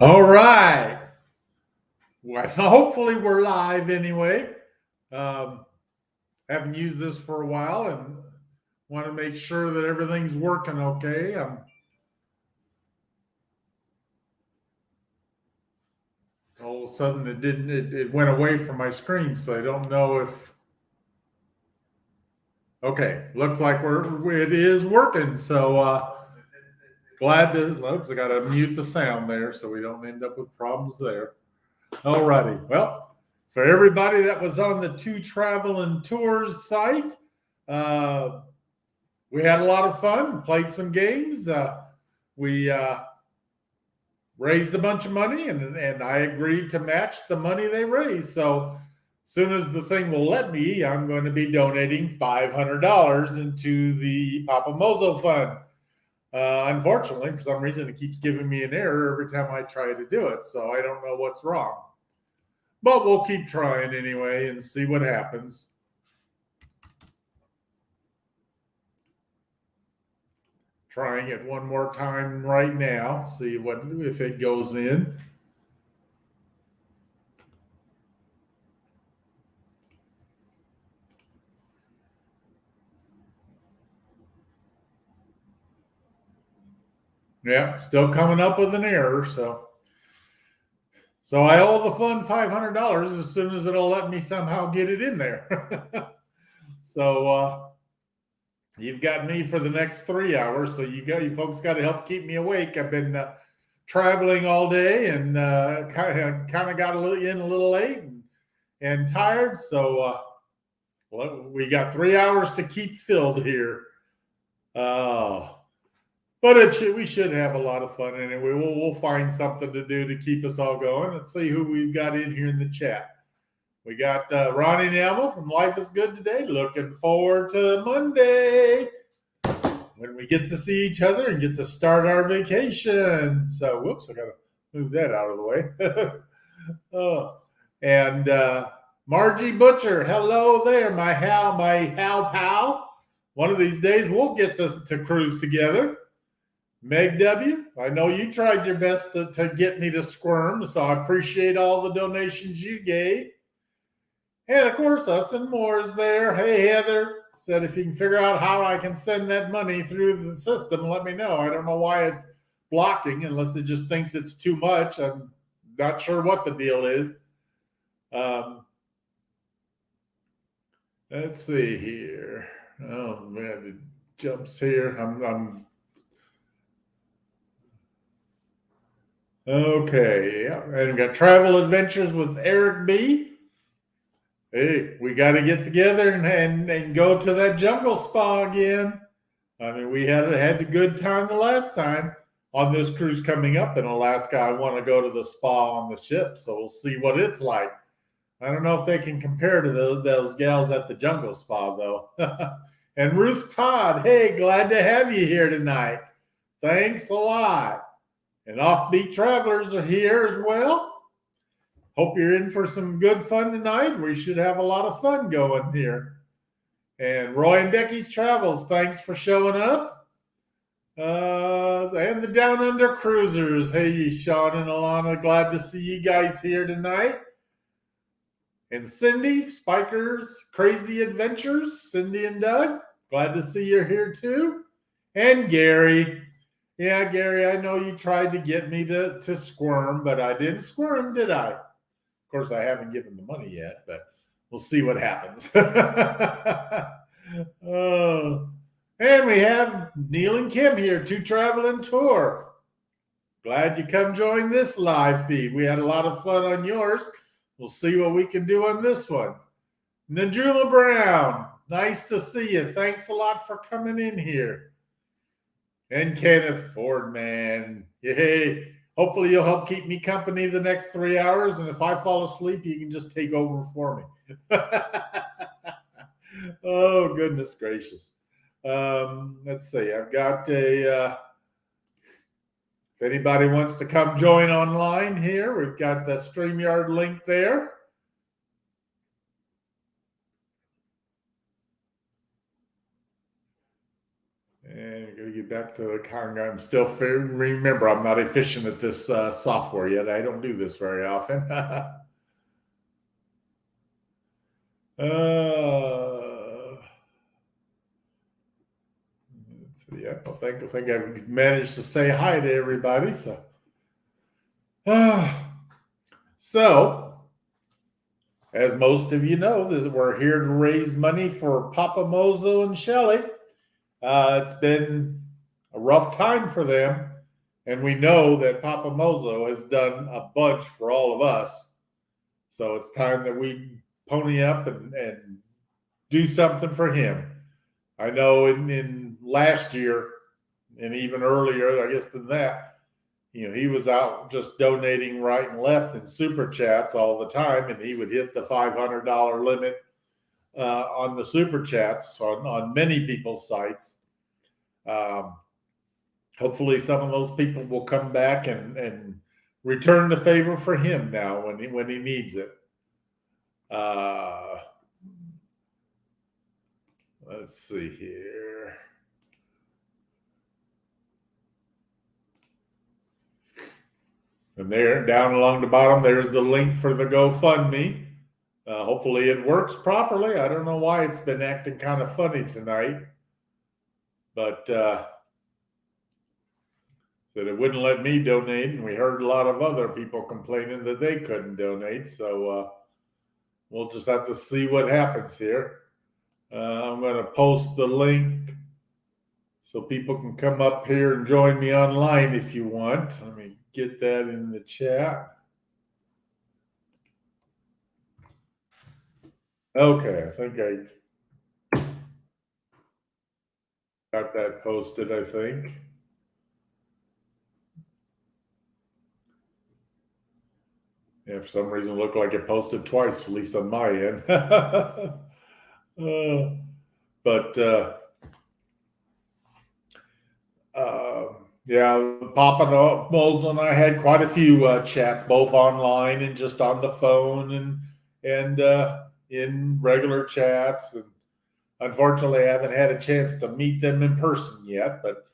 All right. Well, hopefully we're live anyway. Um, haven't used this for a while and want to make sure that everything's working okay. All of a sudden it didn't. It went away from my screen, so I don't know if. Okay, looks like it is working. So glad to. Oops, I got to mute the sound there so we don't end up with problems there. All righty. Well, for everybody that was on the Two Travel and Tours site, we had a lot of fun, played some games. We raised a bunch of money, and I agreed to match the money they raised. So as soon as the thing will let me, I'm going to be donating $500 into the PapaMozo fund. Unfortunately, for some reason, it keeps giving me an error every time I try to do it. So I don't know what's wrong. But we'll keep trying anyway and see what happens. Trying it one more time right now. See if it goes in. Yeah, still coming up with an error. So I owe the fund $500 as soon as it'll let me somehow get it in there. So you've got me for the next 3 hours. So you folks got to help keep me awake. I've been traveling all day and kind of got a little late and tired. So we got 3 hours to keep filled here. But we should have a lot of fun anyway. We'll find something to do to keep us all going. Let's see who we've got in here in the chat. We got Ronnie Namel from Life is Good Today. Looking forward to Monday when we get to see each other and get to start our vacation. So, whoops, I got to move that out of the way. And Margie Butcher, hello there, my Hal pal. One of these days we'll get to cruise together. Meg W., I know you tried your best to get me to squirm, so I appreciate all the donations you gave. And of course, Us and More is there. Hey, Heather, said if you can figure out how I can send that money through the system, let me know. I don't know why it's blocking unless it just thinks it's too much. I'm not sure what the deal is. Let's see here. Oh, man, it jumps here. I'm okay, yeah. And we got Travel Adventures with Eric B. Hey, we got to get together and go to that jungle spa again. I mean, we had a good time the last time on this cruise coming up in Alaska. I want to go to the spa on the ship, so we'll see what it's like. I don't know if they can compare to those gals at the jungle spa, though. And Ruth Todd, hey, glad to have you here tonight. Thanks a lot. And Offbeat Travelers are here as well. Hope you're in for some good fun tonight. We should have a lot of fun going here. And Roy and Becky's Travels, thanks for showing up. And the Down Under Cruisers. Hey, Sean and Alana, glad to see you guys here tonight. And Cindy, Spikers, Crazy Adventures, Cindy and Doug, glad to see you're here too. And Gary. Yeah, Gary, I know you tried to get me to squirm, but I didn't squirm, did I? Of course, I haven't given the money yet, but we'll see what happens. And we have Neil and Kim here, to Travel and Tour. Glad you come join this live feed. We had a lot of fun on yours. We'll see what we can do on this one. Najula Brown, nice to see you. Thanks a lot for coming in here. And Kenneth Ford, man. Yay. Hopefully you'll help keep me company the next 3 hours. And if I fall asleep, you can just take over for me. Oh, goodness gracious. Let's see. I've got if anybody wants to come join online here, we've got the StreamYard link there. And I'm going to get back to the Congo. I'm still remember, I'm not efficient at this software yet. I don't do this very often. Yep, I think I've managed to say hi to everybody. So, as most of you know, we're here to raise money for PapaMozo and Shelly. It's been a rough time for them, and we know that PapaMozo has done a bunch for all of us. So it's time that we pony up and do something for him. I know in last year and even earlier, I guess, than that, he was out just donating right and left in super chats all the time, and he would hit the $500 limit on the super chats on many people's sites. Hopefully some of those people will come back and return the favor for him now when he needs it. Let's see here. And there, down along the bottom, there's the link for the GoFundMe. Hopefully it works properly. I don't know why it's been acting kind of funny tonight, but said it wouldn't let me donate, and we heard a lot of other people complaining that they couldn't donate. So we'll just have to see what happens here. I'm going to post the link so people can come up here and join me online if you want. Let me get that in the chat. Okay, I think I got that posted, I think. Yeah, for some reason, it looked like it posted twice, at least on my end. Yeah, PapaMozo and I had quite a few chats, both online and just on the phone and in regular chats. And unfortunately, I haven't had a chance to meet them in person yet, but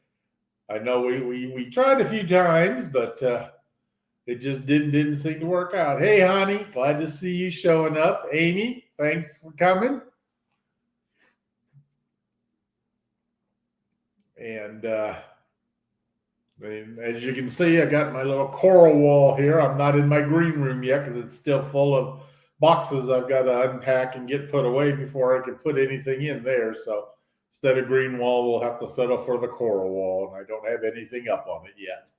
I know we tried a few times, but it just didn't seem to work out. Hey, honey, glad to see you showing up. Amy, thanks for coming. And as you can see, I got my little coral wall here. I'm not in my green room yet because it's still full of boxes I've got to unpack and get put away before I can put anything in there. So instead of green wall, we'll have to settle for the coral wall, and I don't have anything up on it yet.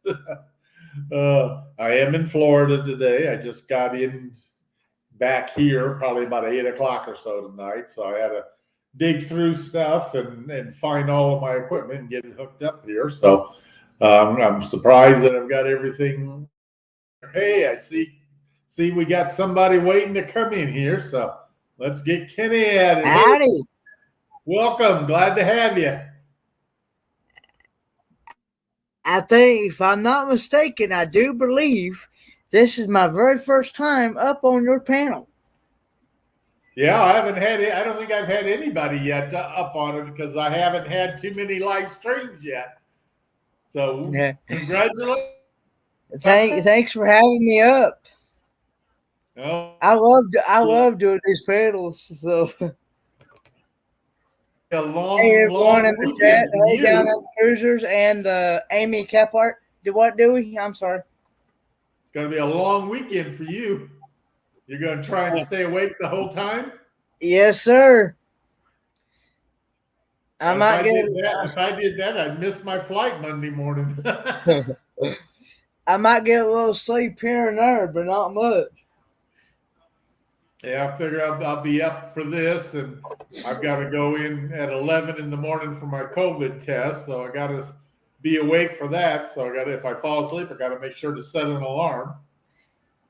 I am in Florida today. I just got in back here probably about 8 o'clock or so tonight. So I had to dig through stuff and find all of my equipment and get it hooked up here. So I'm surprised that I've got everything. Hey, I see we got somebody waiting to come in here. So let's get Kenny added. Howdy. Welcome. Glad to have you. I think, if I'm not mistaken, I do believe this is my very first time up on your panel. Yeah, I don't think I've had anybody yet up on it because I haven't had too many live streams yet. So yeah. Congratulations. Thanks for having me up. Oh, I love doing these panels. So a long, hey, everyone long in the chat, hey, down at the cruisers and Amy Caphart. What do we? I'm sorry. It's going to be a long weekend for you. You're going to try and stay awake the whole time? Yes, sir. If I did that, I'd miss my flight Monday morning. I might get a little sleep here and there, but not much. Yeah, I figure I'll be up for this, and I've got to go in at 11 in the morning for my COVID test, so I got to be awake for that. So if I fall asleep, I got to make sure to set an alarm.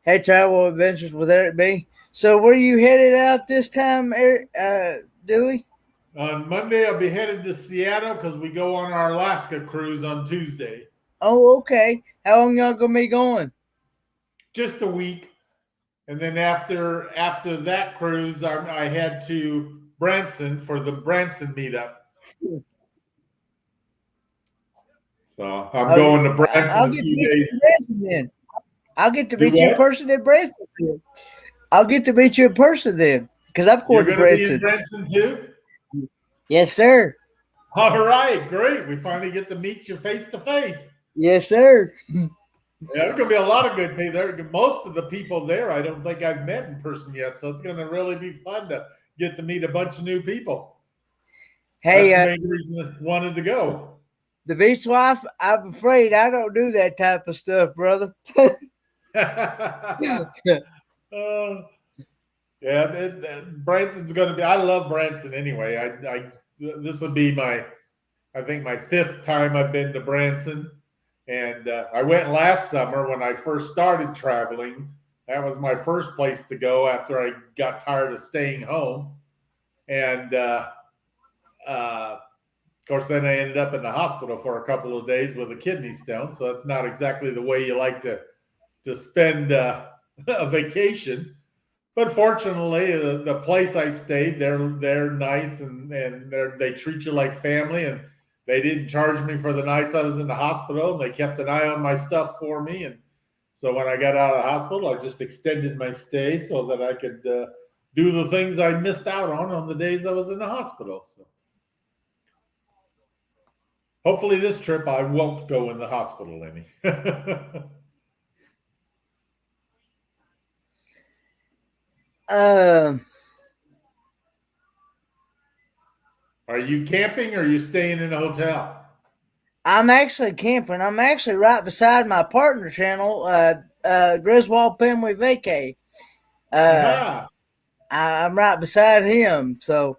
Hey, Travel Adventures with Eric B. So where you headed out this time, Eric, Dewey? On Monday, I'll be headed to Seattle because we go on our Alaska cruise on Tuesday. Oh, okay. How long y'all gonna be going? Just a week. And then after that cruise, I head to Branson for the Branson meetup. So I'm going to Branson I'll a get to few meet you days. in Branson then. I'll get to Do meet you in what? person in Branson then. I'll get to meet you in person then, because I'm You're going to going to be in Branson. Branson too? Yes, sir. All right, great. We finally get to meet you face to face. Yes, sir. Yeah, there's going to be a lot of good people there. Most of the people there, I don't think I've met in person yet. So it's going to really be fun to get to meet a bunch of new people. That's Hey, the main reason I wanted to go. the beach wife, I'm afraid I don't do that type of stuff, brother. Yeah, Branson's going to be. I love Branson anyway. This will be I think my 5th time I've been to Branson, and I went last summer when I first started traveling. That was my first place to go after I got tired of staying home, and of course, then I ended up in the hospital for a couple of days with a kidney stone. So that's not exactly the way you like to spend a vacation. But fortunately, the place I stayed, they're nice and they treat you like family, and they didn't charge me for the nights I was in the hospital, and they kept an eye on my stuff for me. And so when I got out of the hospital, I just extended my stay so that I could do the things I missed out on the days I was in the hospital. So hopefully this trip I won't go in the hospital any. Are you camping or are you staying in a hotel? I'm actually camping. I'm actually right beside my partner channel, Griswold Family Vacay. Aha. I'm right beside him. So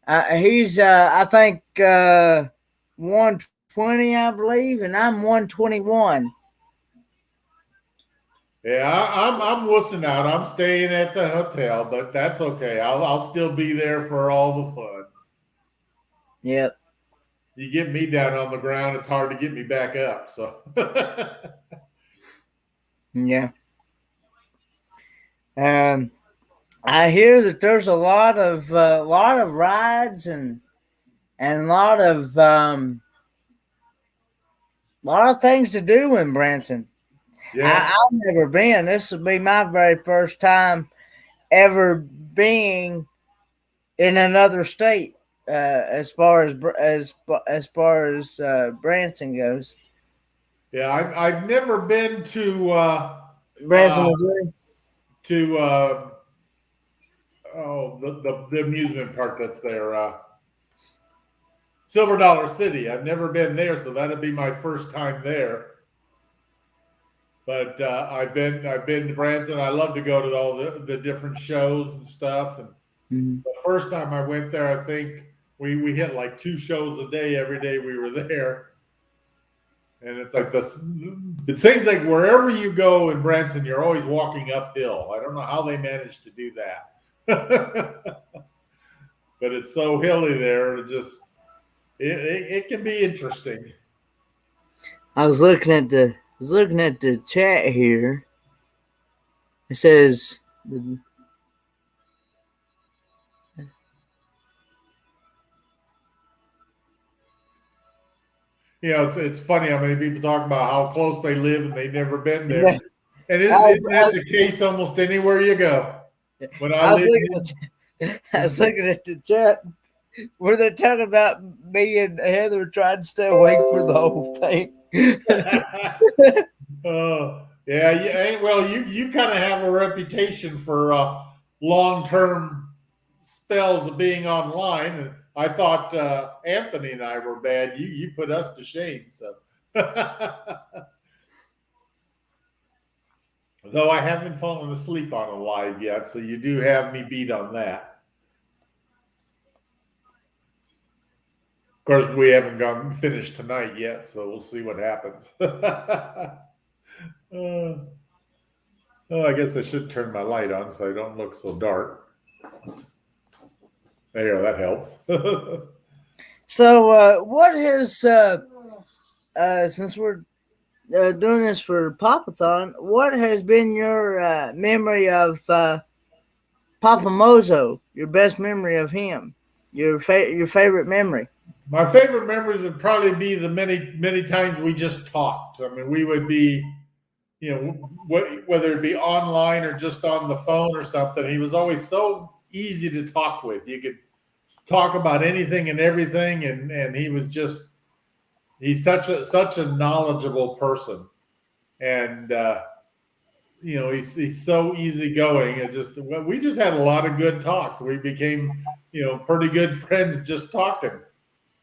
he's, I think, 120, I believe, and I'm 121. Yeah, I'm listening out. I'm staying at the hotel, but that's okay. I'll still be there for all the fun. Yep. You get me down on the ground, it's hard to get me back up. So Yeah. I hear that there's a lot of rides and a lot of things to do in Branson. yeah. I've never been. This will be my very first time ever being in another state, as far as Branson goes. Yeah, I've never been Branson, uh Missouri. to the amusement park that's there, Silver Dollar City. I've never been there, so that'd be my first time there. But I've been to Branson. I love to go to all the different shows and stuff. And Mm-hmm. the first time I went there, I think we hit like 2 shows a day every day we were there. And it's like this. It seems like wherever you go in Branson, you're always walking uphill. I don't know how they managed to do that, but it's so hilly there. It can be interesting. I was looking at the chat here. It says It's funny how many people talk about how close they live and they've never been there. yeah. And I was, isn't I that was, the case almost anywhere you go? When I I was lived looking at the chat where they're talking about me and Heather trying to stay awake for the whole thing. yeah. Well, you kind of have a reputation for long-term spells of being online, and I thought Anthony and I were bad. You put us to shame. So, though I haven't fallen asleep on a live yet, so you do have me beat on that. Of course, we haven't finished tonight yet, so we'll see what happens. I guess I should turn my light on so I don't look so dark. There, that helps. So, what is since we're doing this for PapaThon, what has been your memory of PapaMozo? Your best memory of him? Your favorite memory? My favorite memories would probably be the many times we just talked. I mean, we would be, whether it be online or just on the phone or something. He was always so easy to talk with. You could talk about anything and everything, and he's such a knowledgeable person, and he's so easygoing. We just had a lot of good talks. We became pretty good friends just talking.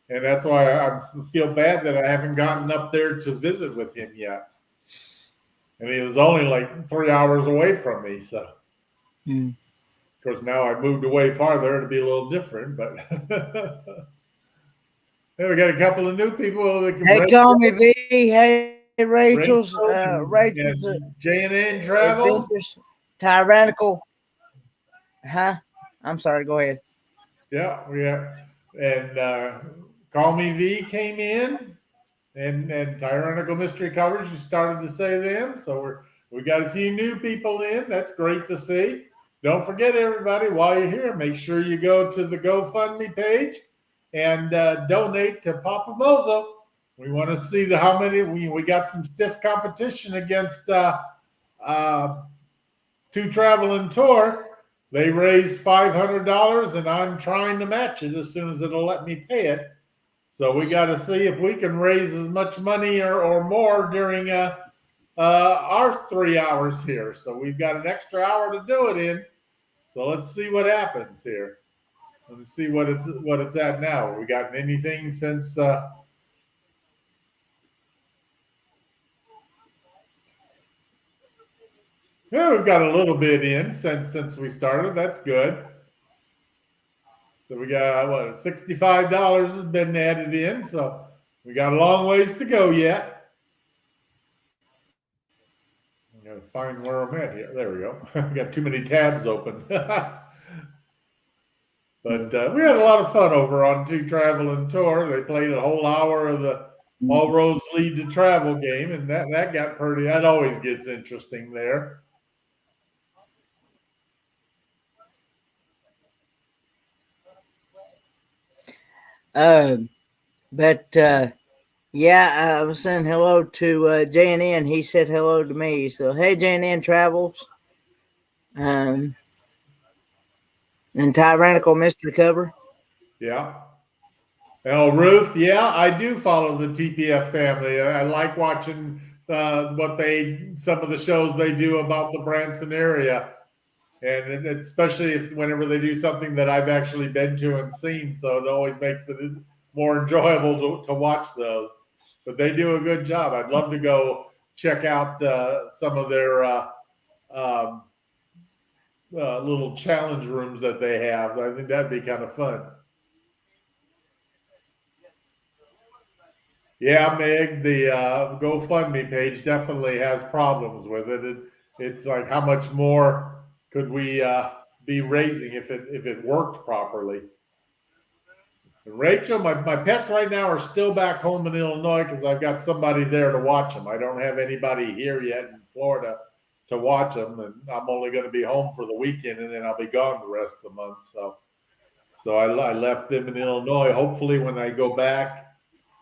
And that's why I feel bad that I haven't gotten up there to visit with him yet. And he was only like 3 hours away from me. So, of course, now I moved away farther. It'll be a little different. But hey, we got a couple of new people that can. Hey, call me V. Hey, Rachel's J&N Travels. Adventures, Tyrannical. Huh? I'm sorry. Go ahead. Yeah, and Call Me V came in, and Tyrannical Mystery Coverage. You started to say them, so we got a few new people in. That's great to see. Don't forget, everybody, while you're here, make sure you go to the GoFundMe page and donate to PapaMozo. We want to see how many. We got some stiff competition against Two Traveling Tour. They raised $500, and I'm trying to match it as soon as it'll let me pay it. So we got to see if we can raise as much money or more during our 3 hours here. So we've got an extra hour to do it in. So let's see what happens here. Let's see what it's at now. We gotten anything since? Yeah, we've got a little bit in since we started. That's good. So we got $65 has been added in. So we got a long ways to go yet. I'm gonna find where I'm at here. There we go. I got too many tabs open. But we had a lot of fun over on Two Traveling Tour. They played a whole hour of the All Roads Lead to Travel game, and that got pretty. That always gets interesting there. Yeah, I was saying hello to J&N. He said hello to me. So, hey, J&N Travels. And Tyrannical Mystery Cover. Yeah. Oh, Ruth, yeah, I do follow the TPF family. I like watching some of the shows they do about the Branson area, and especially whenever they do something that I've actually been to and seen. So it always makes it more enjoyable to watch those. But they do a good job. I'd love to go check out some of their little challenge rooms that they have. I think that'd be kind of fun. Yeah, Meg, the GoFundMe page definitely has problems with it. It's like, how much more could we be raising if it worked properly? And Rachel, my pets right now are still back home in Illinois because I've got somebody there to watch them. I don't have anybody here yet in Florida to watch them, and I'm only going to be home for the weekend, and then I'll be gone the rest of the month. So I left them in Illinois. Hopefully, when I go back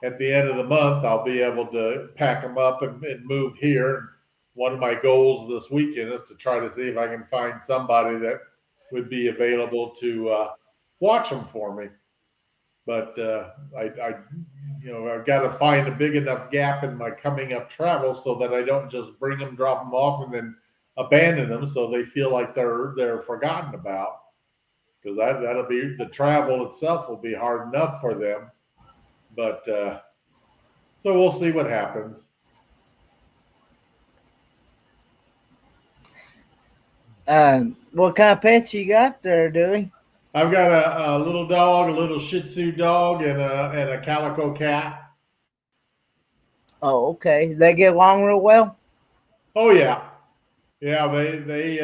at the end of the month, I'll be able to pack them up and move here. One of my goals this weekend is to try to see if I can find somebody that would be available to watch them for me. But I've got to find a big enough gap in my coming up travel so that I don't just bring them, drop them off, and then abandon them so they feel like they're forgotten about. Because that'll be, the travel itself will be hard enough for them. But so we'll see what happens. What kind of pets you got there, Dewey? I've got a little dog, a little Shih Tzu dog, and a calico cat. Oh, okay. They get along real well? Oh yeah, yeah. They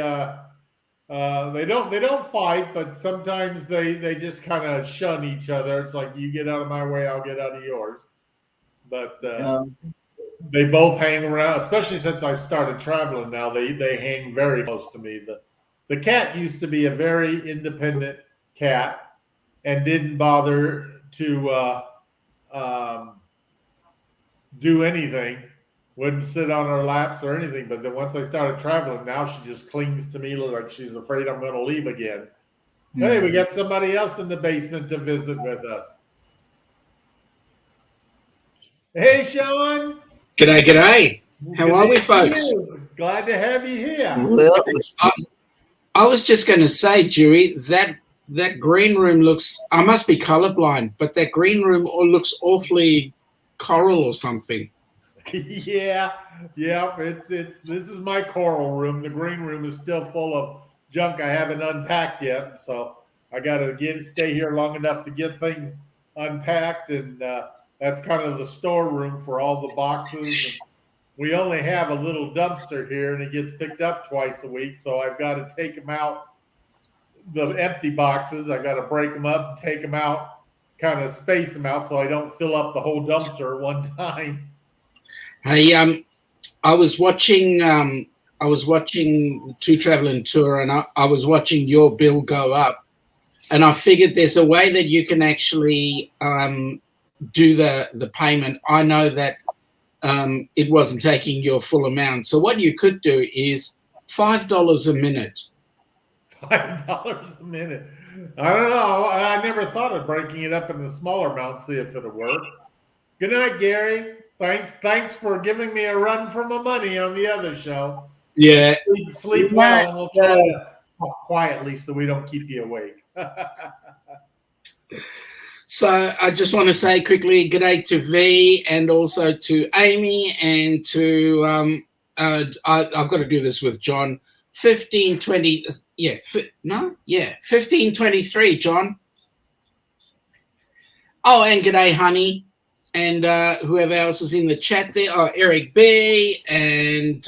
don't fight, but sometimes they just kind of shun each other. It's like, you get out of my way, I'll get out of yours. But they both hang around, especially since I've started traveling now. They hang very close to me. The cat used to be a very independent cat and didn't bother to do anything, wouldn't sit on our laps or anything. But then once I started traveling, now she just clings to me like she's afraid I'm going to leave again. Hey, we got somebody else in the basement to visit with us. Hey, Sean. G'day, g'day. How Good are to we, see folks? you. Glad to have you here. Well, I was just going to say, Dewey, that green room looks, I must be colorblind, but that green room looks awfully coral or something. Yeah. It's this is my coral room. The green room is still full of junk I haven't unpacked yet, so I got to stay here long enough to get things unpacked, and that's kind of the storeroom for all the boxes. And we only have a little dumpster here, and it gets picked up twice a week, so I've got to take them out. The empty boxes, I got to break them up and take them out, kind of space them out so I don't fill up the whole dumpster at one time. Hey, I was watching the Two Traveling Tour, and I was watching your bill go up, and I figured there's a way that you can actually do the payment. I know that it wasn't taking your full amount, so what you could do is $5 a minute. $5 a minute. I don't know. I never thought of breaking it up into smaller amounts, see if it'll work. Good night, Gary. Thanks for giving me a run for my money on the other show. Yeah. Sleep well, and we'll try to talk quietly so we don't keep you awake. So I just want to say quickly, g'day to V and also to Amy and to I've got to do this with John. 1520, 1523, John. Oh, and g'day, honey, and whoever else is in the chat there. Oh, Eric B and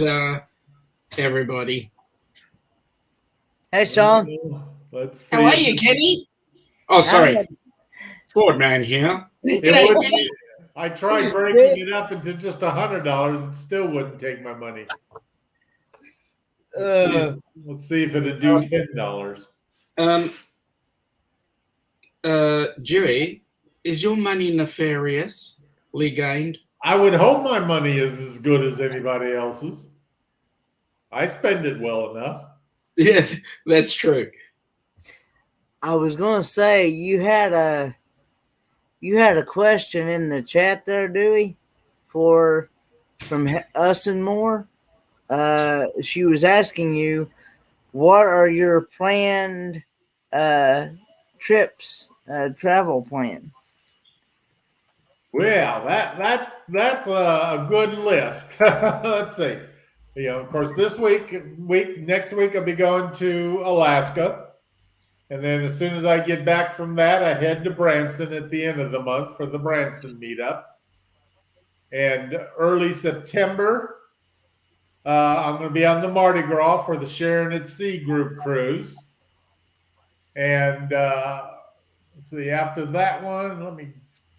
everybody. hey, Sean. Let's see. How are you, Kenny? Oh, sorry. Ford man here. I tried breaking it up into just $100. It still wouldn't take my money. Let's see if it'd do $10. Dewey, is your money nefariously gained? I would hope my money is as good as anybody else's. I spend it well enough. Yeah, that's true. I was gonna say you had a question in the chat there, Dewey, from us and more. She was asking you, what are your planned trips, travel plans? Well, that's a good list. Let's see. Of course, next week I'll be going to Alaska. And then as soon as I get back from that, I head to Branson at the end of the month for the Branson meetup. And early September, I'm going to be on the Mardi Gras for the Sharon at Sea group cruise. And let's see, after that one, let me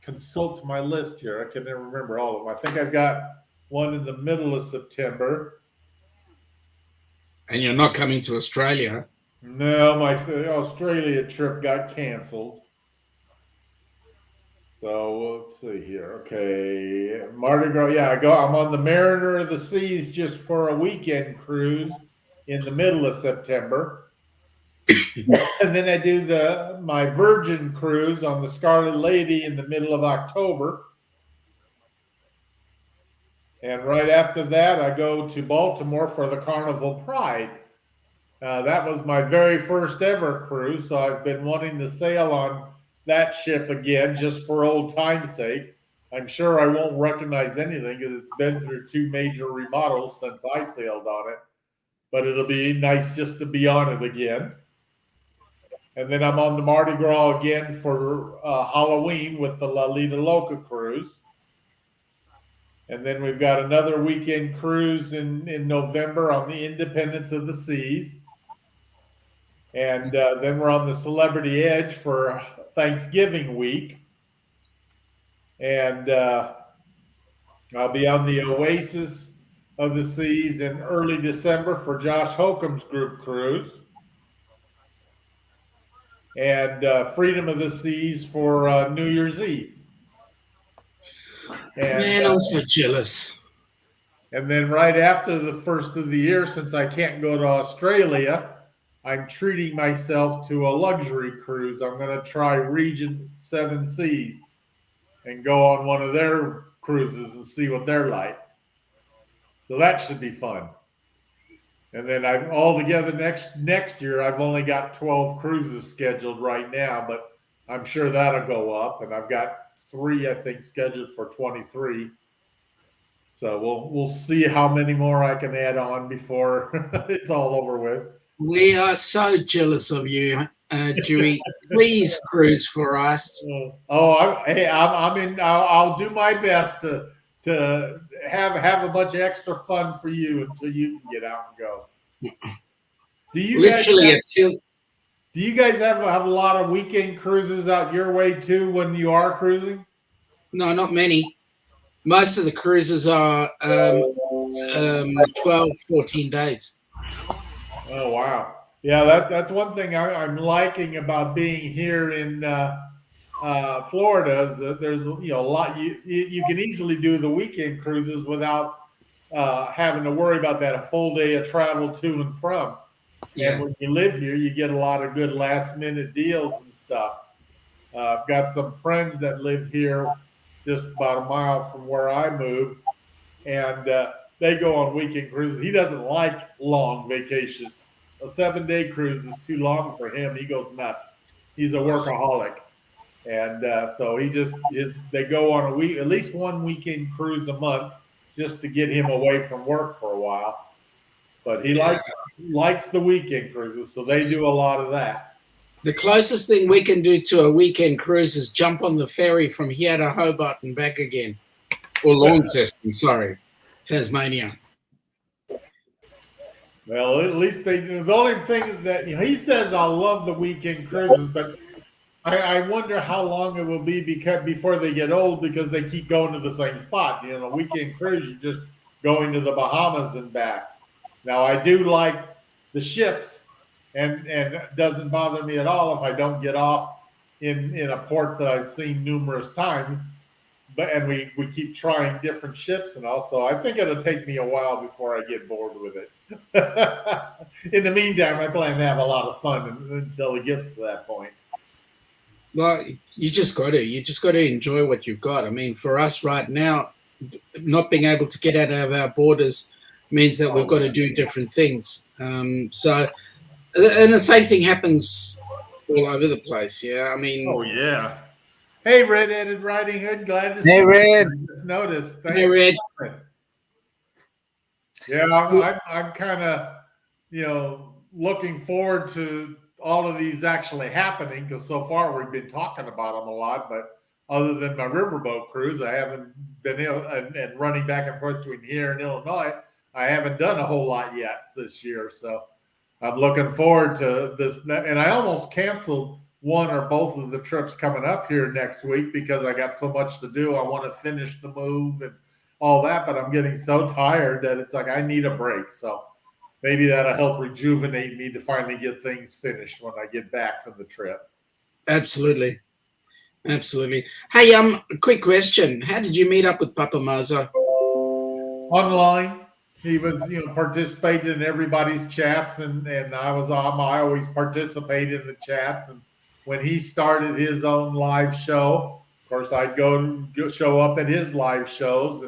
consult my list here. I can never remember all of them. I think I've got one in the middle of September. And you're not coming to Australia? No, my Australia trip got canceled. So let's see here. Okay, Mardi Gras. Yeah, I'm on the Mariner of the Seas just for a weekend cruise in the middle of September, and then I do my Virgin cruise on the Scarlet Lady in the middle of October. And right after that, I go to Baltimore for the Carnival Pride. That was my very first ever cruise, so I've been wanting to sail on that ship again just for old time's sake. I'm sure I won't recognize anything because it's been through 2 major remodels since I sailed on it, but it'll be nice just to be on it again. And then I'm on the Mardi Gras again for Halloween with the La Lita Loca cruise. And then we've got another weekend cruise in November on the Independence of the Seas. And then we're on the Celebrity Edge for Thanksgiving week. And I'll be on the Oasis of the Seas in early December for Josh Holcomb's group cruise. And Freedom of the Seas for New Year's Eve. And, Man, I'm so jealous. and then right after the first of the year, since I can't go to Australia, I'm treating myself to a luxury cruise. I'm going to try Region 7 Seas and go on one of their cruises and see what they're like. So that should be fun. And then I've altogether next year, I've only got 12 cruises scheduled right now, but I'm sure that'll go up. And I've got 3, I think, scheduled for 23. So we'll see how many more I can add on before it's all over with. We are so jealous of you, Dewey. Please cruise for us. I'm in. I'll do my best to have a bunch of extra fun for you until you can get out and go. Do you guys have a lot of weekend cruises out your way too when you are cruising? No, not many. Most of the cruises are 12, 14 days. Oh wow! Yeah, that's one thing I'm liking about being here in Florida is that there's a lot you can easily do the weekend cruises without having to worry about that a full day of travel to and from. Yeah. And when you live here, you get a lot of good last minute deals and stuff. I've got some friends that live here just about a mile from where I moved, and they go on weekend cruises. He doesn't like long vacation. A 7-day cruise is too long for him. He goes nuts. He's a workaholic. And so they go on at least one weekend cruise a month just to get him away from work for a while. But he likes the weekend cruises, so they do a lot of that. The closest thing we can do to a weekend cruise is jump on the ferry from here to Hobart and back again. Or Launceston, sorry. Tasmania. Well, at least they do. The only thing is that he says I love the weekend cruises, but I wonder how long it will be before they get old because they keep going to the same spot. A weekend cruise, you're just going to the Bahamas and back. Now, I do like the ships, and it doesn't bother me at all if I don't get off in a port that I've seen numerous times. And we keep trying different ships and all. So I think it'll take me a while before I get bored with it. In the meantime, I plan to have a lot of fun until it gets to that point. Well, you just got to enjoy what you've got. I mean, for us right now, not being able to get out of our borders means that we've got to do different things. And the same thing happens all over the place. Yeah, I mean. Oh yeah. Hey, Red-Headed Riding Hood, glad to see you. Hey, Red. Just noticed. Thanks hey, Red. Yeah, I'm kind of, looking forward to all of these actually happening because so far we've been talking about them a lot. But other than my riverboat cruise, I haven't been able and running back and forth between here and Illinois. I haven't done a whole lot yet this year, so I'm looking forward to this. And I almost canceled one or both of the trips coming up here next week because I got so much to do. I want to finish the move and all that, but I'm getting so tired that it's like I need a break. So maybe that'll help rejuvenate me to finally get things finished when I get back from the trip. Absolutely. Hey, quick question. How did you meet up with PapaMozo? Online. He was, participating in everybody's chats, and I always participate in the chats. And when he started his own live show, of course, I'd go show up at his live shows,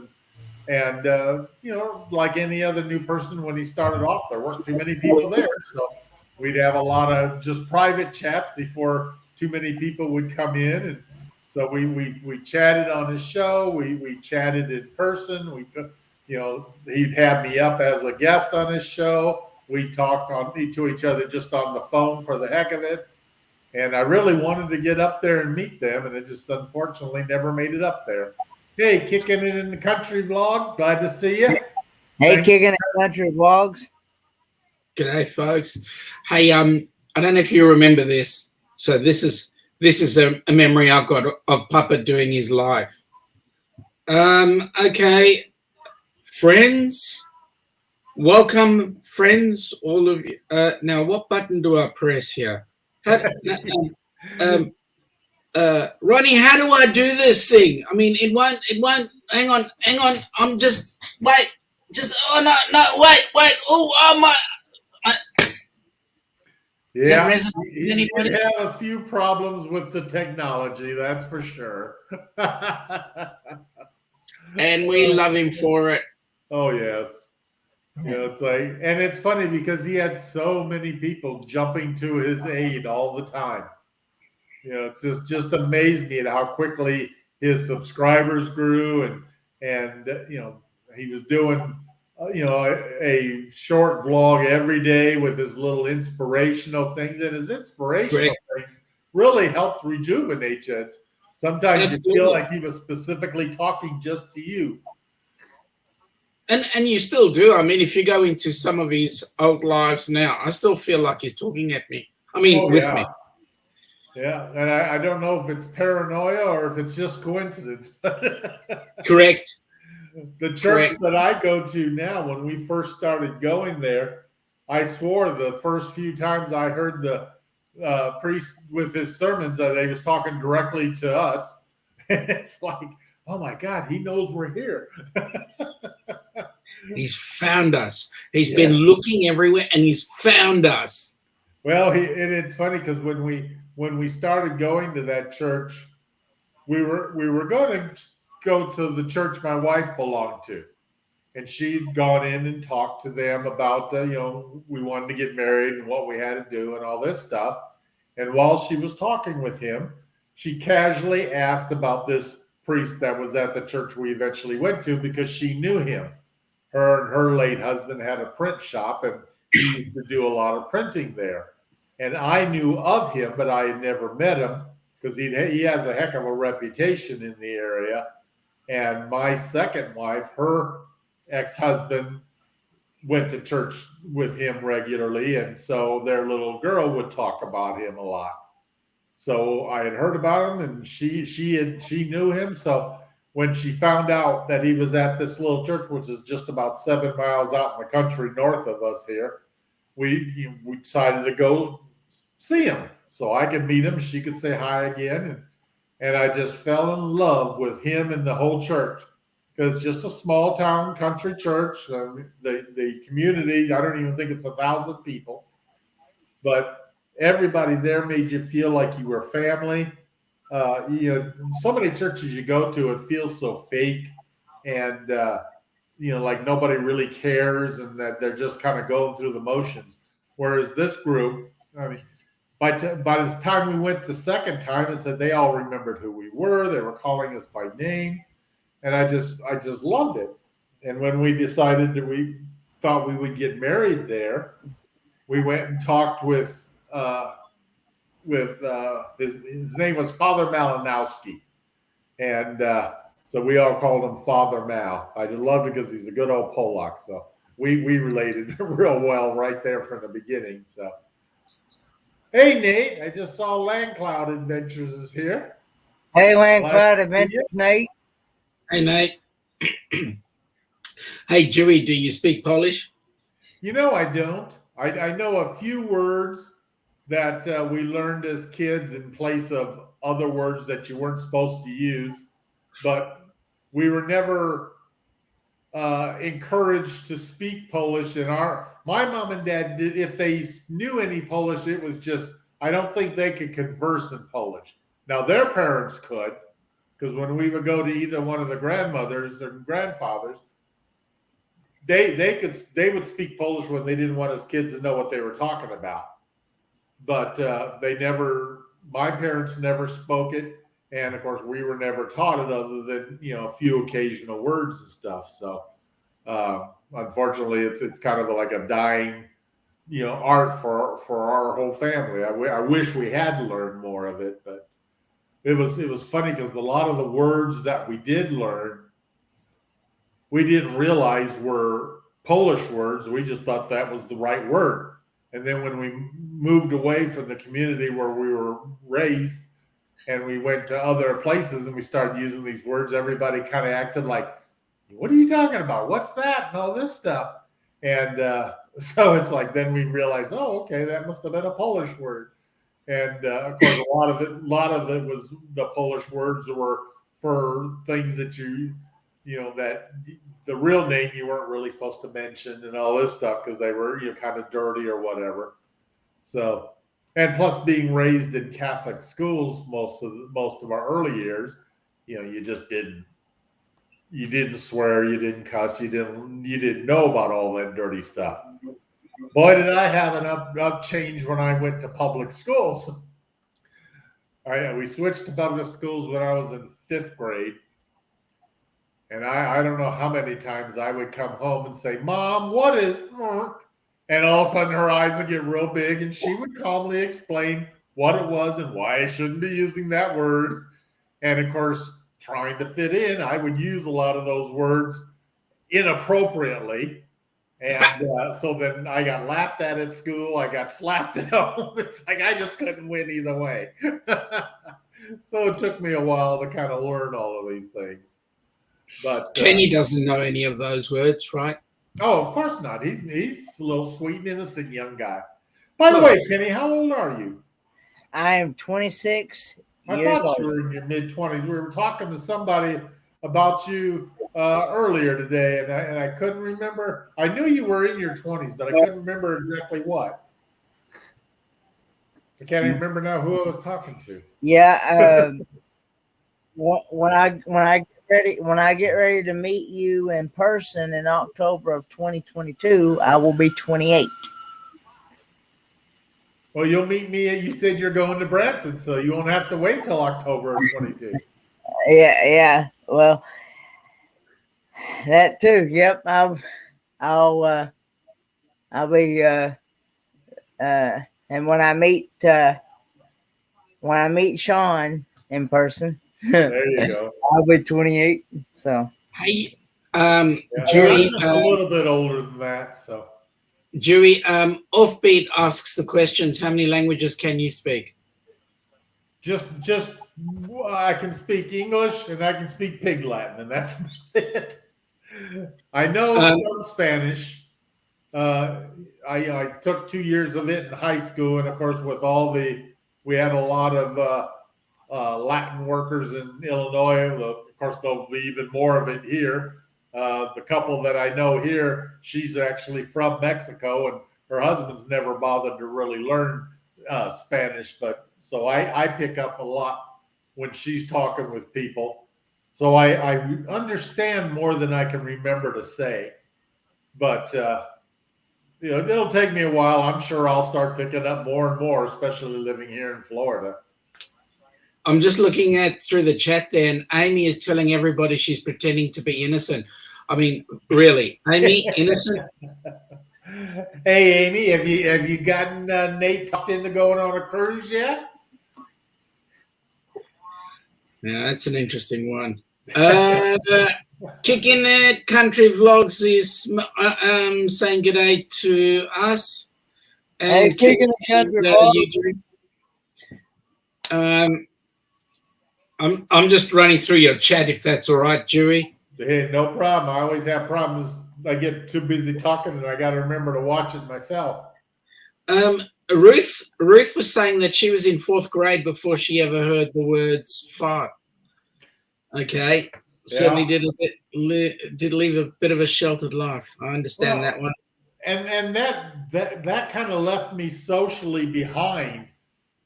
and like any other new person, when he started off, there weren't too many people there, so we'd have a lot of just private chats before too many people would come in, and so we chatted on his show, we chatted in person, he'd have me up as a guest on his show. We talked to each other just on the phone for the heck of it. And I really wanted to get up there and meet them, and it just unfortunately never made it up there. Hey, Kicking It in the Country Vlogs, glad to see you. Hey, Kicking It in the Country Vlogs. G'day, folks. Hey, I don't know if you remember this. So this is a memory I've got of Papa doing his live. Okay, friends, welcome, friends, all of you. Now, what button do I press here? Ronnie, how do I do this thing? I mean, it won't hang on. I'm just wait. Just no, wait. Oh my. Is that Yeah, resonant with he anybody? did have a few problems with the technology, that's for sure. And we love him for it. Oh yes. It's like, and it's funny because he had so many people jumping to his aid all the time. It's just amazed me at how quickly his subscribers grew, and he was doing a short vlog every day with his little inspirational things, and his inspirational things really helped rejuvenate you. Sometimes you feel like he was specifically talking just to you. And you still do. I mean, if you go into some of his old lives now, I still feel like he's talking at me. I mean, with me. Yeah, and I don't know if it's paranoia or if it's just coincidence. Correct. The church that I go to now, when we first started going there, I swore the first few times I heard the priest with his sermons that he was talking directly to us. It's like, oh my God, he knows we're here. He's found us. He's been looking everywhere, and he's found us. Well, and it's funny because when we started going to that church, we were going to go to the church my wife belonged to, and she'd gone in and talked to them about we wanted to get married and what we had to do and all this stuff. And while she was talking with him, she casually asked about this priest that was at the church we eventually went to because she knew him. Her and her late husband had a print shop, and he used to do a lot of printing there. And I knew of him, but I had never met him because he has a heck of a reputation in the area. And my second wife, her ex-husband, went to church with him regularly, and so their little girl would talk about him a lot. So I had heard about him, and she knew him. So when she found out that he was at this little church, which is just about 7 miles out in the country north of us here, we decided to go see him so I could meet him. She could say hi again, and I just fell in love with him and the whole church because it's just a small town country church. The community, I don't even think it's 1,000 people, but everybody there made you feel like you were family. So many churches you go to, it feels so fake, and like nobody really cares, and that they're just kind of going through the motions. Whereas this group, I mean, by the time we went the second time, it said they all remembered who we were. They were calling us by name, and I just loved it. And when we decided that we thought we would get married there, we went and talked with his name was Father Malinowski, and so we all called him Father Mal. I just loved it because he's a good old Polak, so we related real well right there from the beginning. So, hey Nate, I just saw Land Cloud Adventures is here. Hey, Land Cloud Adventures, Nate. Hey Nate. Hey Dewey, do you speak Polish? I don't. I know a few words that we learned as kids in place of other words that you weren't supposed to use, but we were never encouraged to speak Polish. My mom and dad did. If they knew any Polish, it was just, I don't think they could converse in Polish. Now their parents could, because when we would go to either one of the grandmothers or grandfathers, they would speak Polish when they didn't want us kids to know what they were talking about. But my parents never spoke it. And of course, we were never taught it other than, a few occasional words and stuff. So unfortunately, it's kind of like a dying, art for our whole family. I wish we had to learn more of it, but it was funny because a lot of the words that we did learn, we didn't realize were Polish words. We just thought that was the right word. And then when we moved away from the community where we were raised and we went to other places and we started using these words, everybody kind of acted like, what are you talking about? What's that? And all this stuff. And so it's like, then we realized, oh, okay, that must have been a Polish word. And of course, a lot of it was the Polish words were for things that you that the real name you weren't really supposed to mention and all this stuff because they were kind of dirty or whatever. So, and plus being raised in Catholic schools most of our early years, you just you didn't swear, you didn't cuss, you didn't know about all that dirty stuff. Boy, did I have an up change when I went to public schools. We switched to public schools when I was in 5th grade. And I don't know how many times I would come home and say, "Mom, what is?" And all of a sudden her eyes would get real big and she would calmly explain what it was and why I shouldn't be using that word. And of course, trying to fit in, I would use a lot of those words inappropriately. And so then I got laughed at school. I got slapped at home. It's like I just couldn't win either way. So it took me a while to kind of learn all of these things. But Kenny doesn't know any of those words, right? Oh, of course not. He's a little sweet and innocent young guy. By the way, Kenny, how old are you? I am 26 I years thought old. you were in your mid-20s. We were talking to somebody about you earlier today, and I couldn't remember. I knew you were in your 20s, but I couldn't remember exactly what. I can't even remember now who I was talking to. Yeah. When I get ready to meet you in person in October of 2022, I will be 28. Well, you'll meet me. You said you're going to Branson, so you won't have to wait till October of 22. Yeah. Well, that too. Yep. I'll be and when I meet Sean in person, there you go. I'll be 28. So hey, Dewey, a little bit older than that. So Dewey, Offbeat asks the questions. How many languages can you speak? Just I can speak English and I can speak Pig Latin, and that's it. I know some Spanish. I took 2 years of it in high school, and of course, we had a lot of Latin workers in Illinois. Of course, there'll be even more of it here. The couple that I know here, she's actually from Mexico, and her husband's never bothered to really learn Spanish, but so I pick up a lot when she's talking with people. So I understand more than I can remember to say, but it'll take me a while. I'm sure I'll start picking up more and more, especially living here in Florida. I'm just looking at through the chat there, and Amy is telling everybody she's pretending to be innocent. I mean, really, Amy, innocent? Hey, Amy, have you gotten Nate talked into going on a cruise yet? Yeah, that's an interesting one. Kicking It Country Vlogs is saying good day to us. And hey, Kicking It Country Vlogs. I'm just running through your chat, if that's all right, Dewey. Hey, no problem. I always have problems. I get too busy talking, and I got to remember to watch it myself. Ruth was saying that she was in 4th grade before she ever heard the words fart. Okay, certainly did leave a bit of a sheltered life. I understand that one. And that kind of left me socially behind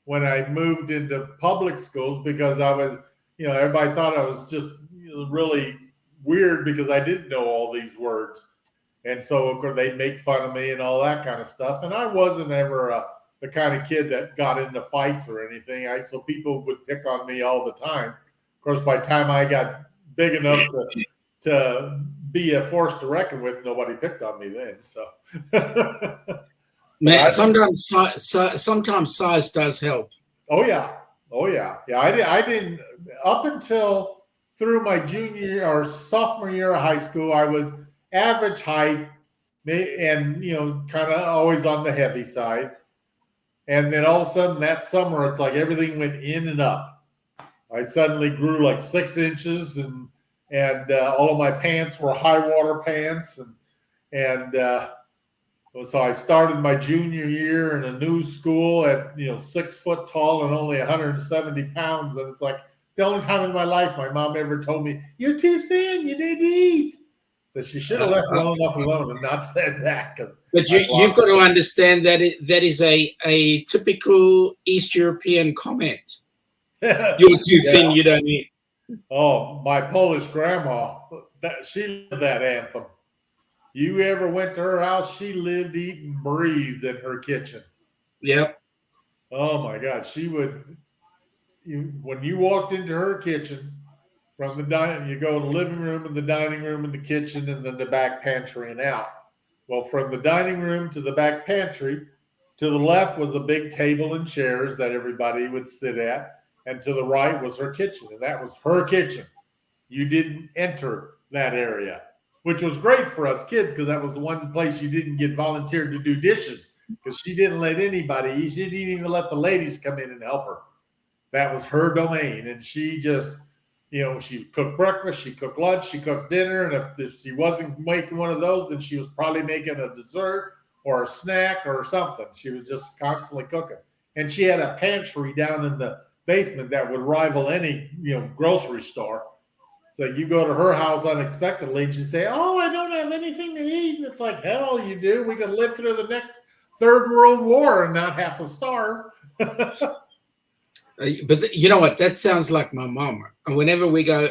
when I moved into public schools, because I was, everybody thought I was just really weird because I didn't know all these words. And so, of course, they'd make fun of me and all that kind of stuff. And I wasn't ever the kind of kid that got into fights or anything. So people would pick on me all the time. Of course, by the time I got big enough to be a force to reckon with, nobody picked on me then. So, man, sometimes size does help. Oh yeah. I didn't up until through my junior or sophomore year of high school. I was average height, and kind of always on the heavy side. And then all of a sudden that summer, it's like everything went in and up. I suddenly grew like 6 inches, and all of my pants were high water pants, and so I started my junior year in a new school at 6 foot tall and only 170 pounds, and it's the only time in my life my mom ever told me, "You're too thin. You need to eat." So she should have left well enough alone and not said that. But you've got to understand that that is a typical East European comment. You're too thin. You don't eat. Oh, my Polish grandma, she lived that anthem. You ever went to her house? She lived, eat, and breathed in her kitchen. Yep. Oh my God, she would. When you walked into her kitchen from the dining, you go to the living room and the dining room and the kitchen and then the back pantry and out. Well, from the dining room to the back pantry, to the left was a big table and chairs that everybody would sit at, and to the right was her kitchen, and that was her kitchen. You didn't enter that area, which was great for us kids because that was the one place you didn't get volunteered to do dishes because she didn't let anybody eat. She didn't even let the ladies come in and help her. That was her domain, and she just, she cooked breakfast, she cooked lunch, she cooked dinner, and if she wasn't making one of those, then she was probably making a dessert or a snack or something. She was just constantly cooking. And she had a pantry down in the basement that would rival any, grocery store. So you go to her house unexpectedly and you say, "Oh, I don't have anything to eat." And it's like, hell, you do. We could live through the next Third World War and not have to starve. But you know what? That sounds like my mom. And whenever we go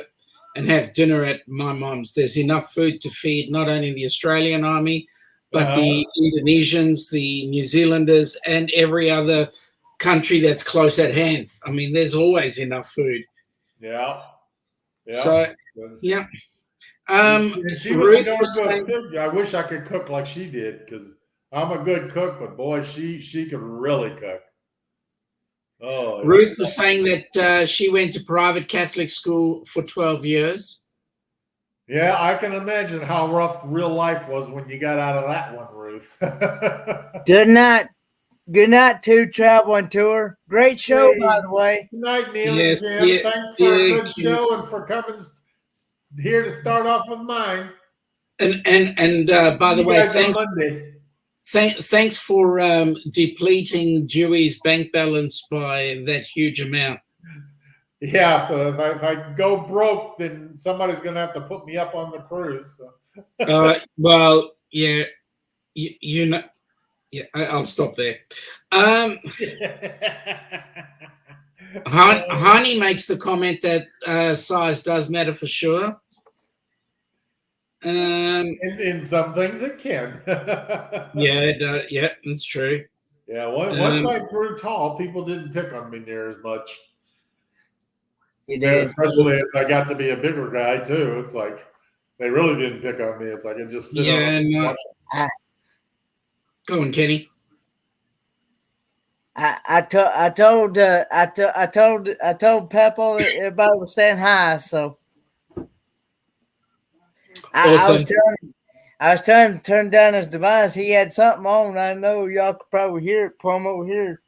and have dinner at my mom's, there's enough food to feed not only the Australian army, but the Indonesians, the New Zealanders, and every other country that's close at hand. I mean, there's always enough food. Yeah. So, yeah. And she was a darn good cook. I wish I could cook like she did because I'm a good cook, but boy, she could really cook. Oh, Ruth was saying that she went to private Catholic school for 12 years. Yeah, I can imagine how rough real life was when you got out of that one, Ruth. Good night. Good night to Travel and Tour. Great show, by the way. Good night, Neil Yes, and Jim. Thanks for a good show and for coming here to start off with mine. And by the way, thanks for depleting Dewey's bank balance by that huge amount. Yeah, so if I go broke, then somebody's going to have to put me up on the cruise. So. Well, yeah, you know, yeah, I'll stop there. Hani makes the comment that size does matter for sure. In some things it can. Yeah, that's true. Yeah, once I grew tall, people didn't pick on me near as much. You did. Especially as I got to be a bigger guy too. It's like they really didn't pick on me. It's like I just sit on and watch them. Go on, Kenny. I told Peppo that everybody was saying hi, so I was telling him to turn down his device. He had something on. I know y'all could probably hear it from over here.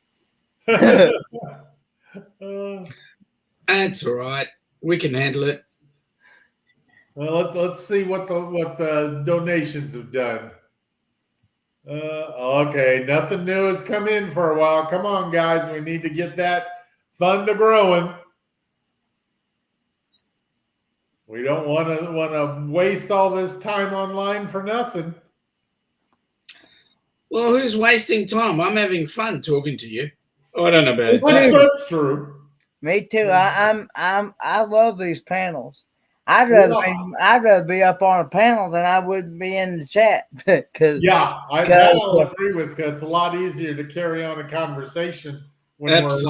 That's all right. We can handle it. Well, let's see what the donations have done. Okay, nothing new has come in for a while. Come on, guys, we need to get that fund growing. We don't want to waste all this time online for nothing. Well, who's wasting time? I'm having fun talking to you. I don't know about that. That's true. Me too. I love these panels. I'd rather be up on a panel than I would be in the chat. I'll agree with you. It's a lot easier to carry on a conversation when it's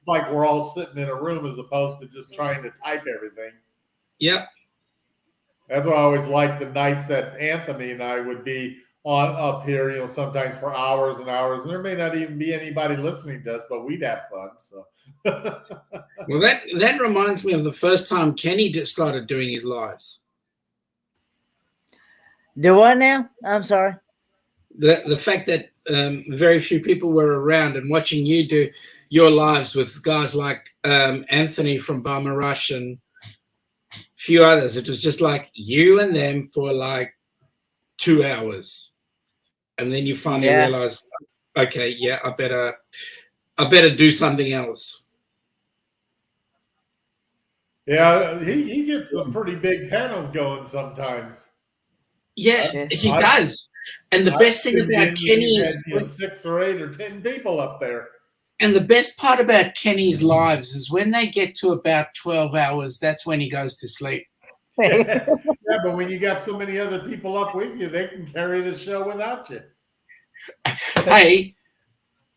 like we're all sitting in a room as opposed to just trying to type everything. Yep. That's why I always liked the nights that Anthony and I would be on up here, sometimes for hours and hours. And there may not even be anybody listening to us, but we'd have fun. So, well, that reminds me of the first time Kenny started doing his lives. Do what now? I'm sorry. The fact that very few people were around and watching you do your lives with guys like Anthony from Bama Rush and a few others. It was just like you and them for like 2 hours. And then you finally realize, okay, yeah, I better do something else. Yeah, he gets some pretty big panels going sometimes. Yeah, he does. And the I've best thing tuned about in when Kenny he's is, had 6 or 8 or 10 people up there. and the best part about Kenny's lives is when they get to about 12 hours, that's when he goes to sleep. Yeah, but when you got so many other people up with you, they can carry the show without you. Hey,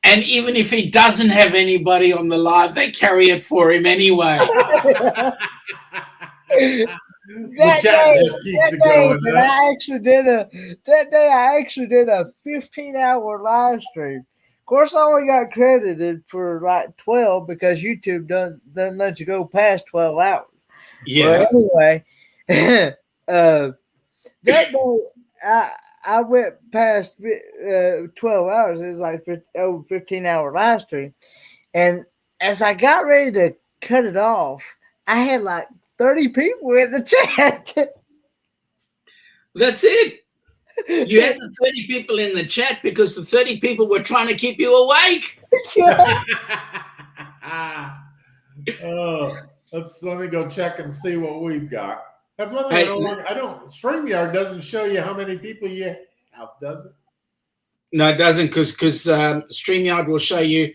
and even if he doesn't have anybody on the live, they carry it for him anyway. The chat just keeps it going. That day I actually did a 15-hour live stream. Of course, I only got credited for like 12 because YouTube doesn't let you go past 12 hours. Yeah. Well, anyway, that day I went past 12 hours. It was like over 15-hour live stream, and as I got ready to cut it off, I had like 30 people in the chat. That's it. You had the 30 people in the chat because the 30 people were trying to keep you awake. Oh, let me go check and see what we've got. That's one thing I don't. StreamYard doesn't show you how many people you have, does it? No, it doesn't, because StreamYard will show you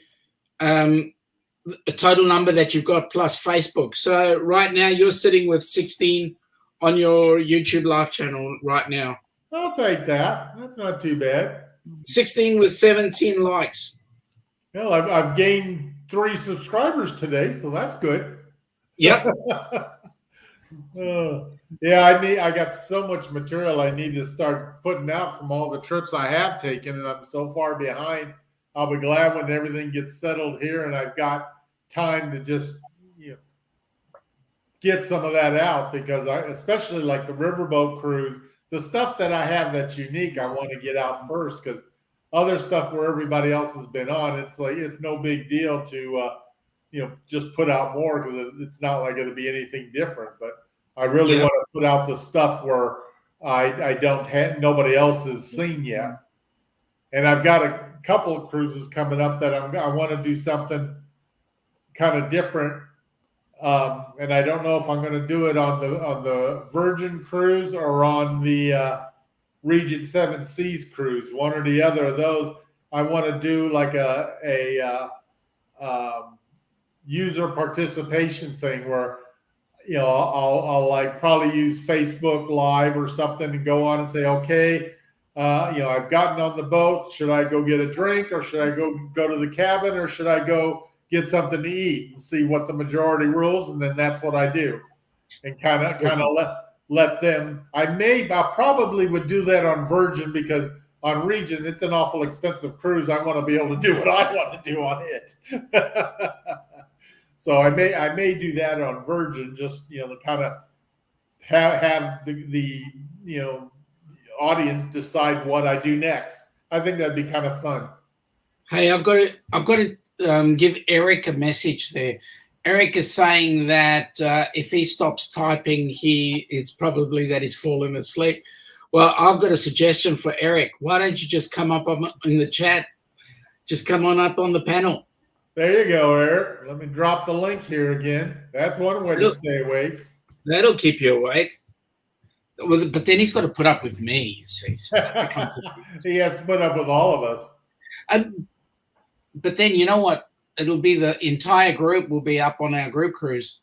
a total number that you've got plus Facebook. So right now you're sitting with 16 on your YouTube live channel right now. I'll take that. That's not too bad. 16 with 17 likes. Well, I've gained 3 subscribers today, so that's good. Yep. Yeah, I got so much material I need to start putting out from all the trips I have taken, and I'm so far behind. I'll be glad when everything gets settled here and I've got time to just get some of that out, because especially like the riverboat cruise, the stuff that I have that's unique, I want to get out first, because other stuff where everybody else has been on, it's like it's no big deal to just put out more, because it's not like it'll be anything different. But I really want to put out the stuff where I don't have, nobody else has seen yet. And I've got a couple of cruises coming up that I want to do something kind of different. And I don't know if I'm going to do it on the Virgin cruise or on the Regent Seven Seas cruise, one or the other of those. I want to do like a user participation thing where I'll like probably use Facebook Live or something and go on and say, okay, I've gotten on the boat. Should I go get a drink, or should I go to the cabin, or should I go get something to eat and see what the majority rules? And then that's what I do, and kind of let them. I probably would do that on Virgin, because on Regent it's an awful expensive cruise. I want to be able to do what I want to do on it. So I may do that on Virgin, just to kind of have the audience decide what I do next. I think that'd be kind of fun. Hey, I've got to give Eric a message there. Eric is saying that if he stops typing, it's probably that he's fallen asleep. Well, I've got a suggestion for Eric. Why don't you just come up in the chat? Just come on up on the panel. There you go, Eric. Let me drop the link here again. That's one way to stay awake. That'll keep you awake. But then he's got to put up with me, you see. So he has to put up with all of us. But then you know what? It'll be the entire group will be up on our group cruise.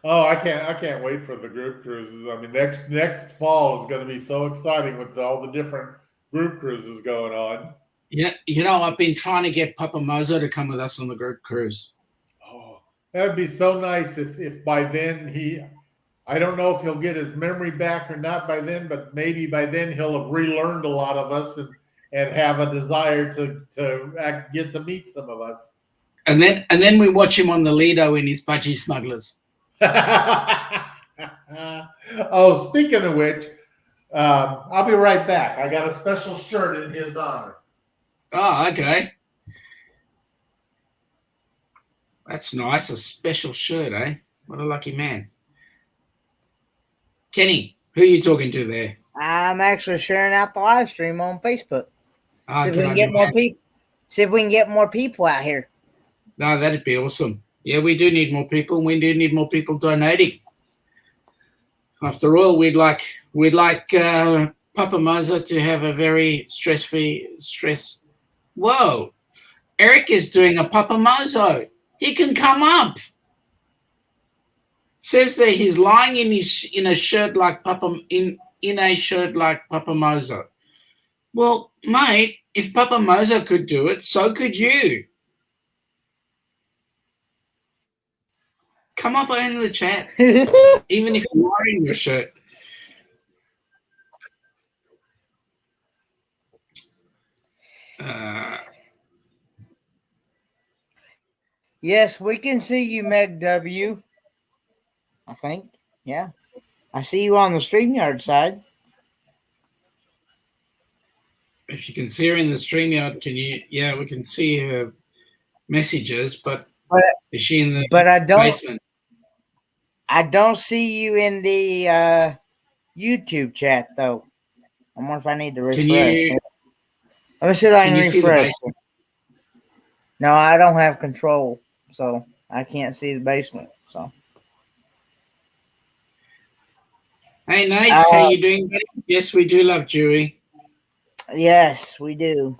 Oh, I can't wait for the group cruises. I mean, next fall is going to be so exciting with all the different group cruises going on. Yeah, I've been trying to get PapaMozo to come with us on the group cruise. Oh, that'd be so nice if by then I don't know if he'll get his memory back or not by then, but maybe by then he'll have relearned a lot of us and have a desire to get to meet some of us. And then we watch him on the Lido in his budgie smugglers. Oh, speaking of which, I'll be right back. I got a special shirt in his honor. Oh, okay. That's nice. A special shirt, eh? What a lucky man. Kenny, who are you talking to there? I'm actually sharing out the live stream on Facebook. Oh, See if we can get more people. See if we can get more people out here. No, that'd be awesome. Yeah, we do need more people. We do need more people donating. After all, we'd like PapaMozo to have a very stress-free. Whoa, Eric is doing a PapaMozo. He can come up. It says that he's lying in a shirt like a shirt like PapaMozo. Well, mate, if PapaMozo could do it, so could you. Come up in the chat, even if you're wearing your shirt. Yes, we can see you, Meg W. I think. Yeah. I see you on the StreamYard side. If you can see her in the StreamYard, can you? Yeah, we can see her messages, but is she in the basement? I don't see you in the YouTube chat, though. I wonder if I need to refresh. Let me see if I can refresh. No, I don't have control, so I can't see the basement. So, hey Nate, how you doing, buddy? Yes, we do love Dewey. Yes, we do.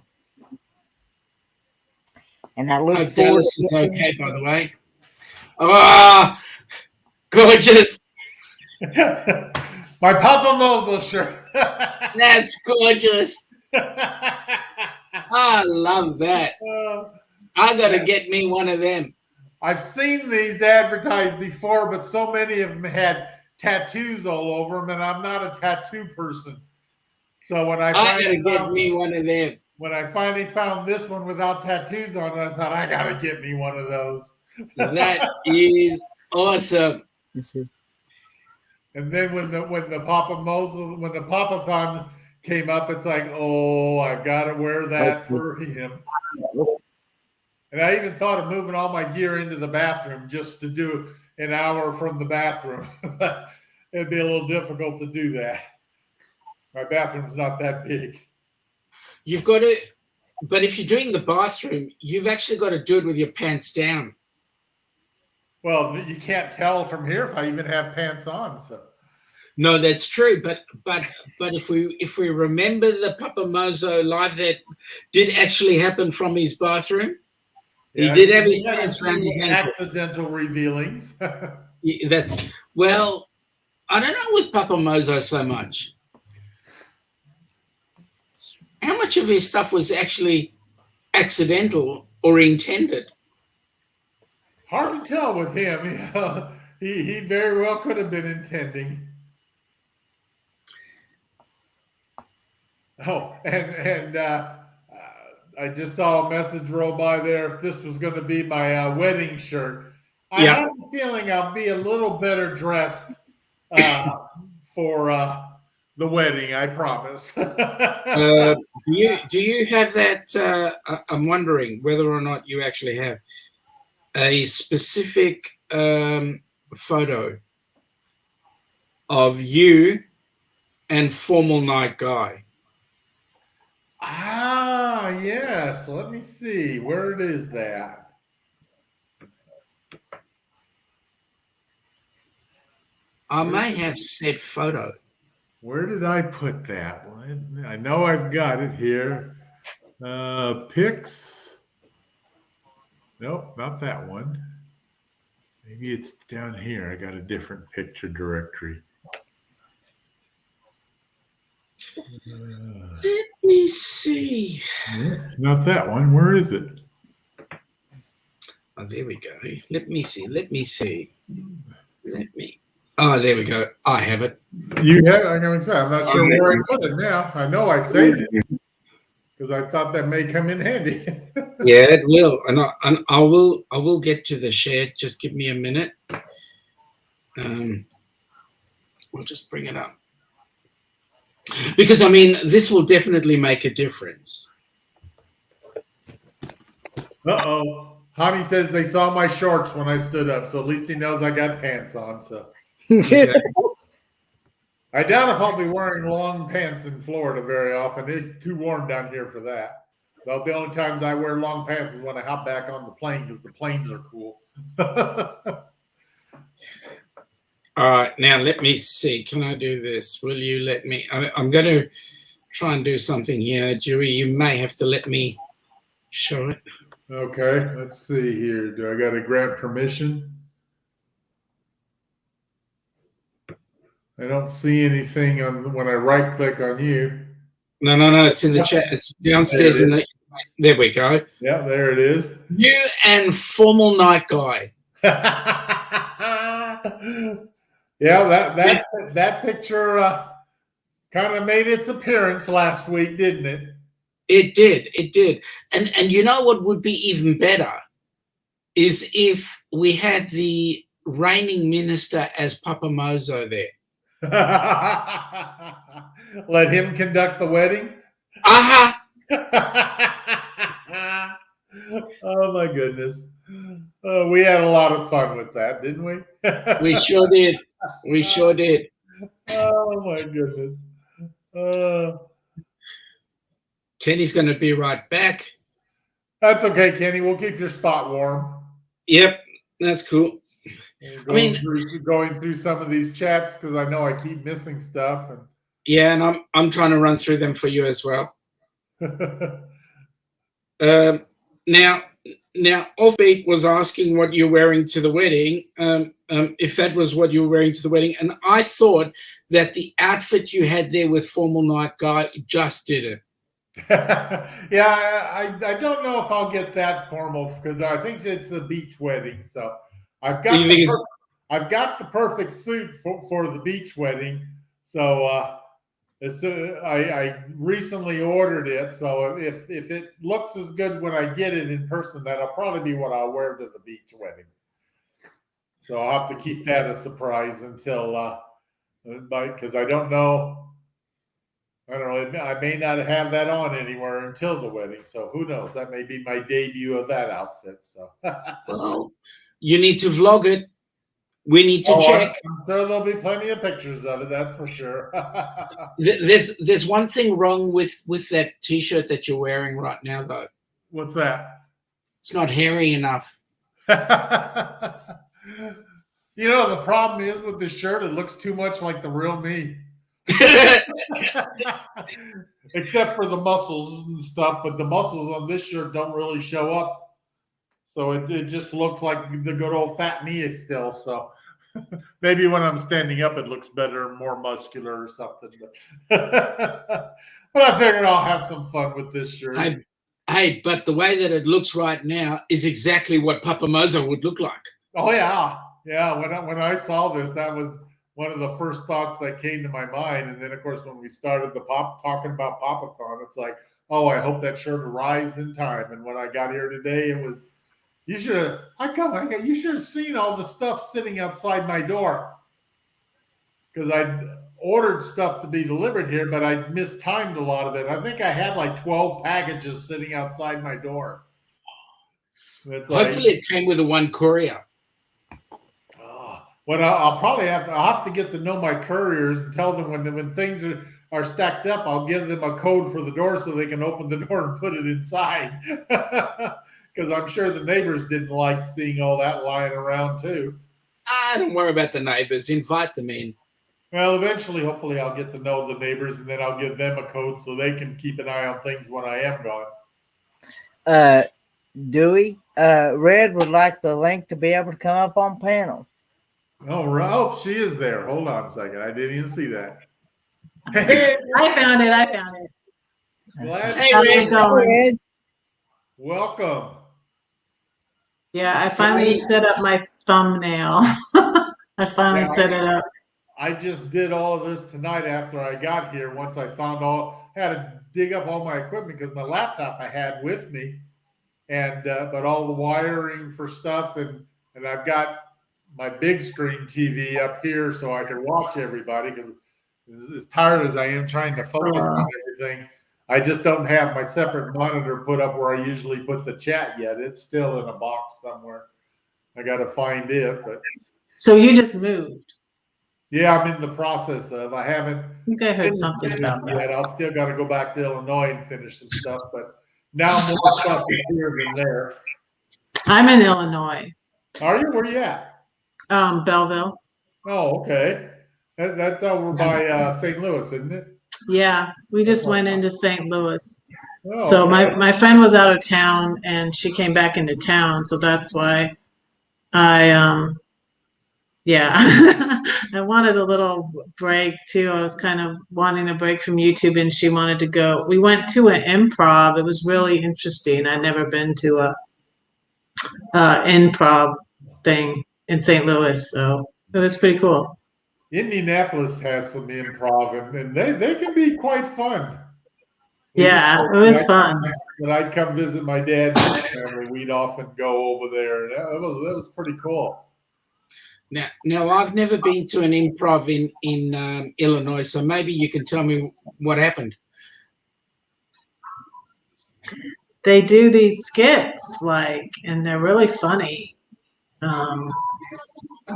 And I look forward. Dallas is okay, by the way. Ah, oh, gorgeous. My PapaMozo shirt. That's gorgeous. I love that. I gotta get me one of them. I've seen these advertised before, but so many of them had tattoos all over them, and I'm not a tattoo person. So when I gotta get me one of them. When I finally found this one without tattoos on it, I thought I gotta get me one of those. That is awesome. And then when the PapaMozo, when the Papathon came up, it's like, oh, I've got to wear that for him. And I even thought of moving all my gear into the bathroom just to do an hour from the bathroom. It'd be a little difficult to do that. My bathroom's not that big. You've got to, but if you're doing the bathroom, you've actually got to do it with your pants down. Well, you can't tell from here if I even have pants on. So. No, that's true. But if we remember the PapaMozo live that did actually happen from his bathroom, he did have his pants around his ankle. Accidental revealings. Well, I don't know with PapaMozo so much. How much of his stuff was actually accidental or intended? Hard to tell with him. He very well could have been intending. Oh, and I just saw a message roll by there. If this was going to be my wedding shirt, I have a feeling I'll be a little better dressed for the wedding. I promise. Do you have that? I'm wondering whether or not you actually have a specific photo of you and Formal Night Guy. Ah, yes. Let me see. Where it is that? I may have said photo. Where did I put that? I know I've got it here. Pics. Nope, not that one. Maybe it's down here. I got a different picture directory. Let me see. It's not that one. Where is it? Oh, there we go. Let me see. Oh, there we go. I have it. You have it? I'm not sure where I put it now. I know I saved it because I thought that may come in handy. Yeah, it will. And I will get to the share. Just give me a minute. We'll just bring it up. Because, I mean, this will definitely make a difference. Uh-oh. Honey says they saw my shorts when I stood up, so at least he knows I got pants on. So I doubt if I'll be wearing long pants in Florida very often. It's too warm down here for that. Well, the only times I wear long pants is when I hop back on the plane because the planes are cool. All right, now let me see. Can I do this? Will you let me? I'm going to try and do something here. Dewey, you may have to let me show it. Okay, let's see here. Do I got to grant permission? I don't see anything on when I right click on you. No. It's in the chat. It's downstairs in the. There we go. Yeah, there it is. You and formal night guy. Yeah, that picture kind of made its appearance last week, didn't it? It did. And you know what would be even better is if we had the reigning minister as PapaMozo there. Let him conduct the wedding. Aha! Oh my goodness. We had a lot of fun with that, didn't we? We sure did. We sure did. Oh my goodness. Kenny's going to be right back. That's okay, Kenny. We'll keep your spot warm. Yep, that's cool. Going through some of these chats because I know I keep missing stuff. And yeah, and I'm trying to run through them for you as well. Now, Offbeat was asking what you're wearing to the wedding. If that was what you were wearing to the wedding, and I thought that the outfit you had there with formal night guy just did it. Yeah, I don't know if I'll get that formal because I think it's a beach wedding. So I've got the perfect suit for the beach wedding. So I recently ordered it. So if it looks as good when I get it in person, that'll probably be what I'll wear to the beach wedding. So I'll have to keep that a surprise until because I don't know. I don't know. I may not have that on anywhere until the wedding. So who knows? That may be my debut of that outfit. So well, you need to vlog it. We need to check. I'm sure there'll be plenty of pictures of it. That's for sure. There's one thing wrong with that T-shirt that you're wearing right now, though. What's that? It's not hairy enough. You know, the problem is with this shirt, it looks too much like the real me. Except for the muscles and stuff, but the muscles on this shirt don't really show up. So it just looks like the good old fat me still. So maybe when I'm standing up, it looks better and more muscular or something. But I figured I'll have some fun with this shirt. Hey, but the way that it looks right now is exactly what PapaMozo would look like. Oh yeah. Yeah, when I saw this, that was one of the first thoughts that came to my mind. And then, of course, when we started talking about PAPATHON, it's like, oh, I hope that shirt arrives in time. And when I got here today, it was, you should have seen all the stuff sitting outside my door. Because I ordered stuff to be delivered here, but I mistimed a lot of it. I think I had like 12 packages sitting outside my door. Hopefully it came with a one courier. Well, I'll have to get to know my couriers and tell them when things are stacked up, I'll give them a code for the door so they can open the door and put it inside. Because I'm sure the neighbors didn't like seeing all that lying around too. Don't worry about the neighbors. Invite them in. Well, eventually, hopefully, I'll get to know the neighbors and then I'll give them a code so they can keep an eye on things when I am gone. Dewey, Red would like the link to be able to come up on panel. Oh, she is there. Hold on a second. I didn't even see that. Hey, I found it. Hey, Red. Welcome. Yeah, I finally set up my thumbnail. I finally set it up. I just did all of this tonight after I got here. Once I had to dig up all my equipment because my laptop I had with me, and but all the wiring for stuff, and I've got my big screen TV up here so I can watch everybody because as tired as I am trying to focus on everything, I just don't have my separate monitor put up where I usually put the chat yet. It's still in a box somewhere. I got to find it. But so you just moved? Yeah, I'm in the process of. I haven't. I think I heard something about that. I'll still got to go back to Illinois and finish some stuff, but now more stuff is here than there. I'm in Illinois, Are you? Where you at? Belleville. Oh, okay. That's over by St. Louis, isn't it? Yeah, we just went into St. Louis. Oh, So okay. my friend was out of town and she came back into town, so that's why I yeah. I wanted a little break too. I was kind of wanting a break from YouTube and she wanted to go. We went to an improv. It was really interesting. I'd never been to a improv thing in St. Louis, so it was pretty cool. Indianapolis has some improv, and they can be quite fun. Yeah, it was fun. When I'd come visit my dad and his family, we'd often go over there, and that was pretty cool. Now I've never been to an improv in Illinois, so maybe you can tell me what happened. They do these skits, and they're really funny.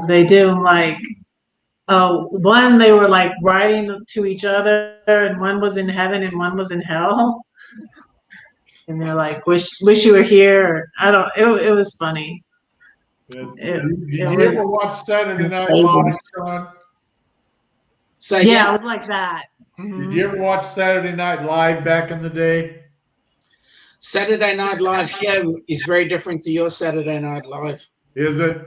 They do one they were like writing to each other, and one was in heaven and one was in hell, and they're like, "Wish you were here." Or, I don't. It was funny. Did you ever watch Saturday Night Live, Sean? Yeah, it was like that. Mm-hmm. Did you ever watch Saturday Night Live back in the day? Saturday Night Live here is very different to your Saturday Night Live. Is it?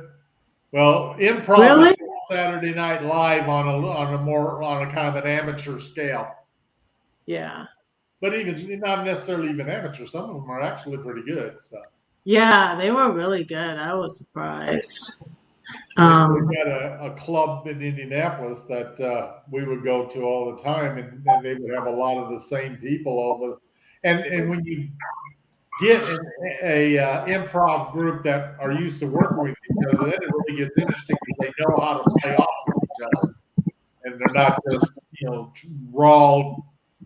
Well, improv Really? is Saturday Night Live on a kind of an amateur scale. Yeah. But even not necessarily even amateur. Some of them are actually pretty good. So. Yeah, they were really good. I was surprised. We got a club in Indianapolis that we would go to all the time, and they would have a lot of the same people. And when you get a improv group that are used to working with each other, then it really gets interesting because they know how to play off with each other, and they're not just raw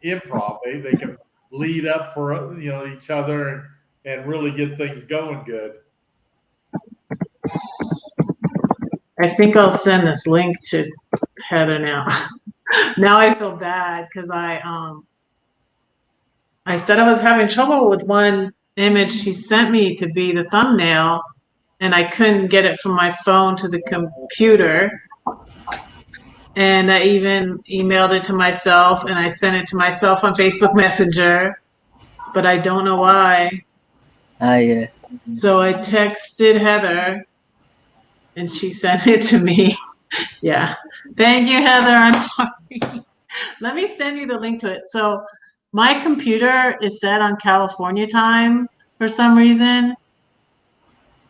improv. They can lead up for each other and really get things going good. I think I'll send this link to Heather now. Now I feel bad because I said I was having trouble with one image she sent me to be the thumbnail, and I couldn't get it from my phone to the computer. And I even emailed it to myself, and I sent it to myself on Facebook Messenger, but I don't know why. Yeah. So I texted Heather, and she sent it to me. Yeah. Thank you, Heather. I'm sorry. Let me send you the link to it. So my computer is set on California time for some reason.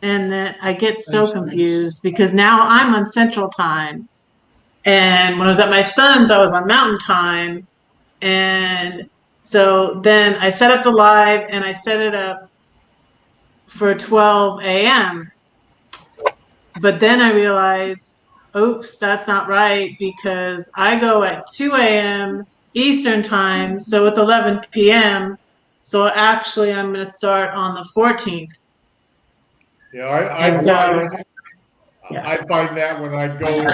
And then I get so confused because now I'm on Central time. And when I was at my son's, I was on Mountain time. And so then I set up the live and I set it up for 12 a.m. But then I realized, oops, that's not right because I go at 2 a.m. Eastern time, so it's 11 p.m. So actually I'm going to start on the 14th. Yeah, I find that when I go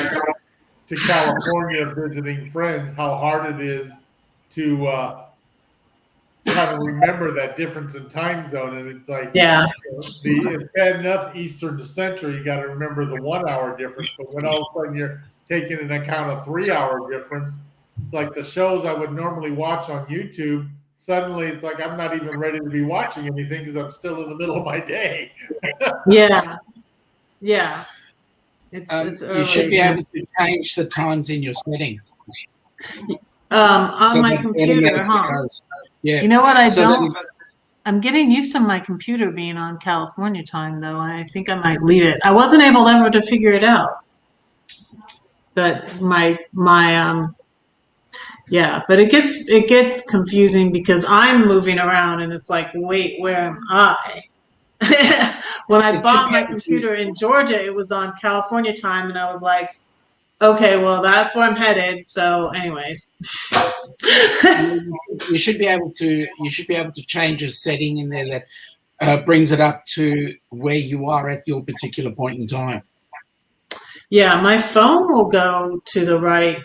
to California visiting friends, how hard it is to kind of remember that difference in time zone. And it's like, it's bad enough Eastern to Central, you got to remember the 1 hour difference. But when all of a sudden you're taking into account a 3 hour difference, it's like the shows I would normally watch on YouTube. Suddenly it's like I'm not even ready to be watching anything because I'm still in the middle of my day. Yeah. Yeah. It's you should be able to change the times in your setting. On my computer, huh? Yeah. You know what? I'm getting used to my computer being on California time, though, and I think I might leave it. I wasn't able ever to figure it out. But but it gets confusing because I'm moving around and it's like, wait, where am I? When I bought my computer in Georgia, it was on California time, and I was like, okay, well, that's where I'm headed. So, anyways, you should be able to change a setting in there that brings it up to where you are at your particular point in time. Yeah, my phone will go to the right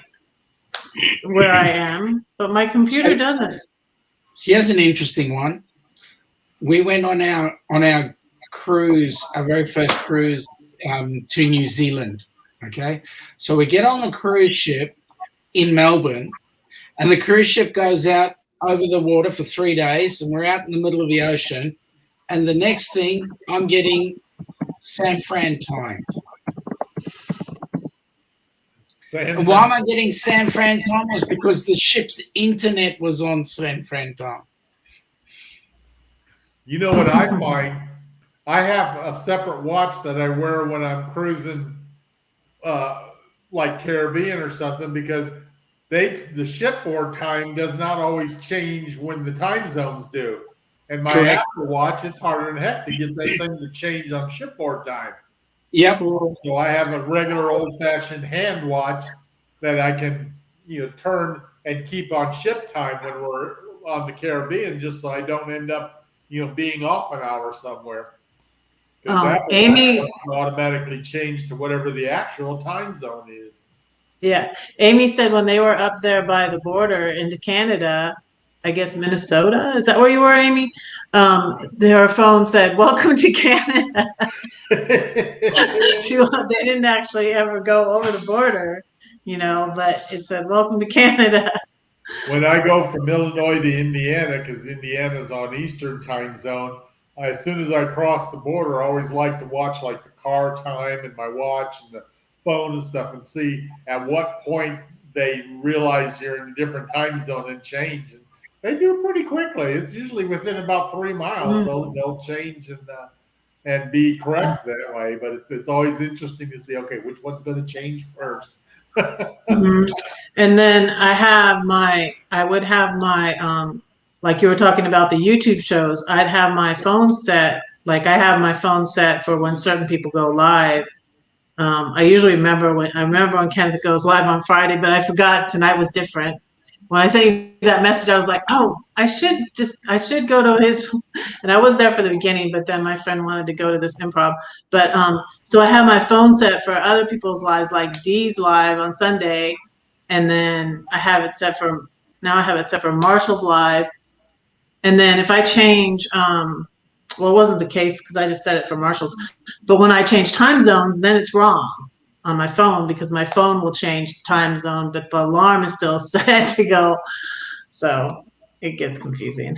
where I am, but my computer doesn't. Here's an interesting one. we went on our cruise, our very first cruise to New Zealand. Okay, so we get on the cruise ship in Melbourne, and the cruise ship goes out over the water for 3 days, and we're out in the middle of the ocean. And the next thing, I'm getting San Fran time. And why am I getting San Fran time? Was because the ship's internet was on San Fran time. You know what I find? I have a separate watch that I wear when I'm cruising, like Caribbean or something, because the shipboard time does not always change when the time zones do. And my Correct. Apple Watch, it's harder than heck to get that thing to change on shipboard time. Yep. So I have a regular old-fashioned hand watch that I can, turn and keep on ship time when we're on the Caribbean, just so I don't end up, being off an hour somewhere. Amy automatically change to whatever the actual time zone is. Yeah. Amy said when they were up there by the border into Canada, I guess Minnesota, is that where you were, Amy? Her phone said, "Welcome to Canada." They didn't actually ever go over the border, but it said, "Welcome to Canada." When I go from Illinois to Indiana, because Indiana's on Eastern time zone, as soon as I cross the border, I always like to watch like the car time and my watch and the phone and stuff, and see at what point they realize you're in a different time zone and change. And they do pretty quickly. It's usually within about 3 miles. They'll change and be correct that way. But it's always interesting to see, okay, which one's going to change first. And then I would have my like you were talking about the YouTube shows, I'd have my phone set, like I have my phone set for when certain people go live. I usually remember when Kenneth goes live on Friday, but I forgot tonight was different. When I say that message, I was like, oh, I should go to his, and I was there for the beginning, but then my friend wanted to go to this improv. But so I have my phone set for other people's lives, like Dee's live on Sunday, and then I have it set for Marshall's live. And then if I change, well, it wasn't the case because I just set it for Marshall's, but when I change time zones, then it's wrong on my phone because my phone will change time zone, but the alarm is still set to go. So it gets confusing.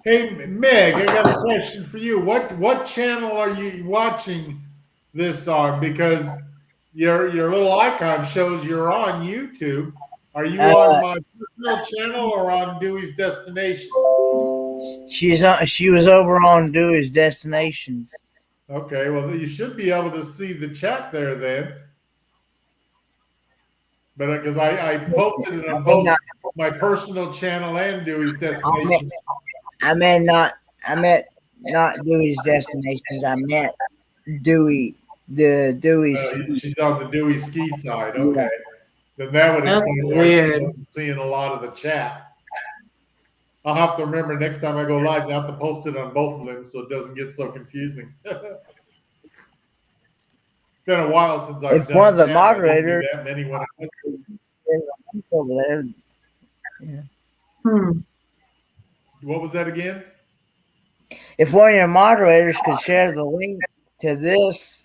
Hey, Meg, I got a question for you. What channel are you watching this on? Because your little icon shows you're on YouTube. Are you on my personal channel or on Dewey's Destination? She was over on Dewey's Destinations. Okay, well, you should be able to see the chat there then. But because I posted it on both my personal channel and Dewey's Destination. I meant not Dewey's Destinations. I meant Dewey. She's on the Dewey ski side. Okay, then that would explain why she wasn't seeing a lot of the chat. I'll have to remember next time I go live not to post it on both of them so it doesn't get so confusing. Been a while since I've done one of the chat. moderators that many when over there. Yeah. What was that again? If one of your moderators could share the link to this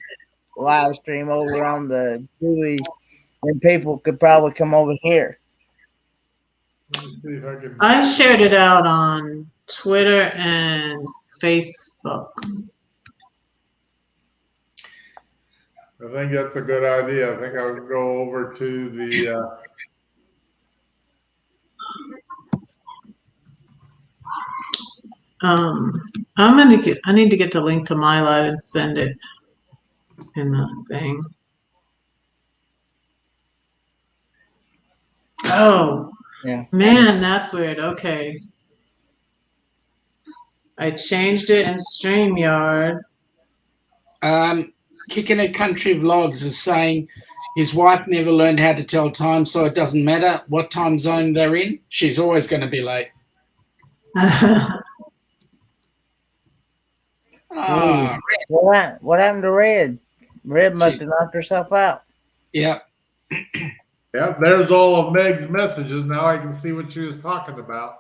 live stream over on the Dewey, then people could probably come over here. Let me see if I can. I shared it out on Twitter and Facebook. I think that's a good idea. I think I'll go over to the. I need to get the link to my live and send it in the thing. Oh, yeah. Man, that's weird. Okay. I changed it in StreamYard. Kicking a Country Vlogs is saying his wife never learned how to tell time, so it doesn't matter what time zone they're in. She's always going to be late. Oh, what happened to Red? Red must have knocked herself out. Yeah. Yeah, there's all of Meg's messages. Now I can see what she was talking about.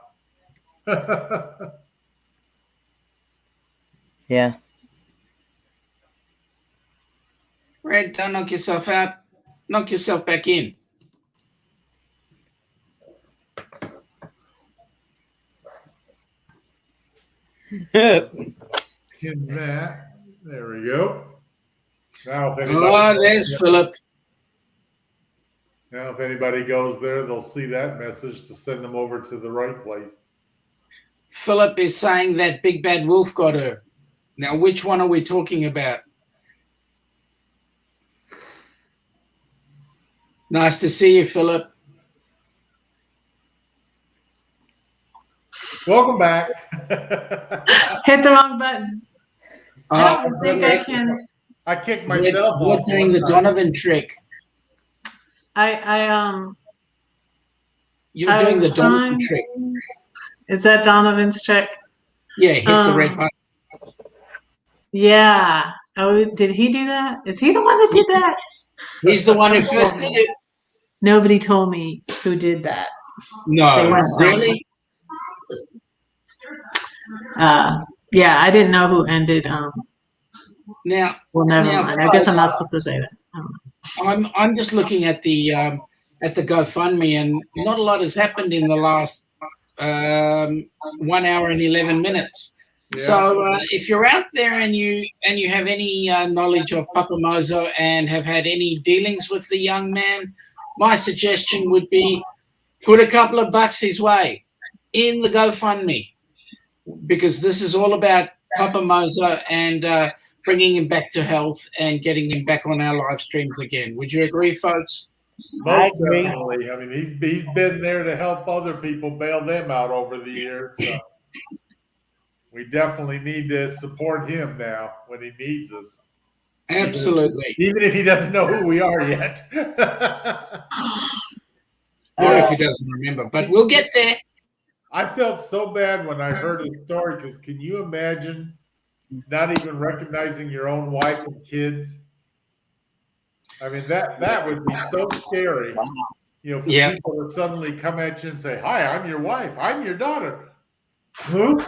Yeah. Red, don't knock yourself out. Knock yourself back in. In that. There we go. Now, if anybody, Oh, there's Philip. now if anybody goes there, they'll see that message to send them over to the right place. Philip is saying that Big Bad Wolf got her. Now, which one are we talking about? Nice to see you, Philip. Welcome back. Hit the wrong button. I don't think I Red, can. I kicked myself You're off. doing the Donovan trick. You're I doing the was Donovan trying- trick. Is that Donovan's trick? Yeah, hit the red button. Yeah. Oh, did he do that? Is he the one that did that? He's the one who first did it. Nobody told me who did that. They No, weren't telling me. really? Yeah, I didn't know who ended. Now, Well, never Now, mind. I guess I'm folks, not supposed to say that. I don't know. I'm just looking at the GoFundMe, and not a lot has happened in the last 1 hour and 11 minutes. Yeah. So if you're out there and you have any knowledge of PapaMozo and have had any dealings with the young man, my suggestion would be put a couple of bucks his way in the GoFundMe, because this is all about PapaMozo and bringing him back to health and getting him back on our live streams again. Would you agree, folks? I Most agree. definitely. I mean, he's been there to help other people bail them out over the years. So we definitely need to support him now when he needs us. Absolutely. Even if he doesn't know who we are yet. Or if he doesn't remember, but we'll get there. I felt so bad when I heard his story, because can you imagine not even recognizing your own wife and kids? I mean, that would be so scary. You know, for people to suddenly come at you and say, "Hi, I'm your wife. I'm your daughter." Who?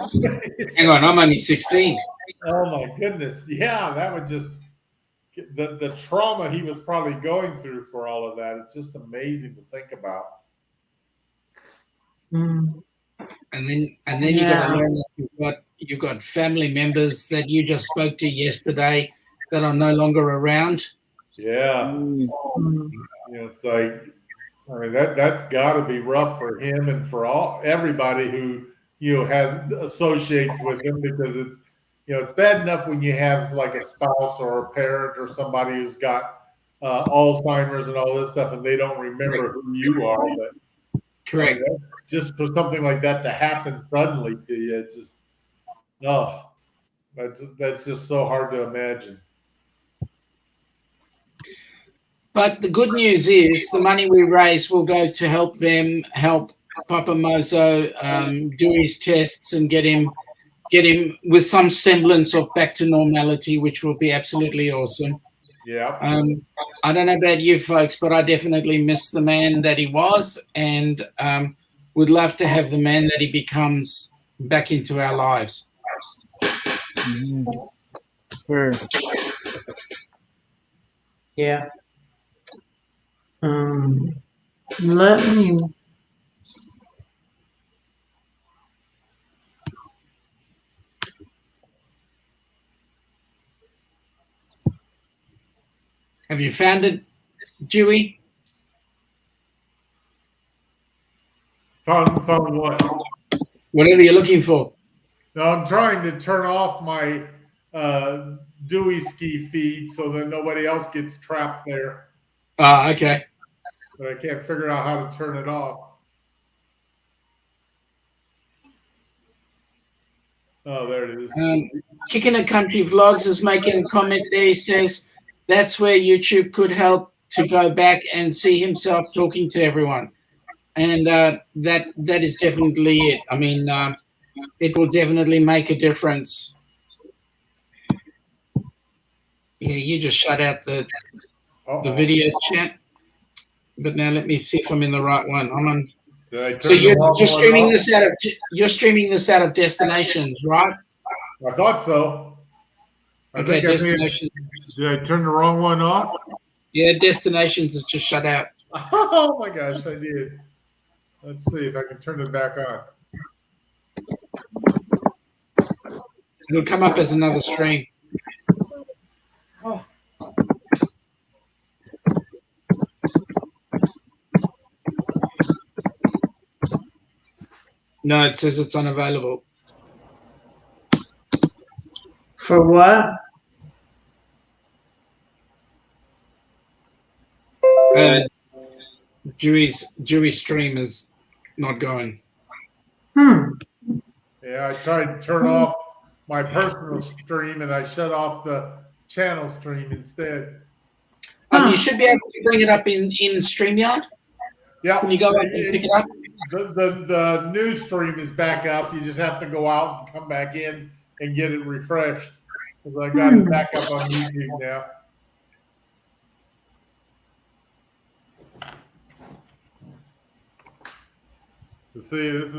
Hang on, I'm only 16. Oh my goodness. Yeah, that would just the trauma he was probably going through for all of that. It's just amazing to think about. Mm. And then you got to learn that you've got family members that you just spoke to yesterday that are no longer around. Yeah. Mm. You know, it's like, I mean, that's got to be rough for him and for everybody who, you know, has associates with him, because it's, you know, it's bad enough when you have like a spouse or a parent or somebody who's got Alzheimer's and all this stuff, and they don't remember who you are. But Correct. Just for something like that to happen suddenly to you, it's just, that's just so hard to imagine. But the good news is the money we raise will go to help them, help PapaMozo do his tests and get him with some semblance of back to normality, which will be absolutely awesome. Yeah. I don't know about you folks, but I definitely miss the man that he was, and would love to have the man that he becomes back into our lives. Sure. Yeah. Let me. Have you found it, Dewey? Found what? Whatever you're looking for. No, I'm trying to turn off my Dewey Ski feed so that nobody else gets trapped there. Okay. But I can't figure out how to turn it off. Oh, there it is. Kicking a Country Vlogs is making a comment there. He says that's where YouTube could help to go back and see himself talking to everyone. And that is definitely it. I mean, it will definitely make a difference. Yeah, you just shut out the video chat. But now let me see if I'm in the right one. I'm on. So you're streaming this out of Destinations, right? I thought so. Okay, think destination. did I turn the wrong one off? Yeah, destinations is just shut out. Oh my gosh, I did. Let's see if I can turn it back on. It'll come up as another stream. Oh. No, it says it's unavailable. For what? Dewey's stream is not going. Yeah, I tried to turn off my personal stream and I shut off the channel stream instead. You should be able to bring it up in StreamYard. Yeah. Can you go up and pick it up? The new stream is back up. You just have to go out and come back in and get it refreshed. Because I got it back up on YouTube now. You see,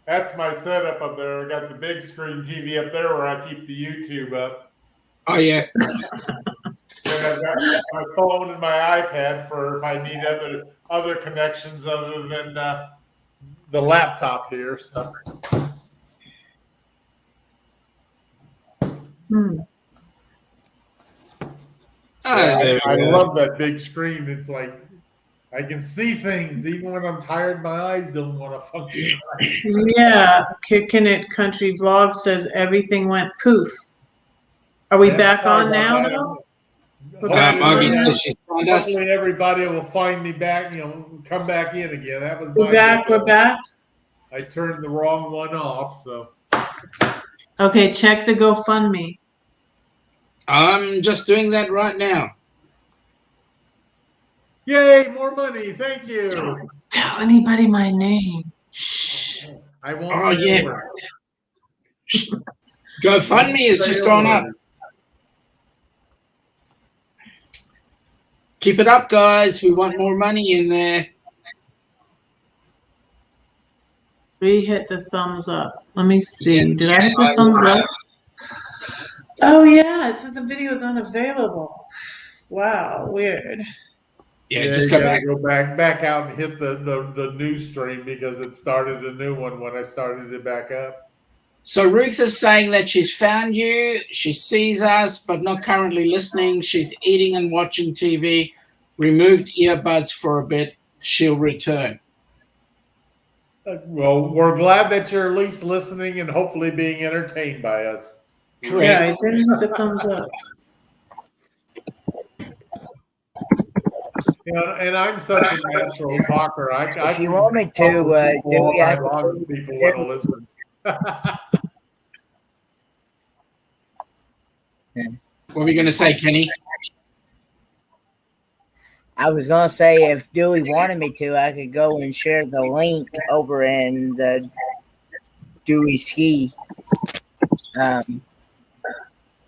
that's my setup up there. I got the big screen TV up there where I keep the YouTube up. Oh yeah. And I've got my phone and my iPad for if I need other connections other than the laptop here. So. I love that big screen. It's like I can see things even when I'm tired. My eyes don't want to function. Yeah, Kicking It Country Vlog says everything went poof. Are we back on now, though? Hopefully everybody will find me back, come back in again. That was We're back. I turned the wrong one off, so. Okay, check the GoFundMe. I'm just doing that right now. Yay, more money. Thank you. Don't tell anybody my name. Shh. I won't. Oh, yeah. GoFundMe has just gone up. Keep it up, guys. We want more money in there. Hit the thumbs up. Let me see. Did I hit the thumbs up? Oh, yeah. It says the video is unavailable. Wow. Weird. Yeah, just go back out and hit the new stream because it started a new one when I started it back up. So Ruth is saying that she's found you, she sees us, but not currently listening. She's eating and watching TV, removed earbuds for a bit. She'll return. Well, we're glad that you're at least listening and hopefully being entertained by us. Correct. Yeah, I didn't hit the thumbs up. And I'm such a natural talker. If you want me to, do you have people want to listen. What were we going to say, Kenny? I was going to say if Dewey wanted me to, I could go and share the link over in the Dewey Ski. Yeah,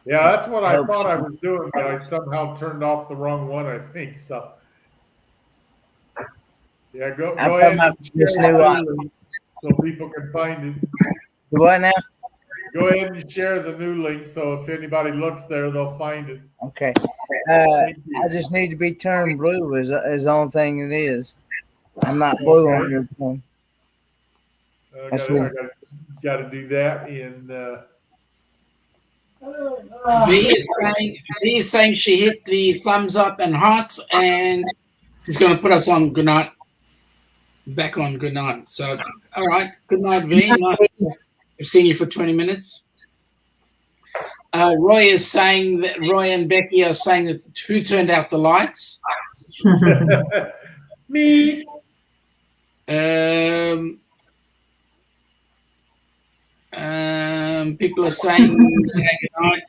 that's what I thought I was doing, but I somehow turned off the wrong one, I think. So, yeah, go ahead and share the link so people can find it. What now? Go ahead and share the new link so if anybody looks there, they'll find it. Okay. I just need to be turned blue is the only thing it is. I'm not blue on your phone. I got to do that in. B is saying she hit the thumbs up and hearts, and he's going to put us on good night. Back on good night. So, all right. Good night, V. Nice I've seen you for 20 minutes. Roy is saying that Roy and Becky are saying that who turned out the lights? Me. People are saying good night.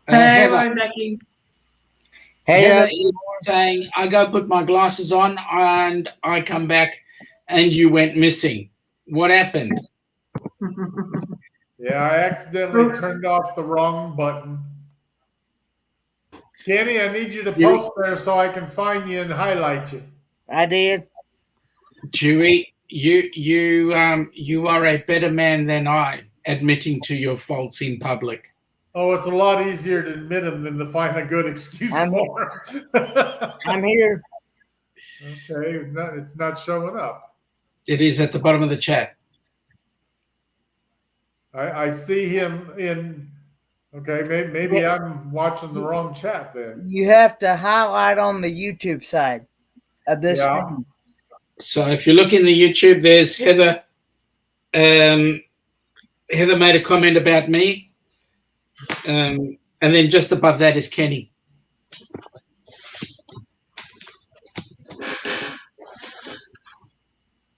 Hey, Roy, Becky. Heather is saying, I go put my glasses on and I come back and you went missing. What happened? Yeah, I accidentally turned off the wrong button. Kenny, I need you to post there so I can find you and highlight you. I did. Dewey, you are a better man than I admitting to your faults in public. Oh, it's a lot easier to admit them than to find a good excuse I'm for them. I'm here. Okay, it's not showing up. It is at the bottom of the chat. I see him in. Okay, maybe I'm watching the wrong chat then. You have to highlight on the YouTube side of this Yeah. stream. So if you look in the YouTube, there's Heather. Heather made a comment about me. And then just above that is Kenny.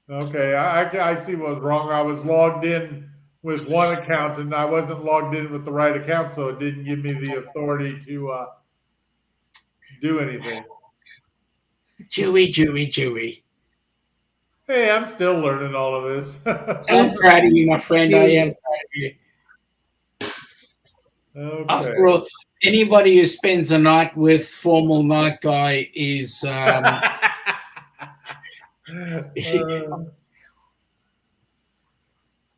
Okay, I see what was wrong. I was logged in with one account and I wasn't logged in with the right account, so it didn't give me the authority to do anything. Jewy. Hey, I'm still learning all of this. I'm proud of you, my friend. I am proud of you. Okay. After all, anybody who spends a night with formal night guy is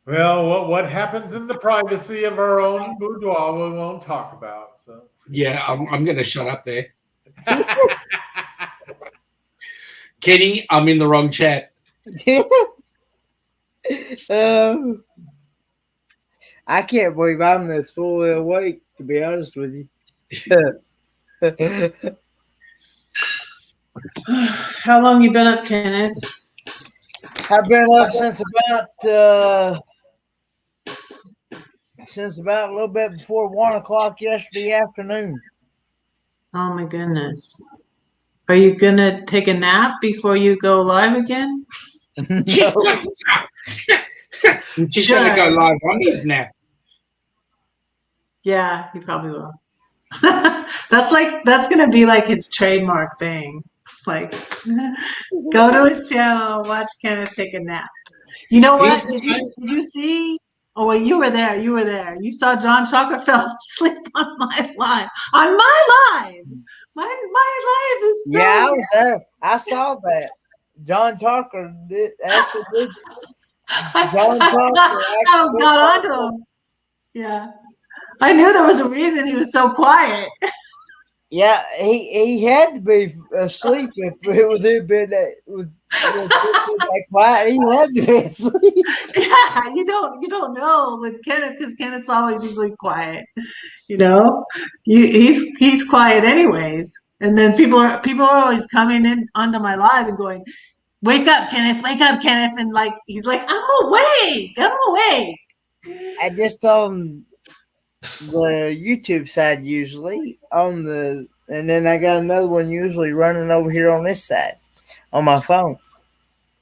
well, what happens in the privacy of our own boudoir, we won't talk about. So yeah, I'm going to shut up there. Kenny, I'm in the wrong chat. I can't believe I'm this fully awake, to be honest with you. How long you been up, Kenneth? I've been up since about a little bit before 1 o'clock yesterday afternoon. Oh my goodness. Are you gonna take a nap before you go live again? She's going to go live on his nap. Yeah, he probably will. That's gonna be like his trademark thing. Like, go to his channel, watch Kenneth take a nap. You know what? Did you see? Oh, well, you were there. You saw John Chalker fell asleep on my live. On my live. My live is so. Yeah, I was there. I saw that. John Chalker actually did. John Chalker I got onto him. Yeah. I knew there was a reason he was so quiet. Yeah, he had to be asleep if it would have been that quiet. He had to be asleep. Yeah, you don't know with Kenneth because Kenneth's always usually quiet. You know, he's quiet anyways. And then people are always coming in onto my live and going, wake up, Kenneth, and like he's like, I'm awake. I just on the YouTube side usually and then I got another one usually running over here on this side on my phone.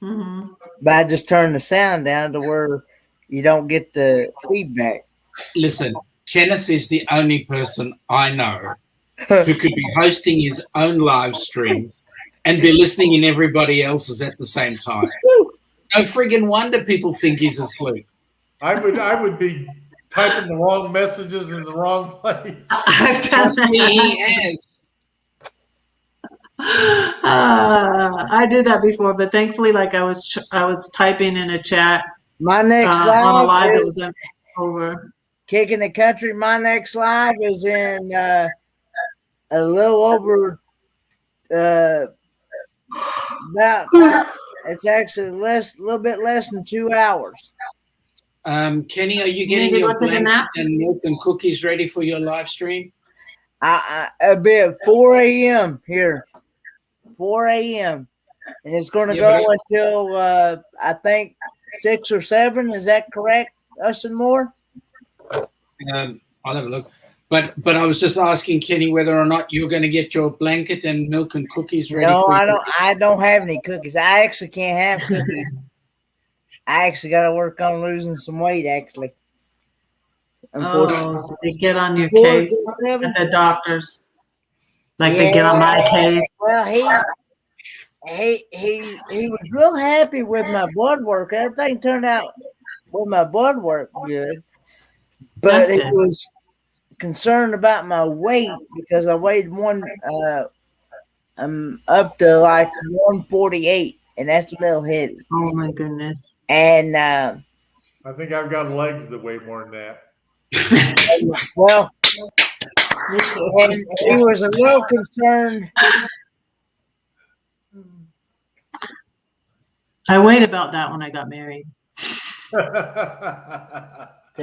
Mm-hmm. But I just turn the sound down to where you don't get the feedback. Listen, Kenneth is the only person I know who could be hosting his own live stream and be listening in everybody else's at the same time. No friggin' wonder people think he's asleep. I would be typing the wrong messages in the wrong place. Trust me, he has. I did that before, but thankfully, like I was typing in a chat. My next on a live live that is was over. Kicking the Country. My next live is in a little over about. It's actually a little bit less than 2 hours. Kenny, are you You getting need to your go take a blanket nap? and milk and cookies ready for your live stream? I'll be at 4 a.m. here. 4 a.m. And it's going to go until I think 6 or 7. Is that correct, Ustin Moore? I'll have a look. But I was just asking Kenny whether or not you're going to get your blanket and milk and cookies ready. No, for I you. don't. I don't have any cookies. I actually can't have cookies. I actually got to work on losing some weight. Actually, Oh, did they get on your case at the doctors? Like they get on my case? Well, he was real happy with my blood work. Everything turned out with my blood work good, but That's he good. was concerned about my weight because I weighed I'm up to like 148, and that's a little heavy. Oh my goodness. And I think I've got legs that weigh more than that. Well, and he was a little concerned. I weighed about that when I got married. Because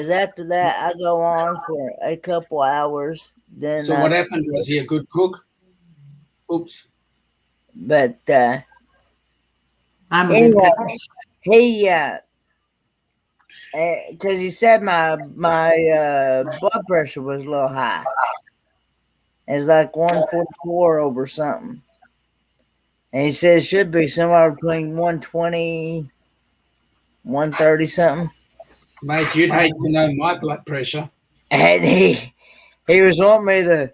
after that, I go on for a couple hours. Then, So what happened? Was he a good cook? Oops. But I'm anyway, good. he because he said my blood pressure was a little high. It's like 144 over something, and he said it should be somewhere between 120, 130 something. Mate, you'd hate to know my blood pressure. And he was wanting me to.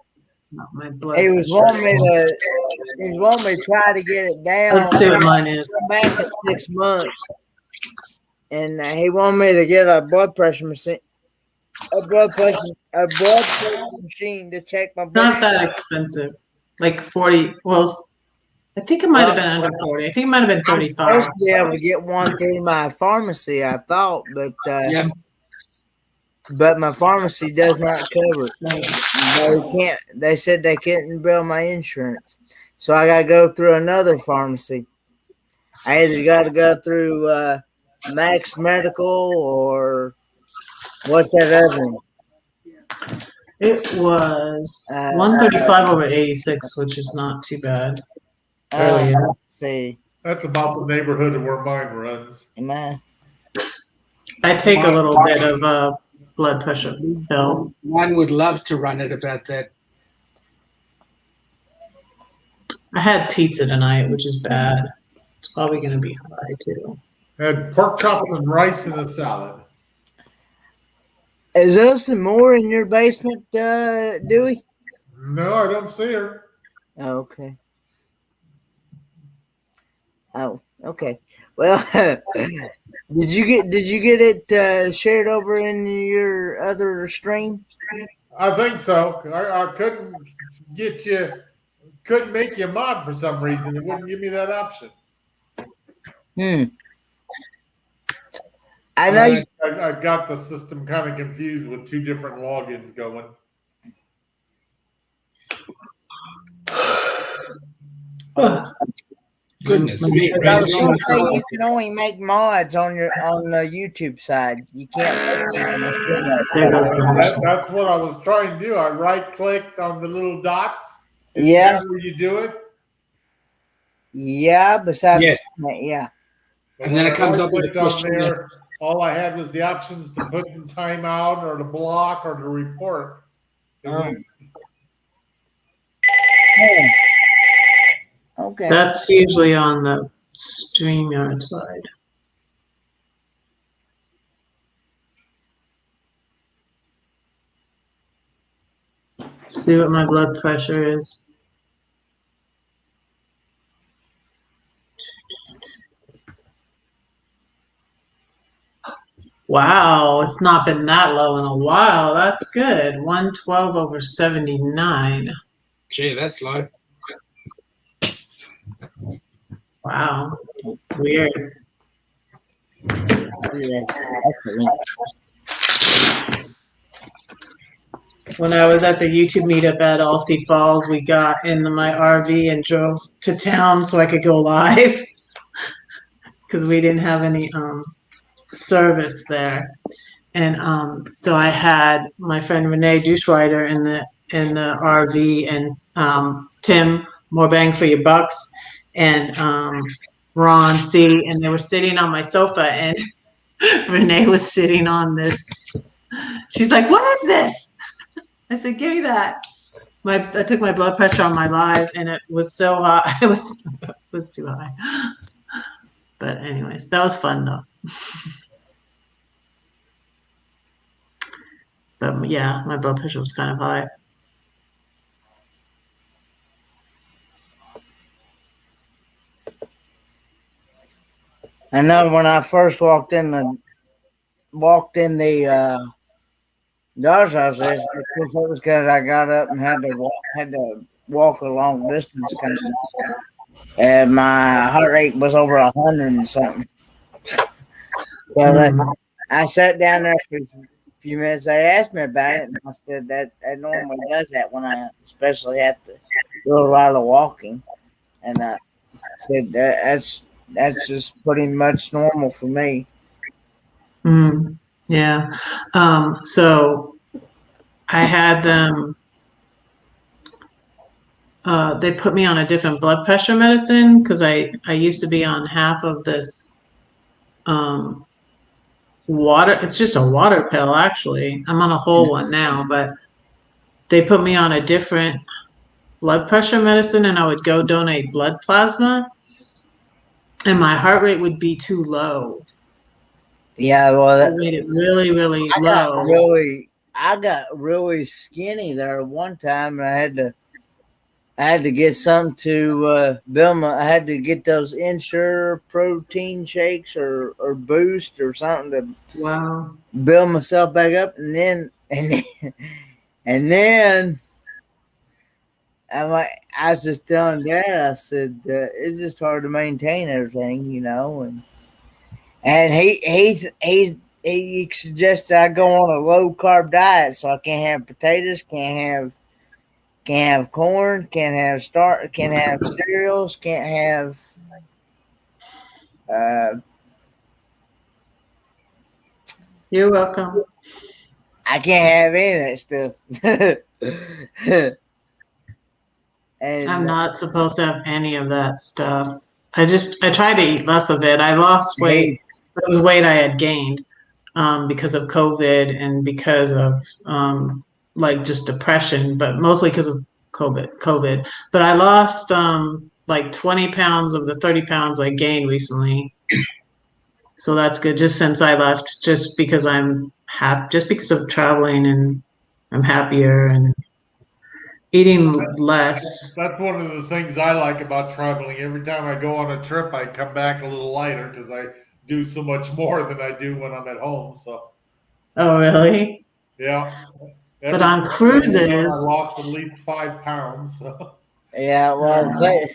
My blood He was wanting me to. He was wanting me to try to get it down. Let's see what mine is. Come back in 6 months, and he wanted me to get a blood pressure machine. A blood pressure machine to check my blood Not that expensive. Like 40. Well, I think it might have been under 40. I think it might have been I'm 35. supposed to be able to get one through my pharmacy, I thought, but Yeah. but my pharmacy does not cover it. They can't. They said they couldn't bill my insurance, so I got to go through another pharmacy. I either got to go through Max Medical or what's that other one? It was 135 over 86, which is not too bad. Let's see. That's about the neighborhood of where mine runs. Am I? I take a little bit of blood pressure pill. Mine would love to run it about that. I had pizza tonight, which is bad. It's probably going to be high too. Had pork chops and rice in a salad. Is there some more in your basement, Dewey? No, I don't see her. Oh, okay. Oh, okay. Well, did you get it shared over in your other stream? I think so. I couldn't make you a mod for some reason. It wouldn't give me that option. I know. I got the system kind of confused with two different logins going. Goodness me. Because I was going to say you can only make mods on the YouTube side. You can't. That's what I was trying to do. I right clicked on the little dots. Yeah. Where you do it. Yeah. Besides. Yes. Yeah. And then it comes up with a question there. All I had was the options to put in timeout or to block or to report. Okay. That's usually on the StreamYard side. See what my blood pressure is. Wow, it's not been that low in a while. That's good. 112 over 79. Gee, that's low. Wow. Weird. When I was at the YouTube meetup at Allsea Falls, we got in my RV and drove to town so I could go live because we didn't have any service there. And so I had my friend Renee Duschweider in the RV, and Tim, more bang for your bucks, and Ron C, and they were sitting on my sofa, and Renee was sitting on this. She's like, "What is this?" I said, "Give me that." I took my blood pressure on my live, and it was so high. It was too high. But anyways, that was fun though. But yeah, my blood pressure was kind of high. I know when I first walked in the doctor's office, of course, it was because I got up and had to walk a long distance, kind of, and my heart rate was over 100 and something. So I sat down there for a few minutes. They asked me about it, and I said that normally does that when I especially have to do a lot of walking. And I said that's just pretty much normal for me. Yeah. So I had them. They put me on a different blood pressure medicine because I used to be on half of this water. It's just a water pill, actually. I'm on a whole one now, but they put me on a different blood pressure medicine, and I would go donate blood plasma, and my heart rate would be too low. Yeah, well, It made it really, really low. I got really skinny there one time, and I had to get something to build my. I had to get those Ensure protein shakes or Boost or something to Wow. build myself back up, and then and then I was just telling Dad, I said it's just hard to maintain everything, and he suggested I go on a low carb diet, so I can't have potatoes, can't have corn, can't have cereals, can't have You're welcome. I can't have any of that stuff. And I'm not supposed to have any of that stuff. I try to eat less of it. I lost weight. It was weight I had gained because of COVID and because of like just depression, but mostly because of COVID. But I lost like 20 pounds of the 30 pounds I gained recently. So that's good. Just since I left, just because I'm happy, just because of traveling, and I'm happier and eating less. That's one of the things I like about traveling. Every time I go on a trip, I come back a little lighter because I do so much more than I do when I'm at home. So, Oh, really? yeah. But on cruises, I lost at least 5 pounds. So. Yeah, well, the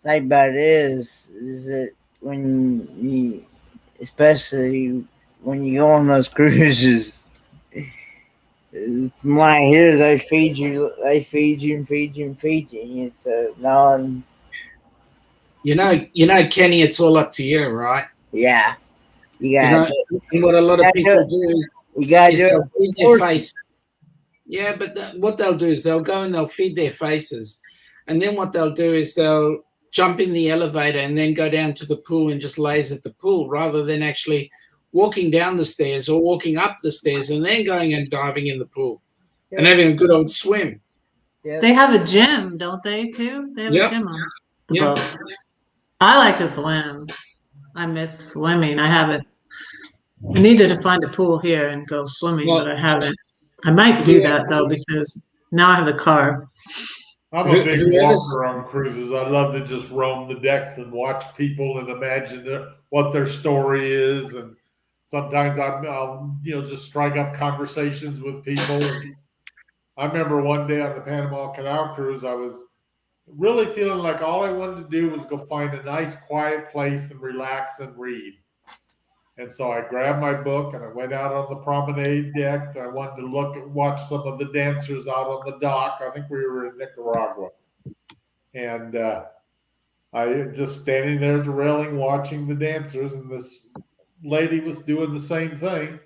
thing about it is that especially when you go on those cruises, from what I hear, they feed you and feed you. It's a non. You know, Kenny, it's all up to you, right? Yeah, you got. What a lot of people do is you got to they'll feed their face. Yeah, but what they'll do is they'll go and they'll feed their faces, and then what they'll do is they'll jump in the elevator and then go down to the pool and just laze at the pool, rather than actually walking down the stairs or walking up the stairs and then going and diving in the pool and having a good old swim. Yep. They have a gym, don't they, too? They have a gym on the boat. I like to swim. I miss swimming. I haven't. I needed to find a pool here and go swimming, but I haven't. I might do that, though, because now I have the car. I'm a big walker on cruises. I love to just roam the decks and watch people and imagine what their story is. And sometimes I'll just strike up conversations with people. I remember one day on the Panama Canal cruise, I was really feeling like all I wanted to do was go find a nice quiet place and relax and read. And so I grabbed my book and I went out on the promenade deck. I wanted to watch some of the dancers out on the dock. I think we were in Nicaragua. And I just standing there at the railing watching the dancers, and this lady was doing the same thing.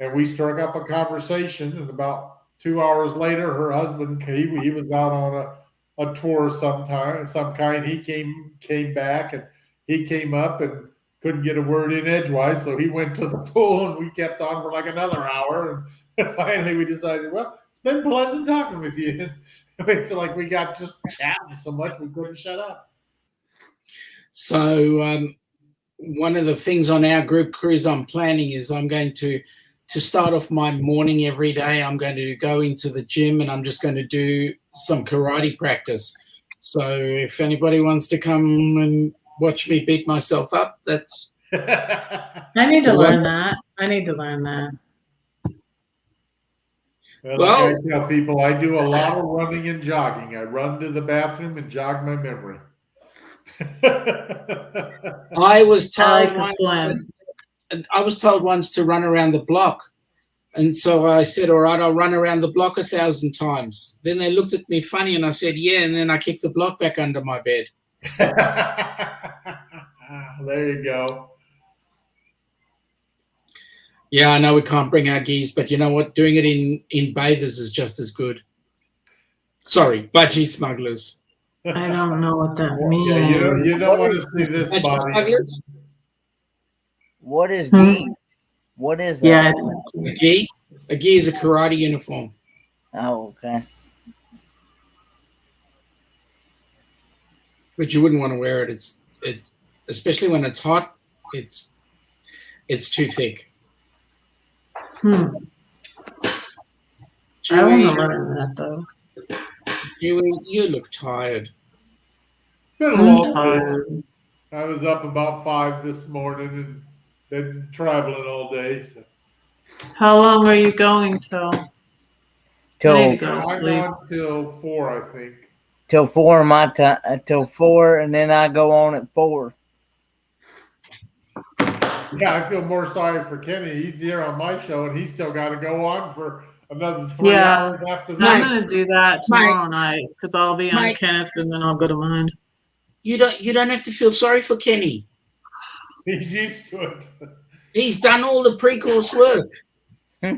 And we struck up a conversation, and about 2 hours later, her husband, he was out on a tour some kind. He came back, and he came up and couldn't get a word in edgewise, so he went to the pool, and we kept on for like another hour. And finally, we decided, well, it's been pleasant talking with you. It's like we got just chatting so much we couldn't shut up. So one of the things on our group cruise I'm planning is I'm going to start off my morning every day. I'm going to go into the gym and I'm just going to do some karate practice. So if anybody wants to come and watch me beat myself up, that's... I need to learn that. Well, I tell people I do a lot of running and jogging. I run to the bathroom and jog my memory. I was told I was told once to run around the block. And so I said, all right, I'll run around the block 1,000 times. Then they looked at me funny and I said, yeah. And then I kicked the block back under my bed. There you go. Yeah, I know we can't bring our geese, but you know what? Doing it in bathers is just as good. Sorry, budgie smugglers. I don't know what that Yeah, means. you don't want to see this Budgie body. smugglers? What is Hmm? gi? What is that? Yeah. A gi is a karate uniform. Oh, okay. But you wouldn't want to wear it. It's especially when it's hot. It's too thick. I don't know about that though. You look tired. Been a I'm long day. tired. I was up about 5 this morning and been traveling all day. So. How long are you going till? I need to Till go to I'm sleep. on till 4, I think. till 4 my time. Till 4, and then I go on at 4. Yeah, I feel more sorry for Kenny. He's here on my show, and he's still got to go on for another 3 Yeah. hours after I'm that. gonna do that tomorrow night because I'll be on Mike. Kenneth's and then I'll go to mine. You don't have to feel sorry for Kenny. He's used to it. He's done all the pre-course work. I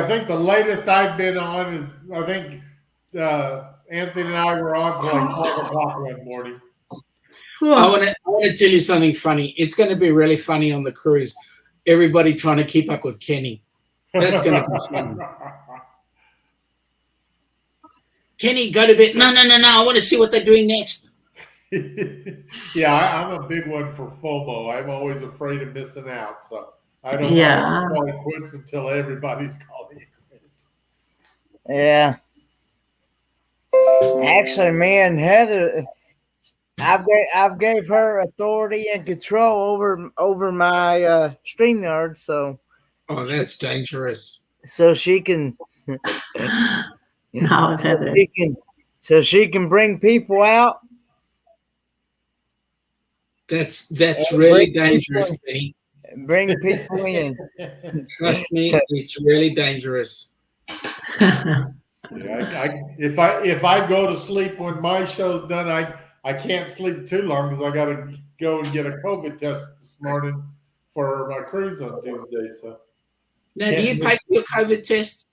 think the latest I've been on is I think Anthony and I were on till like 12 o'clock one morning. I want to tell you something funny. It's going to be really funny on the cruise. Everybody trying to keep up with Kenny. That's going to be fun. Kenny, go to bed. No. I want to see what they're doing next. Yeah, I'm a big one for FOMO. I'm always afraid of missing out, so I don't call it quits until everybody's calling it quits. Yeah. Actually, me and Heather, I've gave her authority and control over my StreamYard, so. Oh, that's dangerous. So she can. No, it's Heather. So she can bring people out. That's really dangerous, Kenny. Bring people in. Trust me, it's really dangerous. Yeah, if I go to sleep when my show's done, I can't sleep too long because I got to go and get a COVID test this morning for my cruise on Tuesday. So Now, do you pay for your COVID tests?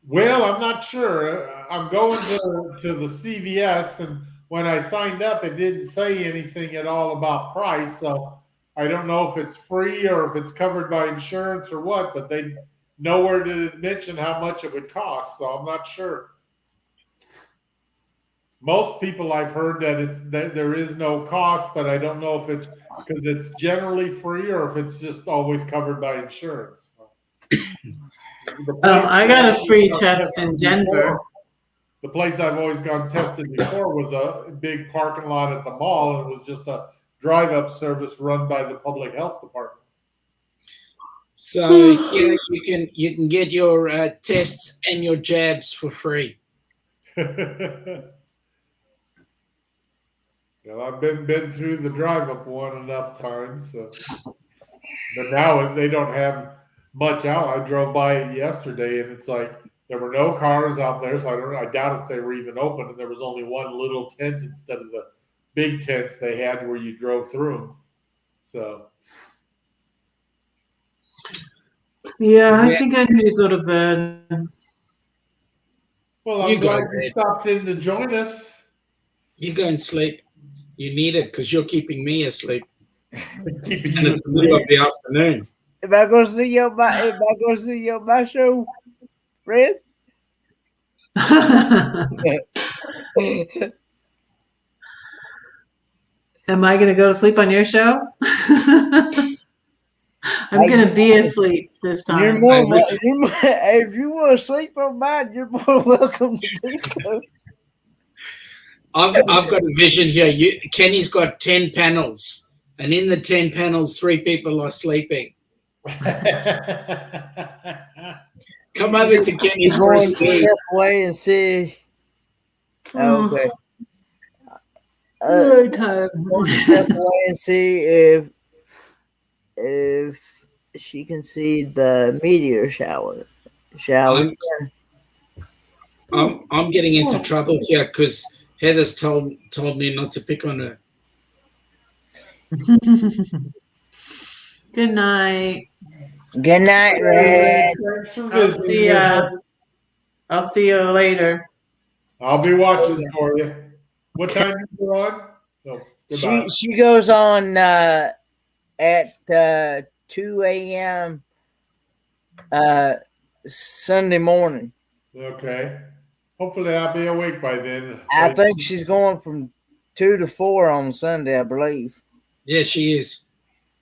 Well, I'm not sure. I'm going to the CVS, and when I signed up, it didn't say anything at all about price. So I don't know if it's free or if it's covered by insurance or what, but they nowhere did it mention how much it would cost. So I'm not sure. Most people I've heard that there is no cost, but I don't know if it's because it's generally free or if it's just always covered by insurance. I got a free test in Denver. The place I've always gone tested before was a big parking lot at the mall, and it was just a drive-up service run by the public health department. So here you can get your tests and your jabs for free. Well, I've been through the drive-up one enough times, so. But now they don't have much out. I drove by it yesterday, and it's like there were no cars out there, so I doubt if they were even open. And there was only one little tent instead of the big tents they had where you drove through them. So. Yeah, I think I need to go to bed. Well, I'm glad you stopped in to join us. You go and sleep. You need it because you're keeping me asleep. Keeping And it's the middle of the afternoon. If I go see your my show, Fred. Am I gonna go to sleep on your show? I'm gonna be asleep this time. If you want to sleep on mine, you're more welcome to do so. I've got a vision here. Kenny's got 10 panels, and in the 10 panels, 3 people are sleeping. Come over to Kenny's for a snooze. Way and see. Okay. Good time. step away and see if she can see the meteor shower. Shall we? I'm getting into trouble here because Heather's told me not to pick on her. Good night. Good night, Red. Thanks for I'll visiting see with ya. us. I'll see you later. I'll be watching for you. What time are you on? Oh, goodbye. She goes on at 2 a.m. Sunday morning. Okay. Hopefully I'll be awake by then. I think she's going from 2 to 4 on Sunday, I believe. Yeah, she is.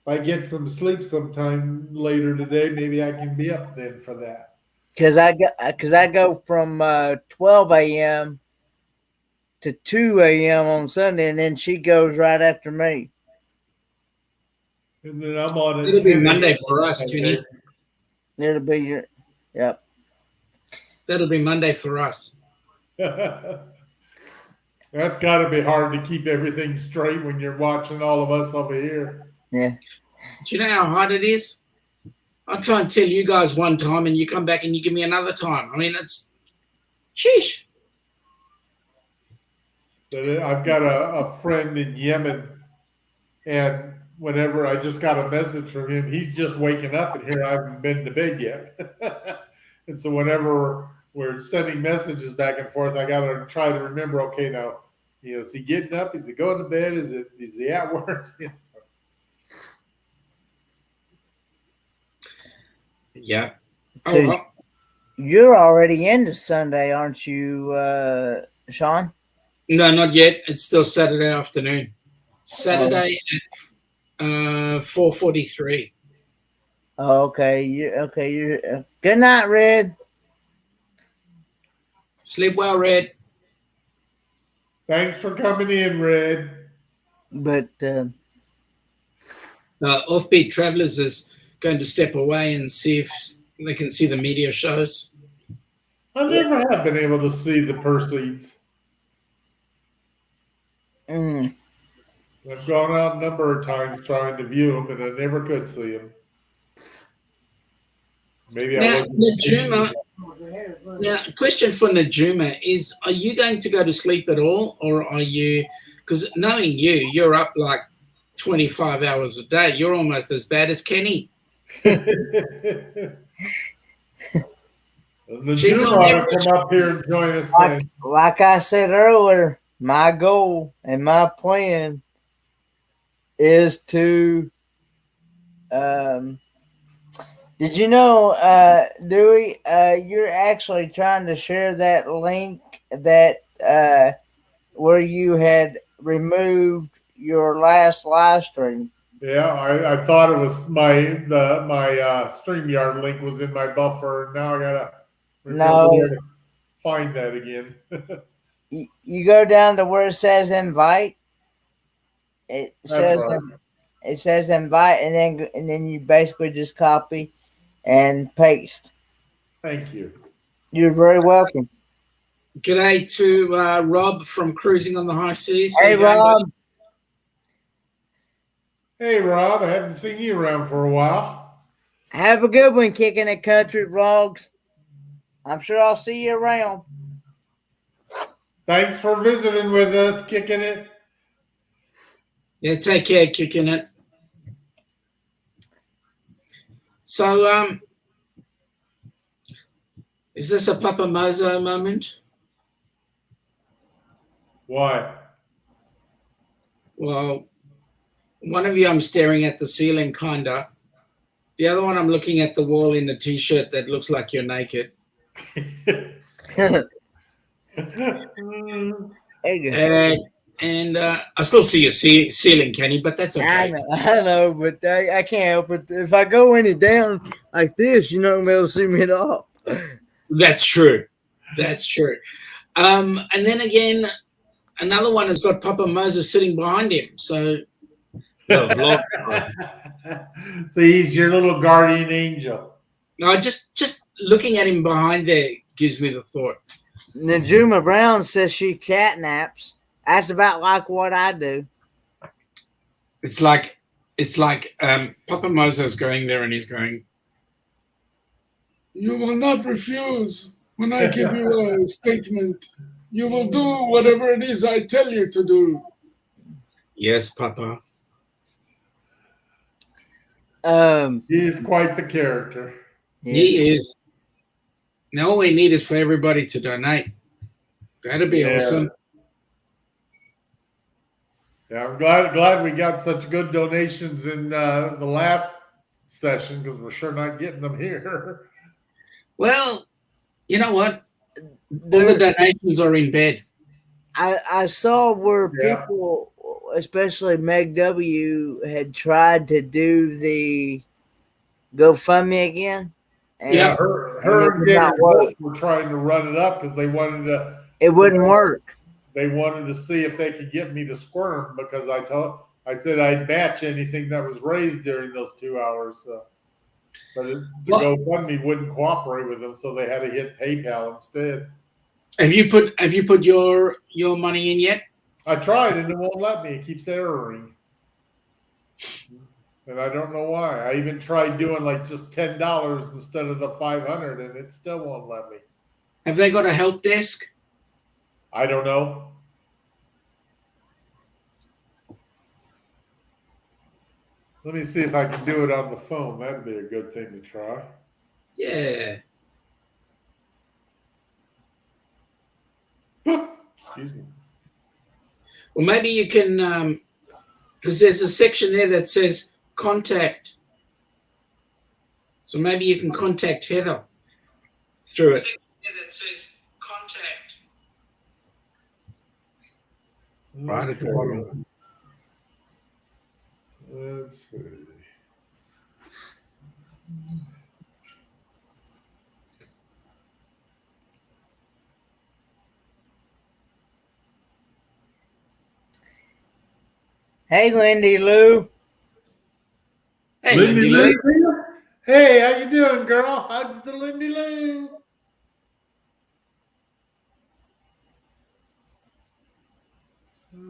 If I get some sleep sometime later today, maybe I can be up then for that. Because I go from 12 a.m. to 2 a.m. on Sunday, and then she goes right after me. And then I'm on it. It'll be Monday for us, Kenny. It'll be your, yep. That'll be Monday for us. That's got to be hard to keep everything straight when you're watching all of us over here. Yeah. Do you know how hard it is? I'll try and tell you guys one time and you come back and you give me another time. I mean, it's sheesh. So I've got a friend in Yemen, and whenever I just got a message from him, he's just waking up, and here I haven't been to bed yet. And so whenever we're sending messages back and forth, I got to try to remember, okay, now, is he getting up? Is he going to bed? Is he at work? Yeah. You're already into Sunday, aren't you, Sean? No, not yet. It's still Saturday afternoon. Saturday at 4:43. Oh, okay. You're good night, Red. Sleep well, Red. Thanks for coming in, Red. But Offbeat Travelers is going to step away and see if they can see the media shows. I never have been able to see the proceeds. I've gone out a number of times trying to view them, and I never could see them. Maybe Now, I wasn't. Now, question for Najuma is: are you going to go to sleep at all, or are you? Because knowing you, you're up like 25 hours a day. You're almost as bad as Kenny. She's on to come up here and join us. Like I said earlier, my goal and my plan is to did you know, Dewey, you're actually trying to share that link that where you had removed your last live stream? Yeah, I thought it was my StreamYard link was in my buffer, and now I gotta remember where to find that again. You go down to where it says invite. It says invite, and then you basically just copy and paste. Thank you. You're very welcome. G'day to Rob from Cruising on the High Seas. Hey, Rob. Hey, Rob. I haven't seen you around for a while. Have a good one, Kicking It Country Vlogs. I'm sure I'll see you around. Thanks for visiting with us, Kicking It. Yeah, take care, Kicking It. So, is this a PapaMozo moment? Why? Well, one of you I'm staring at the ceiling, kinda. The other one I'm looking at the wall in a t-shirt that looks like you're naked. And I still see your ceiling, Kenny, but that's okay. I know, but I can't help it. If I go any down like this, you're not going to be able to see me at all. That's true. That's true. And then again, another one has got PapaMozo sitting behind him. So, so he's your little guardian angel. No, just looking at him behind there gives me the thought. Najuma Brown says she catnaps That's about like what I do. It's like PapaMozo is going there and he's going, "You will not refuse when I give you a statement. You will do whatever it is I tell you to do." Yes, Papa. He is quite the character. Yeah. He is. Now all we need is for everybody to donate. That'd be awesome. Yeah, I'm glad we got such good donations in the last session because we're sure not getting them here. Well, you know what? All the donations are in bed. I saw where Yeah. people, especially Meg W, had tried to do the GoFundMe again. And Yeah, her it and would David not work. both were trying to run it up because they wanted to. It wouldn't work. They wanted to see if they could get me to squirm because I said I'd match anything that was raised during those 2 hours. But the GoFundMe wouldn't cooperate with them, so they had to hit PayPal instead. Have you put your money in yet? I tried and it won't let me. It keeps erroring. And I don't know why. I even tried doing like just $10 instead of the $500 and it still won't let me. Have they got a help desk? I don't know. Let me see if I can do it on the phone. That'd be a good thing to try. Yeah. Excuse me. Well, maybe you can, because there's a section there that says contact. So maybe you can contact Heather through it. That says contact. Right at the bottom. Let's see. Hey, Lindy Lou. Hey, Lindy Lou. Hey, how you doing, girl? Hugs to Lindy Lou.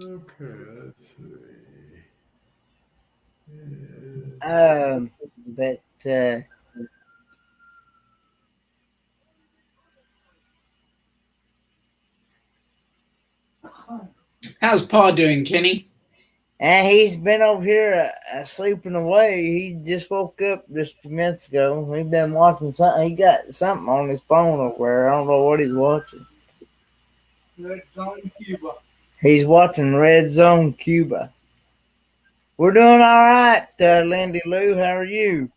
Okay, let's see. But How's Pa doing, Kenny? and he's been over here sleeping away. He just woke up just a few minutes ago. He's been watching something. He got something on his phone over there. I don't know what he's watching. Red Zone Cuba. He's watching Red Zone Cuba. We're doing all right, Lindy Lou. How are you?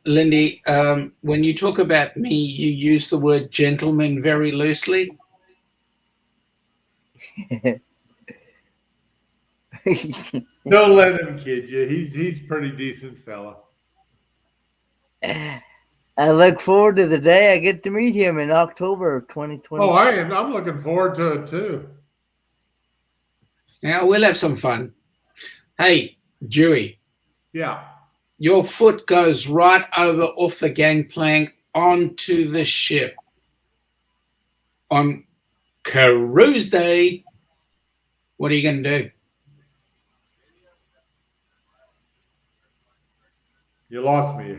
Lindy, when you talk about me, you use the word gentleman very loosely. Don't let him kid you. He's pretty decent fella. I look forward to the day I get to meet him in October of 2020. Oh, I am. I'm looking forward to it too. Now we'll have some fun. Hey, Dewey. Yeah. Your foot goes right over off the gangplank onto the ship on cruise day. What are you going to do? You lost me.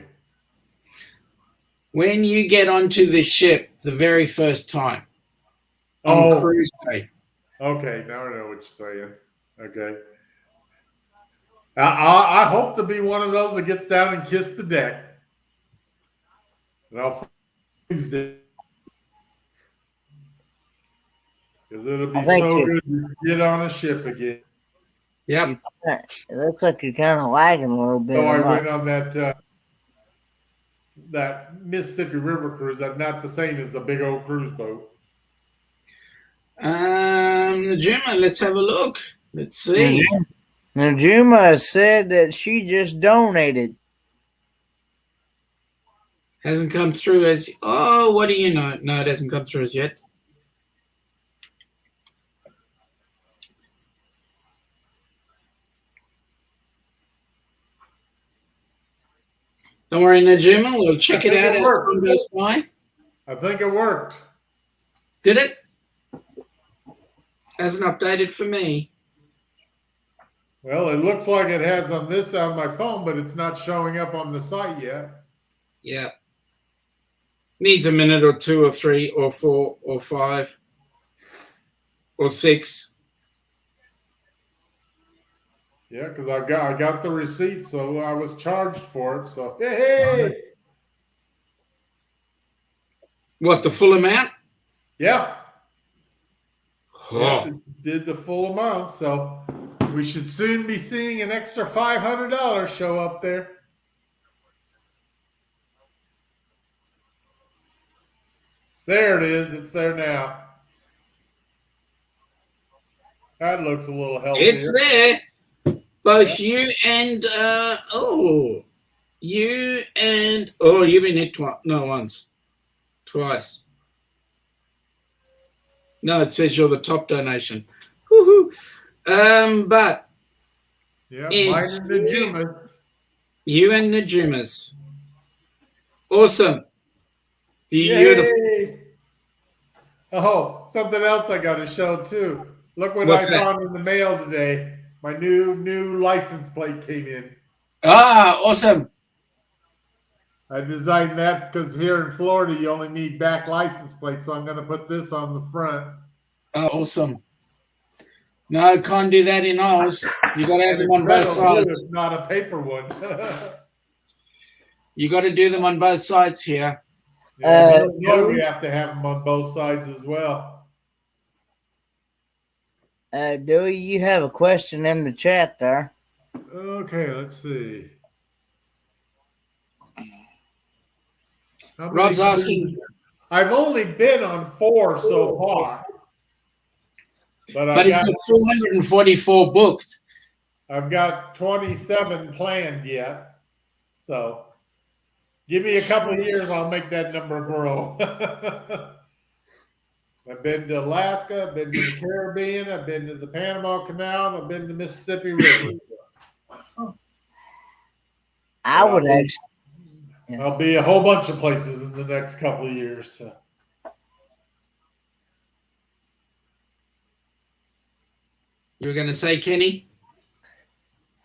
When you get onto the ship the very first time on cruise day. Okay, now I know what you're saying. Okay. I hope to be one of those that gets down and kiss the deck. And I'll use it. Because it'll be so good to get on a ship again. Yep. It looks like you're kind of lagging a little bit. So I went on that Mississippi River cruise. That's not the same as the big old cruise boat. Najima, let's have a look. Let's see. Najima said that she just donated. Hasn't come through as. Oh, what do you know? No, it hasn't come through as yet. Don't worry, Najima. We'll check it out as time goes by. I think it worked. Did it? Hasn't updated for me. Well, it looks like it has on my phone, but it's not showing up on the site yet. Yeah. Needs a minute or 2 or 3 or 4 or 5 or 6. Yeah, because I got the receipt, so I was charged for it. So hey. What, the full amount? Yeah. Oh. Yeah, did the full amount, so we should soon be seeing an extra $500 show up there. There it is. It's there now. That looks a little healthier. It's there. Both you and you've been hit twice. No, once. Twice. No, it says you're the top donation. Woohoo. But yeah, it's mine and Najuma's. You and Najuma's. Awesome. Beautiful. Yay! Oh, something else I got to show too. Look what What's I that? found in the mail today. My new license plate came in. Ah, awesome. I designed that because here in Florida you only need back license plates, so I'm going to put this on the front. Oh, awesome. No, can't do that in Oz. You got to have them on both sides. It's not a paper one. You got to do them on both sides here. Yeah, we have to have them on both sides as well. Dewey, you have a question in the chat there. Okay, let's see. Rob's asking. I've only been on 4 so far. But he's got 444 booked. I've got 27 planned yet. So give me a couple of years, I'll make that number grow. I've been to Alaska, I've been to the Caribbean, I've been to the Panama Canal, I've been to the Mississippi River. I'll be a whole bunch of places in the next couple of years. So. You were going to say, Kenny?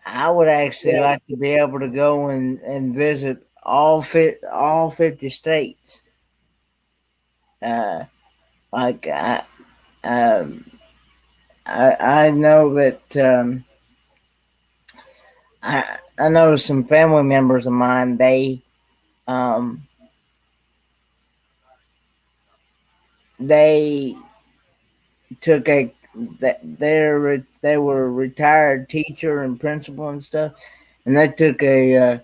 I would actually like to be able to go and visit all 50 states. I know that I know some family members of mine. They took they were a retired teacher and principal and stuff, and they took a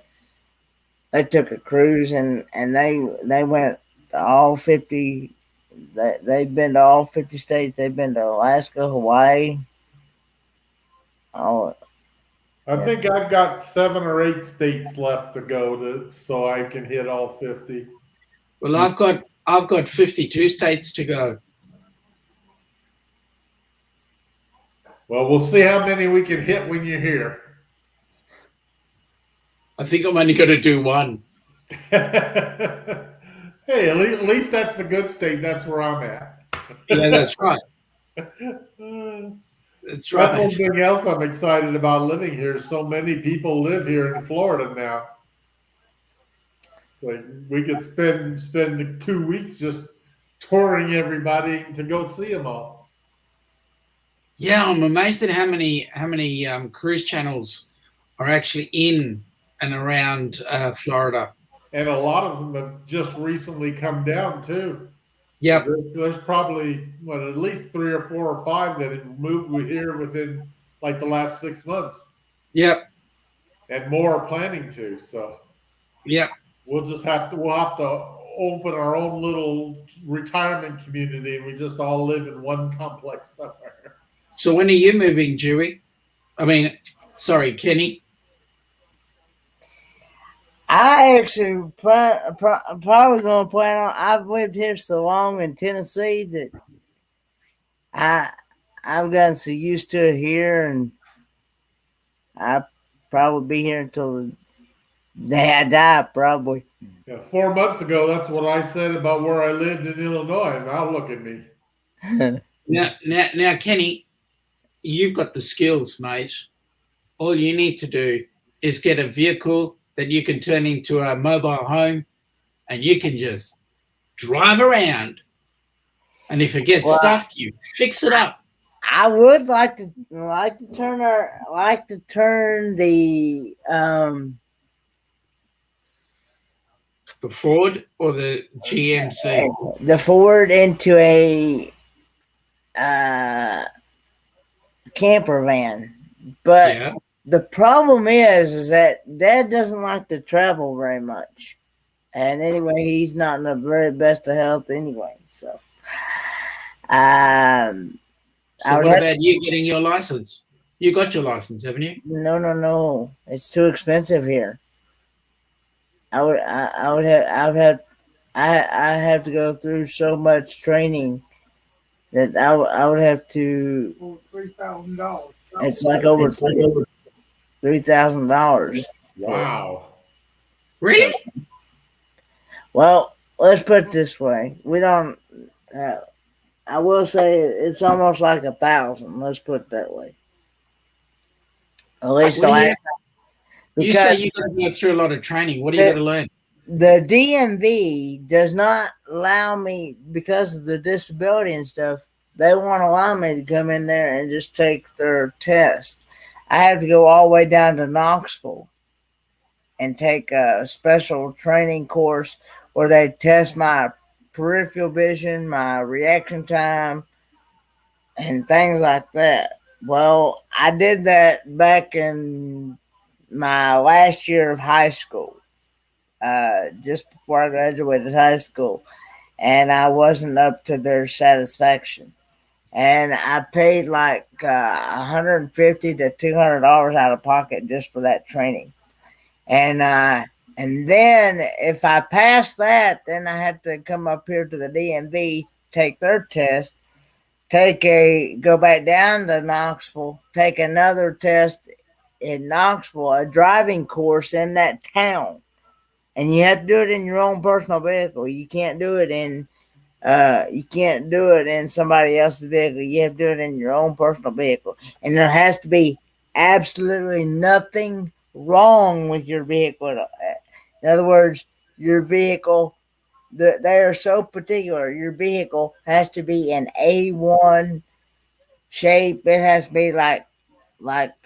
cruise and they went to all 50. They've been to all 50 states. They've been to Alaska, Hawaii. I think I've got 7 or 8 states left to go so I can hit all 50. Well, I've got 52 states to go. Well, we'll see how many we can hit when you're here. I think I'm only going to do 1. Hey, at least that's the good state. That's where I'm at. Yeah, that's right. That's right. That's one thing else I'm excited about living here. So many people live here in Florida now. Like we could spend 2 weeks just touring everybody to go see them all. Yeah, I'm amazed at how many cruise channels are actually in and around Florida. And a lot of them have just recently come down too. Yep. There's probably at least 3 or 4 or 5 that have moved here within like the last 6 months. Yep. And more are planning to. So yep. We'll have to open our own little retirement community, and we just all live in one complex somewhere. So when are you moving, Dewey? Kenny? I actually probably going to plan on. I've lived here so long in Tennessee that I've gotten so used to it here, and I'll probably be here until the day I die, probably. Yeah, 4 months ago, that's what I said about where I lived in Illinois. Now look at me. Now, Kenny, you've got the skills, mate. All you need to do is get a vehicle that you can turn into a mobile home, and you can just drive around. And if it gets Well, stuffed, you fix it up. I would like to turn The Ford or the GMC? the Ford into a camper van, but Yeah. the problem is that Dad doesn't like to travel very much, and anyway, he's not in the very best of health anyway. So, So what about you getting your license? You got your license, haven't you? No, it's too expensive here. I have to go through so much training that I would have to. $3,000. It's like over $3,000. Wow. Really? Well, let's put it this way: we don't. I will say it's almost like 1,000. Let's put it that way. At least the last. You say you got to go through a lot of training. What do you got to learn? The DMV does not allow me, because of the disability and stuff, they won't allow me to come in there and just take their test. I have to go all the way down to Knoxville and take a special training course where they test my peripheral vision, my reaction time, and things like that. Well, I did that back in my last year of high school. Just before I graduated high school, and I wasn't up to their satisfaction. And I paid like $150 to $200 out of pocket just for that training. And then if I passed that, then I had to come up here to the DMV, take their test, go back down to Knoxville, take another test in Knoxville, a driving course in that town. And you have to do it in your own personal vehicle. You can't do it in somebody else's vehicle. You have to do it in your own personal vehicle. And there has to be absolutely nothing wrong with your vehicle. In other words, your vehicle, they are so particular. Your vehicle has to be an A1 shape. It has to be like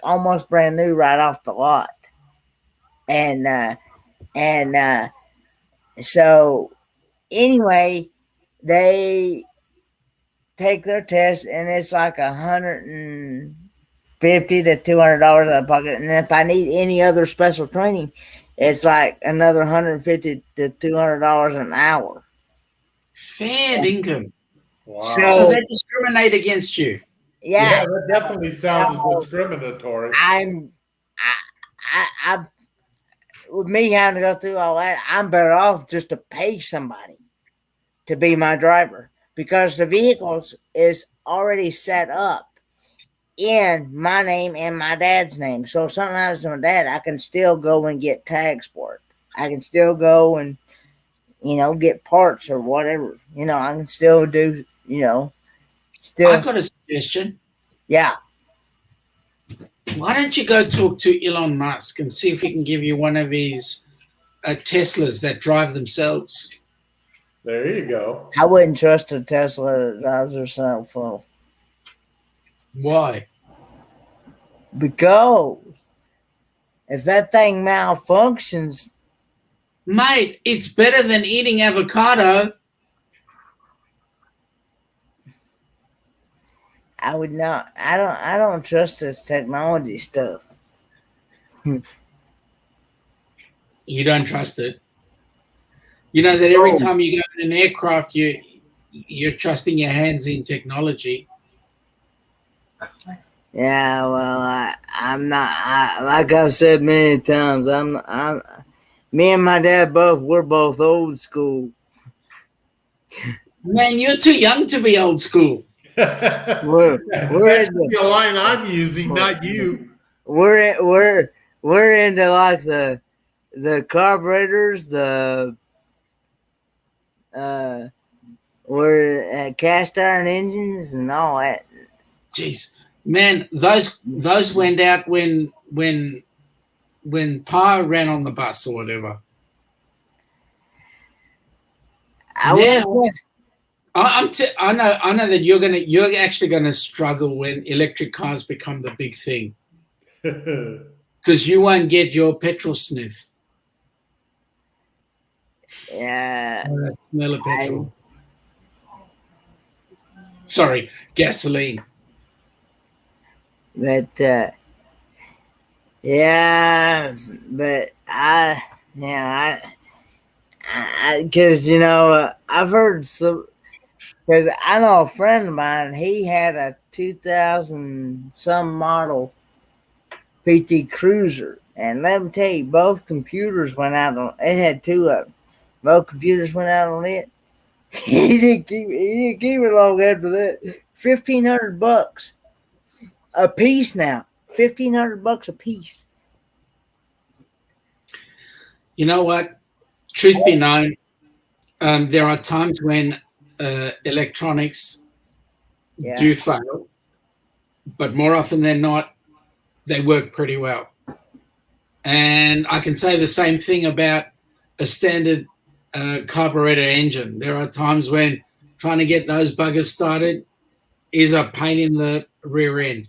almost brand new right off the lot. And so anyway, they take their test, and it's like $150 to $200 out of pocket. And if I need any other special training, it's like another $150 to $200 an hour. Fair income. Wow. So they discriminate against you. Yeah, that definitely sounds discriminatory. With me having to go through all that, I'm better off just to pay somebody to be my driver, because the vehicle is already set up in my name and my dad's name. So if something happens to my dad, I can still go and get tags for it. I can still go and, get parts or whatever. I can still do, I've got a suggestion. Yeah. Why don't you go talk to Elon Musk and see if he can give you one of his Teslas that drive themselves? There you go. I wouldn't trust a Tesla that drives herself. Why? Because if that thing malfunctions, mate, it's better than eating avocado. I would not. I don't trust this technology stuff. You don't trust it. You know that every time you go in an aircraft, you're trusting your hands in technology. Yeah, well, I'm not. Like I've said many times, me and my dad we're both old school. Man, you're too young to be old school. That's the line I'm using, not you. We're into like the carburetors, the were cast iron engines and all that. Jeez, man, those went out when Pa ran on the bus or whatever. I Now, was I know that you're actually gonna struggle when electric cars become the big thing, because you won't get your petrol sniff. yeah. That smell of petrol. Sorry, gasoline. But yeah, but because I've heard some. Because I know a friend of mine, he had a 2000 some model PT Cruiser, and let me tell you, both computers went out on. It had two of them. Both computers went out on it. He didn't keep it long after that. $1,500 a piece now. $1,500 a piece. You know what? Truth be known, there are times when electronics do fail, but more often than not, they work pretty well. And I can say the same thing about a standard carburetor engine. There are times when trying to get those buggers started is a pain in the rear end,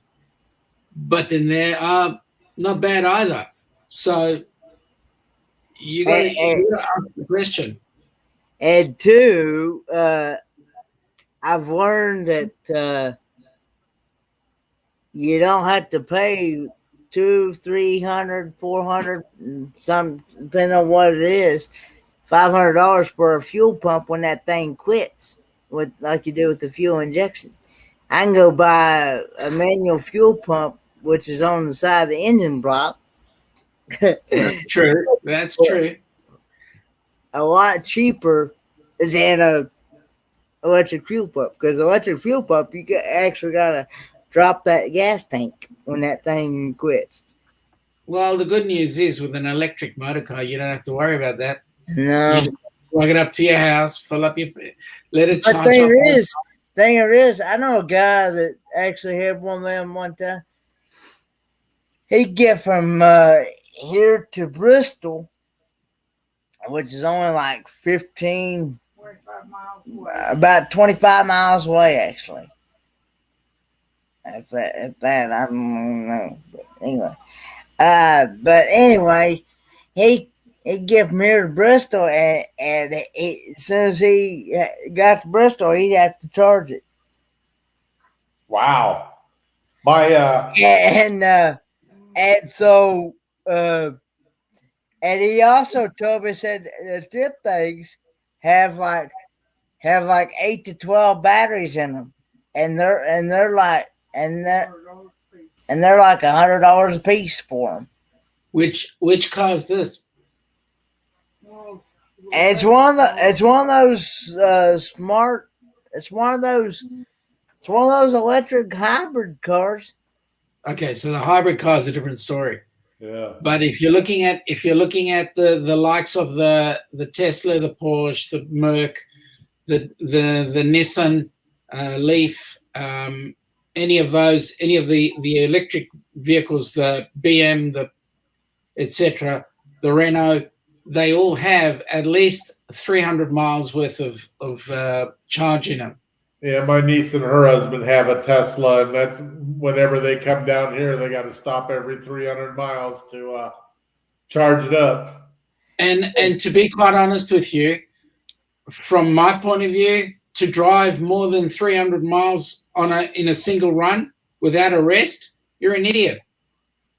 but then they are not bad either. So you got to ask the question. And two, I've learned that you don't have to pay $200, $300, $400, some depending on what it is, $500 for a fuel pump when that thing quits, with like you do with the fuel injection. I can go buy a manual fuel pump, which is on the side of the engine block. That's true. That's true. A lot cheaper than a electric fuel pump, because electric fuel pump you actually gotta drop that gas tank when that thing quits. Well, the good news is with an electric motor car, you don't have to worry about that. No, You just plug it up to your house, fill up your, let it but charge up. thing is, I know a guy that actually had one of them one time. He'd get from here to Bristol, which is only like 25 miles away. About 25 miles away, actually. If that, I don't know. But anyway, he'd get from here to Bristol, and as soon as he got to Bristol, he'd have to charge it. Wow. My and so and he also told me, said the tip things have like 8 to 12 batteries in them, and they're like $100 a piece for them. Which car is this? And it's one of those smart. It's one of those electric hybrid cars. Okay, so the hybrid car is a different story. Yeah. But if you're looking at the likes of the Tesla, the Porsche, the Merc, the Nissan Leaf, any of the electric vehicles, the BM, the etc., the Renault, they all have at least 300 miles worth of charge in them. Yeah, my niece and her husband have a Tesla, and that's whenever they come down here, they got to stop every 300 miles to charge it up. And to be quite honest with you, from my point of view, to drive more than 300 miles in a single run without a rest, you're an idiot,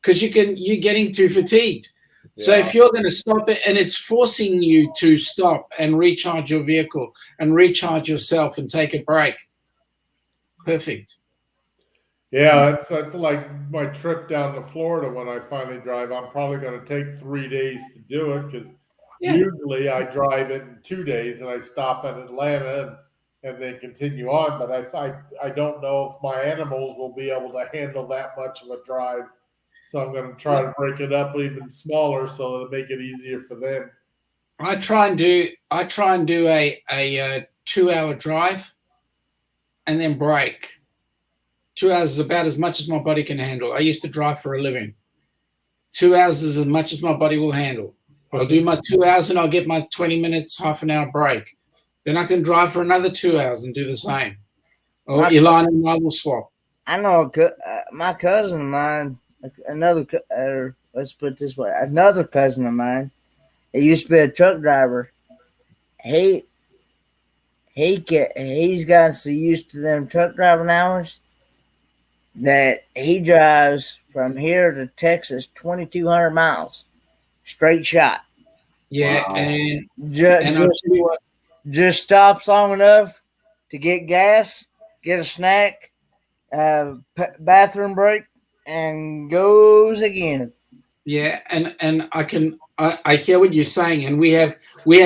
because you're getting too fatigued. Yeah. So if you're going to stop it, and it's forcing you to stop and recharge your vehicle and recharge yourself and take a break, perfect. Yeah, that's like my trip down to Florida when I finally drive. I'm probably going to take 3 days to do it, because usually I drive it in 2 days and I stop in Atlanta and then continue on. But I don't know if my animals will be able to handle that much of a drive. So I'm going to try to break it up even smaller so it'll make it easier for them. I try and do a 2-hour drive and then break. 2 hours is about as much as my body can handle. I used to drive for a living. 2 hours is as much as my body will handle. I'll do my 2 hours and I'll get my 20 minutes, half an hour break. Then I can drive for another 2 hours and do the same. Or Elon and I will swap. I know my cousin of mine, let's put it this way, another cousin of mine, he used to be a truck driver. He's gotten so used to them truck driving hours that he drives from here to Texas 2,200 miles, straight shot. Yeah, Wow. and just stops long enough to get gas, get a snack, bathroom break, and goes again. Yeah, and I hear what you're saying, and we have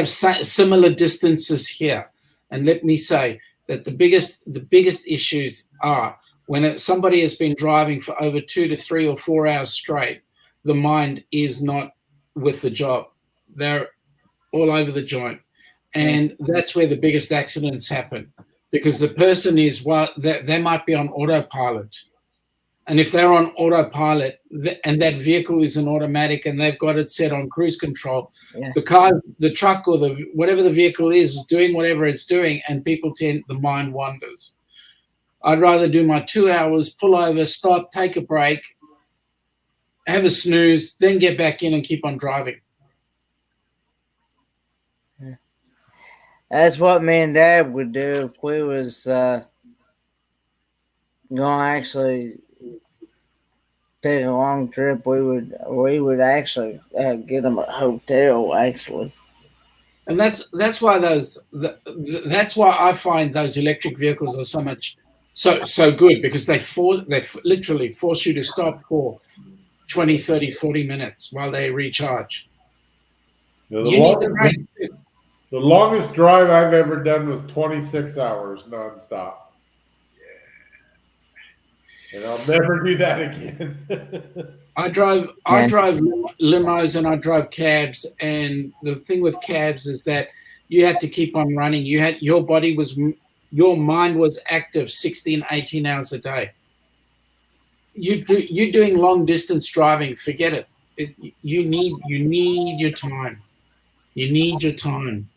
similar distances here. And let me say that the biggest issues are when somebody has been driving for over 2 to 3 or 4 hours straight, the mind is not with the job. They're all over the joint. And that's where the biggest accidents happen, because the person is, they might be on autopilot. And if they're on autopilot and that vehicle is an automatic and they've got it set on cruise control, the car, the truck, or whatever the vehicle is doing whatever it's doing, and the mind wanders. I'd rather do my 2 hours, pull over, stop, take a break, have a snooze, then get back in and keep on driving. That's what me and Dad would do if we was going to actually take a long trip. We would actually get them a hotel, actually. And that's why that's why I find those electric vehicles are so good, because they literally force you to stop for 20, 30, 40 minutes while they recharge. The longest drive I've ever done was 26 hours nonstop. And I'll never do that again. I drive limos and I drive cabs, and the thing with cabs is that you had to keep on running. Your mind was active 16, 18 hours a day. You're doing long distance driving, forget it. You need your time. You need your time.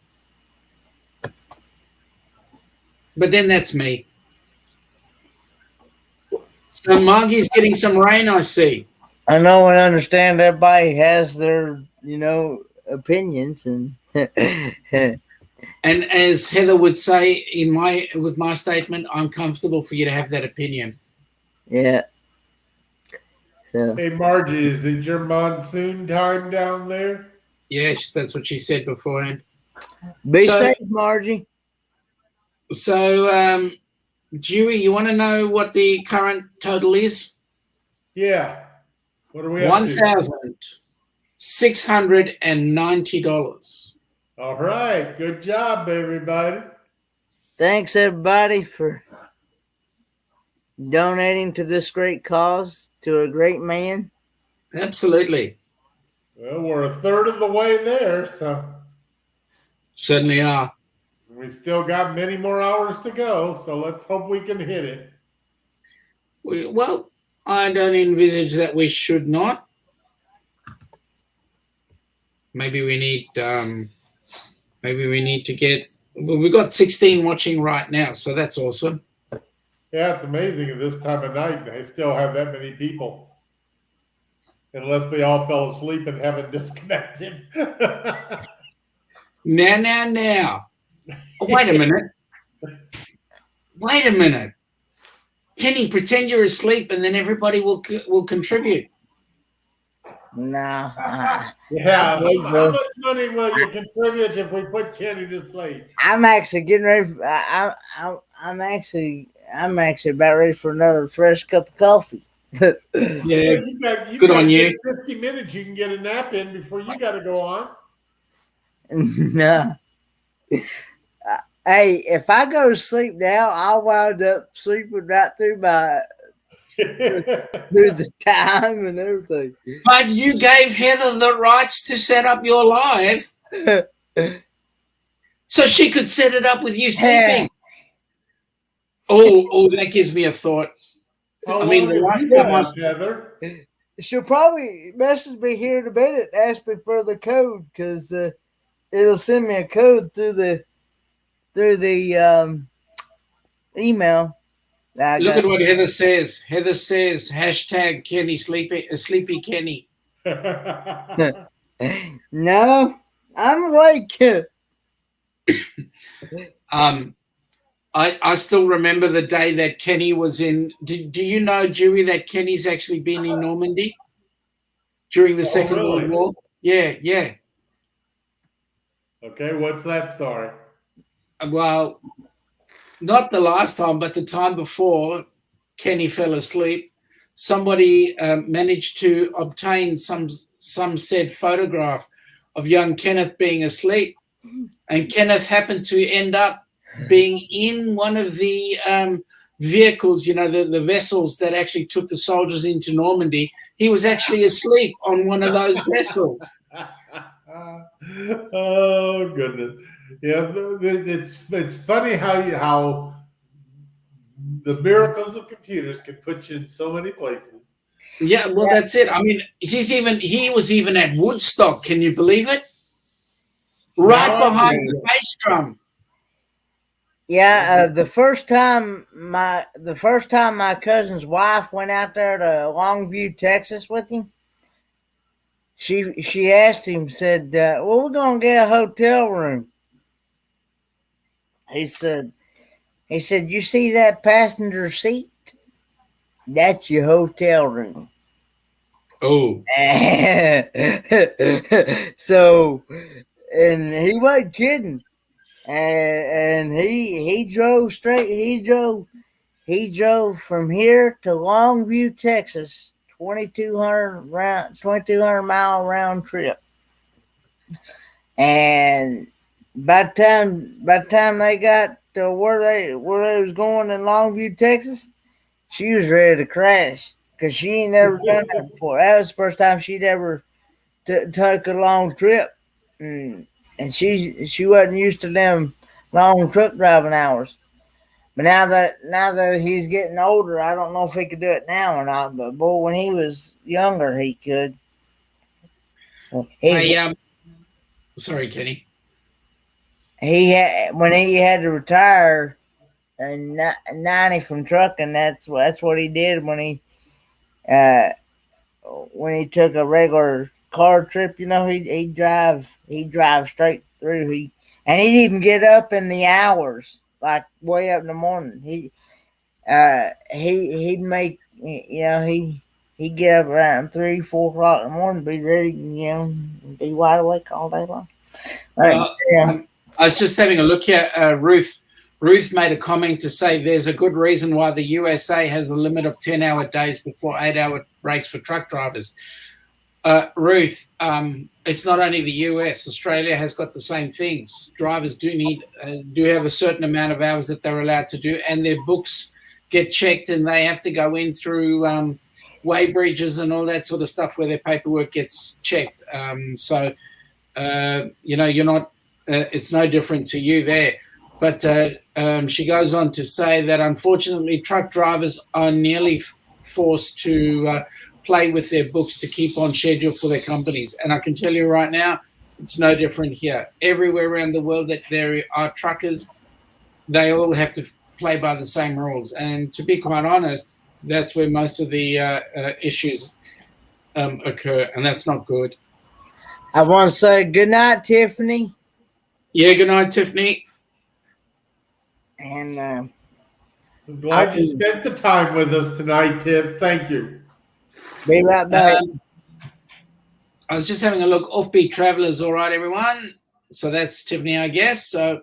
But then that's me. So Margie's getting some rain, I see. I know and understand everybody has their, opinions, and and as Heather would say with my statement, I'm comfortable for you to have that opinion. Yeah. So. Hey Margie, is it your monsoon time down there? Yes, that's what she said beforehand. Be safe, Margie. So, Dewey, you want to know what the current total is? Yeah. What are we up to? $1,690. All right. Good job, everybody. Thanks, everybody, for donating to this great cause, to a great man. Absolutely. Well, we're a third of the way there, so. Certainly are. We still got many more hours to go, so let's hope we can hit it. Well, I don't envisage that we should not. Maybe we need to get. Well, we've got 16 watching right now, so that's awesome. Yeah, it's amazing at this time of night they still have that many people, unless they all fell asleep and haven't disconnected. Now. Wait a minute. Kenny, pretend you're asleep, and then everybody will contribute. No. Yeah. How much money will you contribute if we put Kenny to sleep? I'm actually getting ready. I'm actually about ready for another fresh cup of coffee. Yeah. You good on you. 50 minutes you can get a nap in before you got to go on. No. Hey, if I go to sleep now, I'll wind up sleeping right through the time and everything. But you gave Heather the rights to set up your live. So she could set it up with you sleeping. Oh, that gives me a thought. How I mean, long the have last you been time I up, Heather? She'll probably message me here in a minute, ask me for the code because it'll send me a code through the email. Look at what Heather says. Heather says hashtag Kenny sleepy Kenny. No, I'm awake. I still remember the day that Kenny was in. Do you know, Dewey, that Kenny's actually been in Normandy during the Second really? World War? Yeah. Okay, what's that story? Well, not the last time, but the time before Kenny fell asleep. Somebody managed to obtain some said photograph of young Kenneth being asleep, and Kenneth happened to end up being in one of the vehicles, the vessels that actually took the soldiers into Normandy. He was actually asleep on one of those vessels. Oh goodness! Yeah, it's funny how the miracles of computers can put you in so many places. Yeah, well, that's it. I mean, he was even at Woodstock. Can you believe it? Right behind the bass drum. Yeah, the first time my cousin's wife went out there to Longview, Texas with him, she asked him, said, "Well, we're gonna get a hotel room." He said, "You see that passenger seat? That's your hotel room." Oh, So, and he wasn't kidding. And he drove straight. He drove from here to Longview, Texas, 2,200 mile round trip. And by the time they got to where they was going in Longview, Texas, she was ready to crash because she ain't never done that before. That was the first time she'd ever took a long trip, and she wasn't used to them long truck driving hours. But now that he's getting older, I don't know if he could do it now or not. But boy, when he was younger, he could. Sorry, Kenny. When he had to retire in 90 from trucking, that's what he did when he took a regular car trip. He'd drive straight through. He'd even get up in the hours, like way up in the morning. He'd make, he'd get up around 3-4 o'clock in the morning, be ready, be wide awake all day long. I was just having a look here. Ruth made a comment to say there's a good reason why the USA has a limit of 10-hour days before 8-hour breaks for truck drivers. Ruth, it's not only the US. Australia has got the same things. Drivers do have a certain amount of hours that they're allowed to do, and their books get checked, and they have to go in through weigh bridges and all that sort of stuff where their paperwork gets checked. You're not. It's no different to you there. But she goes on to say that unfortunately, truck drivers are nearly forced to play with their books to keep on schedule for their companies. And I can tell you right now, it's no different here. Everywhere around the world that there are truckers, they all have to play by the same rules. And to be quite honest, that's where most of the issues occur, and that's not good. I want to say good night, Tiffany. Yeah, good night, Tiffany. And I'm glad you spent the time with us tonight, Tiff. Thank you. Be right back. I was just having a look. Offbeat Travelers, all right, everyone. So that's Tiffany, I guess. So,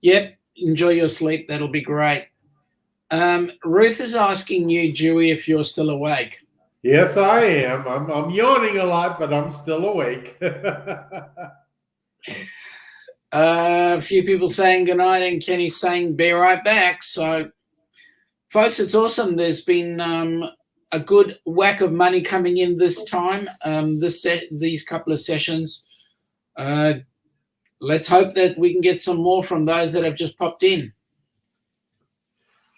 yep, enjoy your sleep. That'll be great. Ruth is asking you, Dewey, if you're still awake. Yes, I am. I'm yawning a lot, but I'm still awake. A few people saying goodnight, and Kenny saying be right back. So, folks, it's awesome. There's been a good whack of money coming in this time. These couple of sessions. let's hope that we can get some more from those that have just popped in.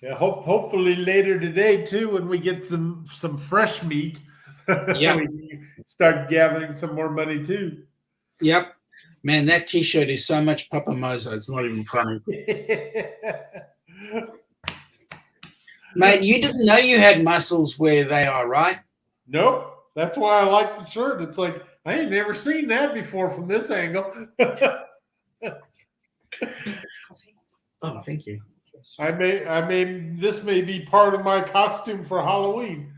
Yeah, hopefully later today too, when we get some fresh meat, Yeah. we can start gathering some more money too. Yep. Man, that T-shirt is so much PapaMozo. It's not even funny. Mate, you didn't know you had muscles where they are, right? Nope. That's why I like the shirt. It's like I ain't never seen that before from this angle. Oh, thank you. This may be part of my costume for Halloween.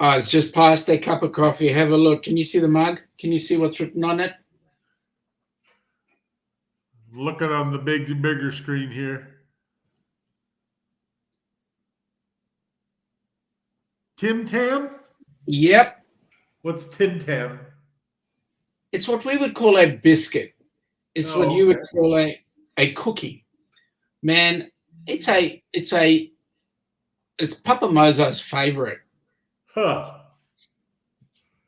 Oh, it's just past their cup of coffee. Have a look. Can you see the mug? Can you see what's written on it? Looking on the bigger screen here. Tim Tam? Yep. What's Tim Tam? It's what we would call a biscuit. It's what you would call a cookie. Man, it's PapaMozo's favorite. Huh.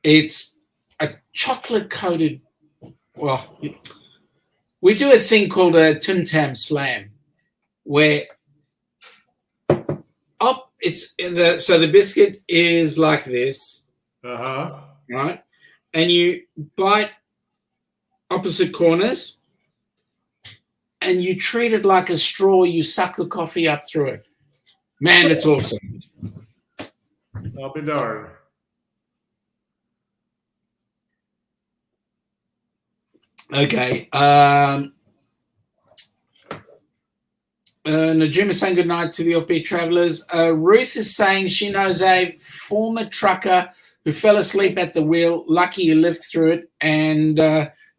It's a chocolate coated. Well, we do a thing called a Tim Tam Slam, where so the biscuit is like this, right? And you bite opposite corners, and you treat it like a straw. You suck the coffee up through it. Man, it's awesome. I'll be darned. Okay. Najima saying good night to the offbeat travelers. Ruth is saying she knows a former trucker who fell asleep at the wheel. Lucky you lived through it and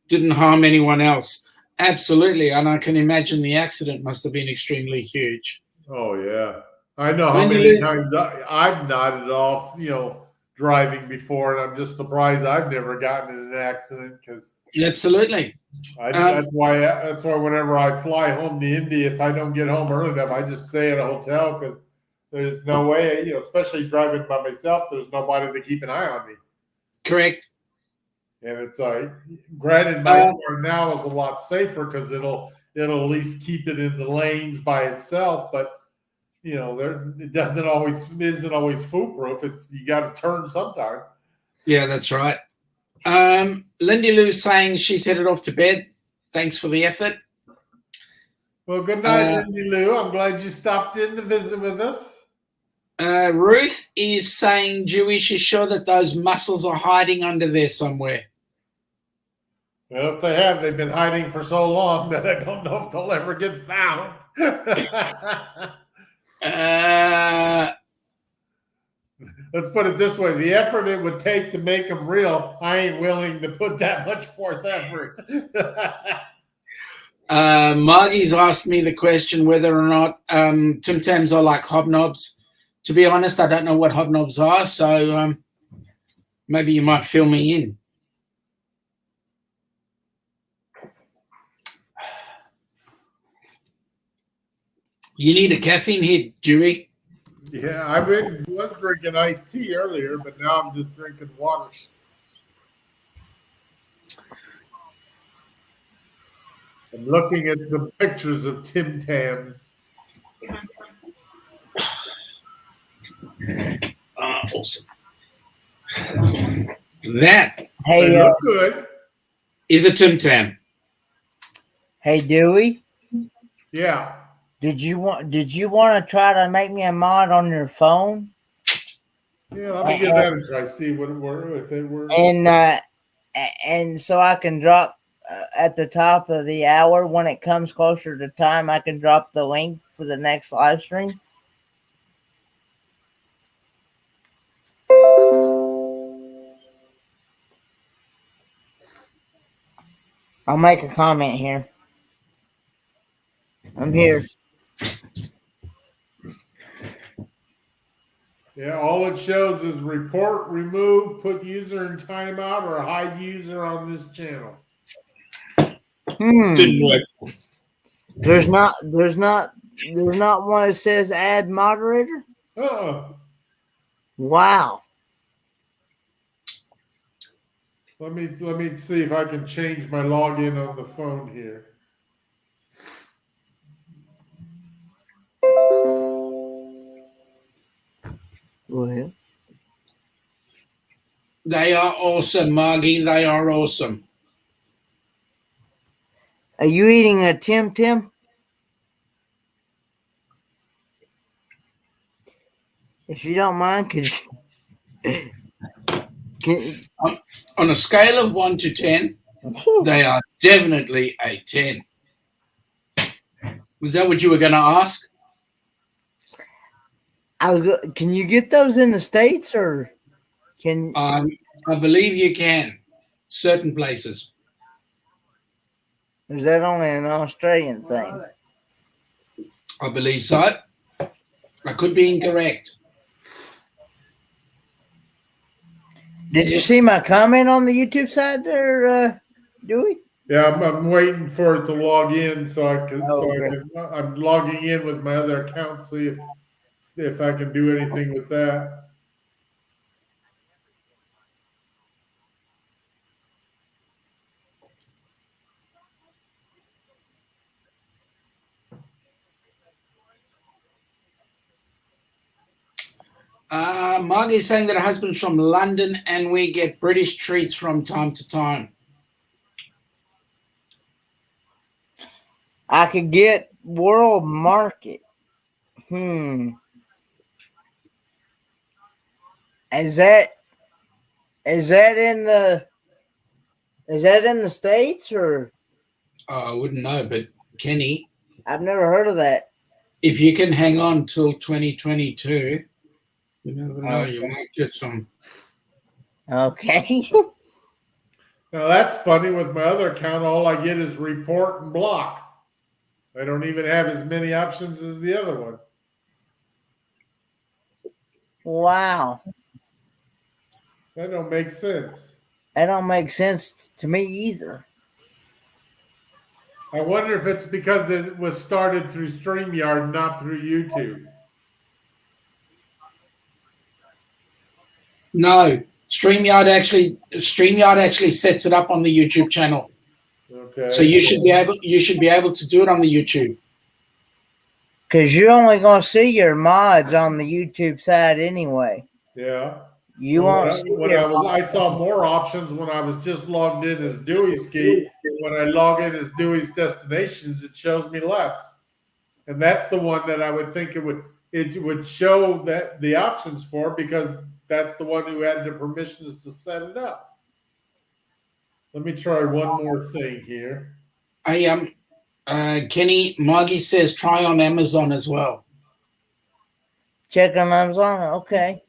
didn't harm anyone else. Absolutely. And I can imagine the accident must have been extremely huge. Oh, yeah. I know how many times I've nodded off, driving before, and I'm just surprised I've never gotten in an accident because absolutely. That's why whenever I fly home to Indy, if I don't get home early enough, I just stay at a hotel because there's no way, especially driving by myself, there's nobody to keep an eye on me. Correct. And it's granted, my car now is a lot safer because it'll at least keep it in the lanes by itself, but it isn't always foolproof. You got to turn sometime. Yeah, that's right. Lindy Lou's saying she's headed off to bed. Thanks for the effort. Well, good night, Lindy Lou. I'm glad you stopped in to visit with us. Ruth is saying Jewish is sure that those muscles are hiding under there somewhere. Well, if they have, they've been hiding for so long that I don't know if they'll ever get found. Let's put it this way. The effort it would take to make them real, I ain't willing to put that much forth effort. Margie's asked me the question whether or not Tim Tams are like hobnobs. To be honest, I don't know what hobnobs are, so maybe you might fill me in. You need a caffeine hit, Dewey. Yeah, I was drinking iced tea earlier, but now I'm just drinking water. I'm looking at some pictures of Tim Tams. Awesome. That Hey, look good. Is a Tim Tam. Hey, Dewey. Yeah. Did you want to try to make me a mod on your phone? Yeah, let me give that a try. See what it were, if it were. And so I can drop at the top of the hour when it comes closer to time. I can drop the link for the next live stream. I'll make a comment here. I'm here. Yeah, all it shows is report, remove, put user in timeout, or hide user on this channel. Didn't work. There's not one that says add moderator. Wow. Let me see if I can change my login on the phone here. Well, They are awesome, Margie. They are awesome. are you eating a Tim Tim? If you don't mind, can On a scale of 1 to 10, they are definitely a 10. Was that what you were going to ask? can you get those in the States, or can I believe you can. Certain places. or is that only an Australian thing? I believe so. I could be incorrect. Did you see my comment on the YouTube side there, Dewey? Yeah, I'm waiting for it to log in so I can. Okay. I'm logging in with my other account, see if I can do anything with that. Margie's saying that her husband's from London and we get British treats from time to time. I could get World Market. Is that in the States, or? I wouldn't know, but Kenny, I've never heard of that. if you can hang on till 2022, you never know, Okay. you might get some. Okay. Now that's funny. With my other account, all I get is report and block. I don't even have as many options as the other one. Wow. That don't make sense. That don't make sense to me either. I wonder if it's because it was started through StreamYard, not through YouTube. No, StreamYard actually sets it up on the YouTube channel. Okay. So you should be able to do it on the YouTube. Because you're only gonna see your mods on the YouTube side anyway. Yeah. You won't see I saw more options when I was just logged in as Dewey Ski. When I log in as Dewey's Destinations, it shows me less. And that's the one that I would think it would show that the options for, because that's the one who had the permissions to set it up. Let me try one more thing here. Kenny, Margie says try on Amazon as well. check on Amazon. Okay.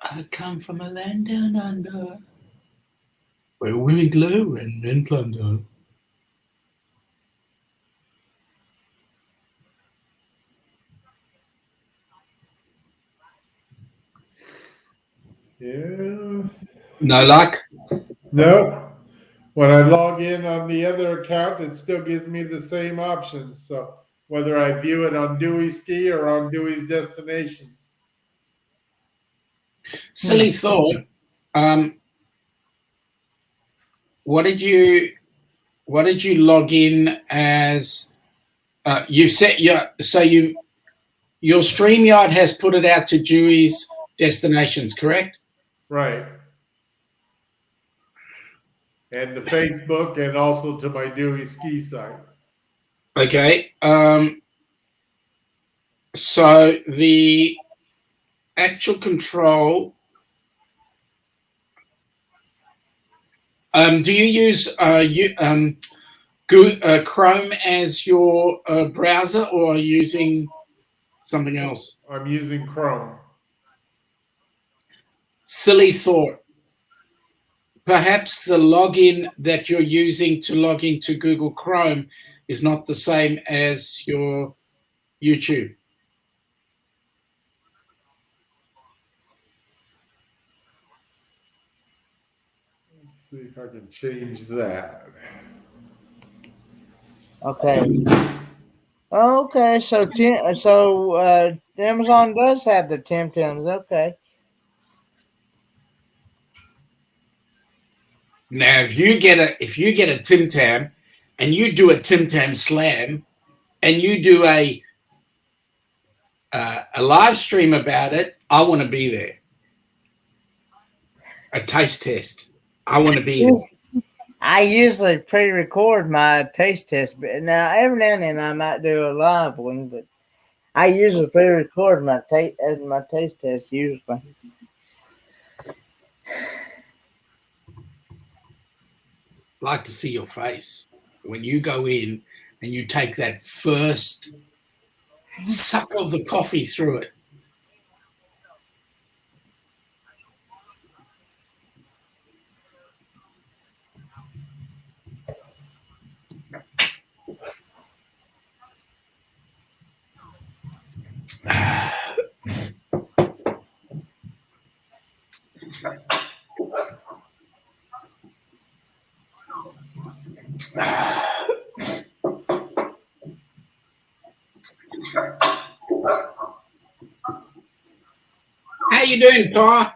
I come from a land down under, where women glow and men plunder. Yeah. No luck? No. When I log in on the other account, it still gives me the same options. So whether I view it on Dewey Ski or on Dewey's Destinations. Silly thought. What did you log in as? You set your StreamYard has put it out to Dewey's Destinations, correct? Right. And the Facebook, and also to my Dewey Ski site. Okay. So the actual control. Do you use Chrome as your browser, or are you using something else? I'm using Chrome. Silly thought. perhaps the login that you're using to log into Google Chrome is not the same as your YouTube. Let's see if I can change that. Okay. Okay, so Amazon does have the Tim Tams. Okay. Now, if you get a Tim Tam, and you do a Tim Tam slam, and you do a live stream about it, I want to be there. A taste test. I want to be there. I usually pre-record my taste test, but now every now and then I might do a live one, but I usually pre-record my taste test usually. Like to see your face when you go in and you take that first suck of the coffee through it. How you doing, Pa?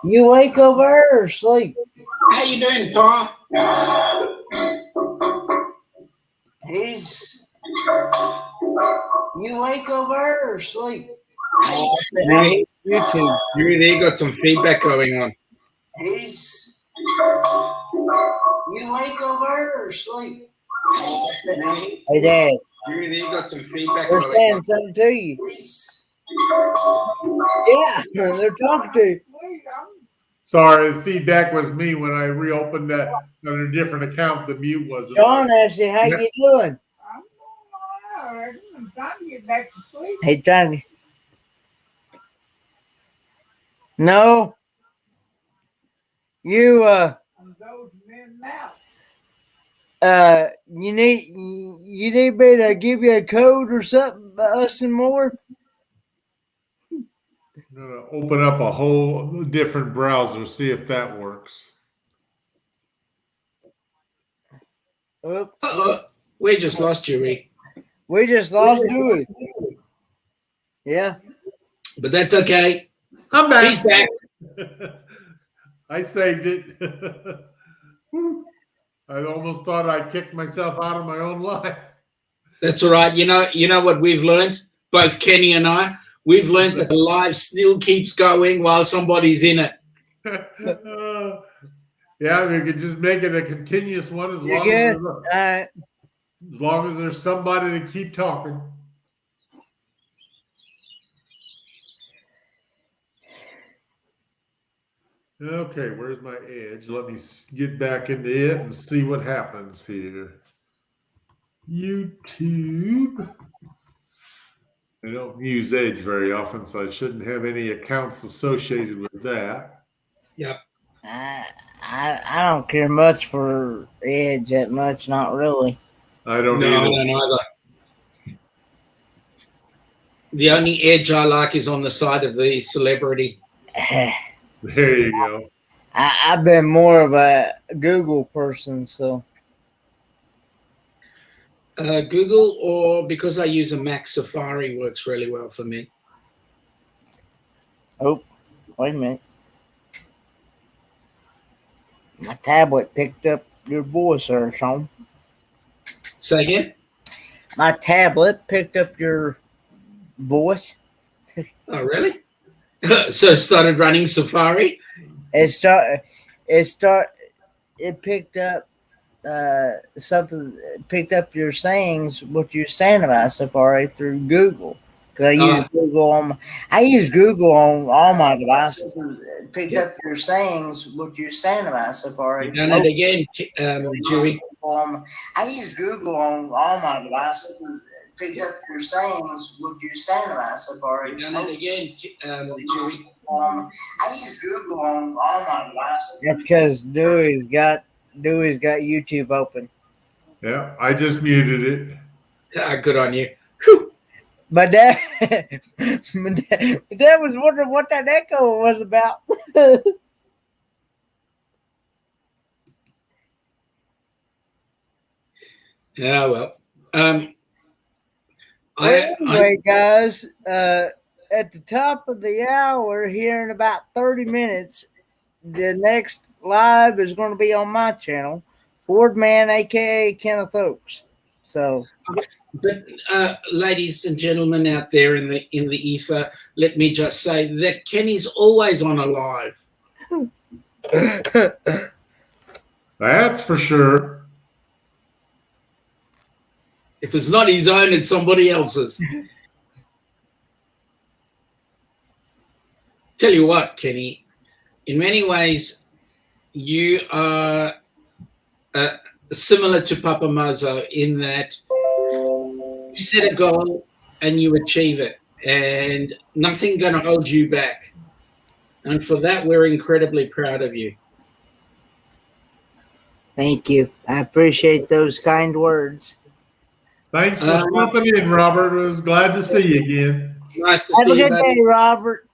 You wake over or sleep? How you doing, Pa? You wake over or sleep? Hey, YouTube. You really got some feedback going on. You wake over or sleep? Hey, Dad. You really got some feedback They're going saying on. something to you. Yeah, they're talking to you. Sorry, the feedback was me when I reopened that on a different account. The mute was. John asked you, how you doing? I'm all right. I'm trying to get back to sleep. Hey, Johnny. No. You, I'm dozing in now. you need me to give you a code or something about us and more? I'm gonna open up a whole different browser, see if that works. Oops. We just lost you, Rick. We just lost Dewey. Yeah. But that's okay. I'm back. He's back. I saved it. I almost thought I kicked myself out of my own life. That's all right. You know what we've learned, both Kenny and I? We've learned that the live still keeps going while somebody's in it. Yeah, we could just make it a continuous one as long as there's somebody to keep talking. Okay, where's my edge? Let me get back into it and see what happens here. YouTube. I don't use Edge very often, so I shouldn't have any accounts associated with that. Yep. I don't care much for Edge that much, not really. I don't No, either. I don't either. The only edge I like is on the side of the celebrity. There you go. I've been more of a Google person, so. Google, or because I use a Mac, Safari works really well for me. Oh, wait a minute. My tablet picked up your voice there, Sean. Say again? My tablet picked up your voice. Oh, really? So it started running Safari? It picked up something. It picked up your sayings, what you're saying about Safari through Google. Because I use Google on all my devices. It picked up your sayings, what you're saying about Safari. You've done it again, Julie. I use Google on all my devices. picked up your sayings, what you're saying about so far. You've done it again, Jerry. I use Google on all my devices. That's because Dewey's got YouTube open. Yeah, I just muted it. Good on you. Whew. But that, that was wondering what that echo was about. Yeah, well. Anyway, guys, at the top of the hour, here in about 30 minutes, the next live is going to be on my channel, Ford Man, aka Kenneth Oaks. So, but ladies and gentlemen out there in the ether, let me just say that Kenny's always on a live. That's for sure. If it's not his own, it's somebody else's. Tell you what, Kenny, in many ways, you are similar to PapaMozo in that you set a goal and you achieve it, and nothing going to hold you back. And for that, we're incredibly proud of you. Thank you. I appreciate those kind words. Thanks for stopping in, Robert. I was glad to see you again. Nice to Have see you, a good day, Robert.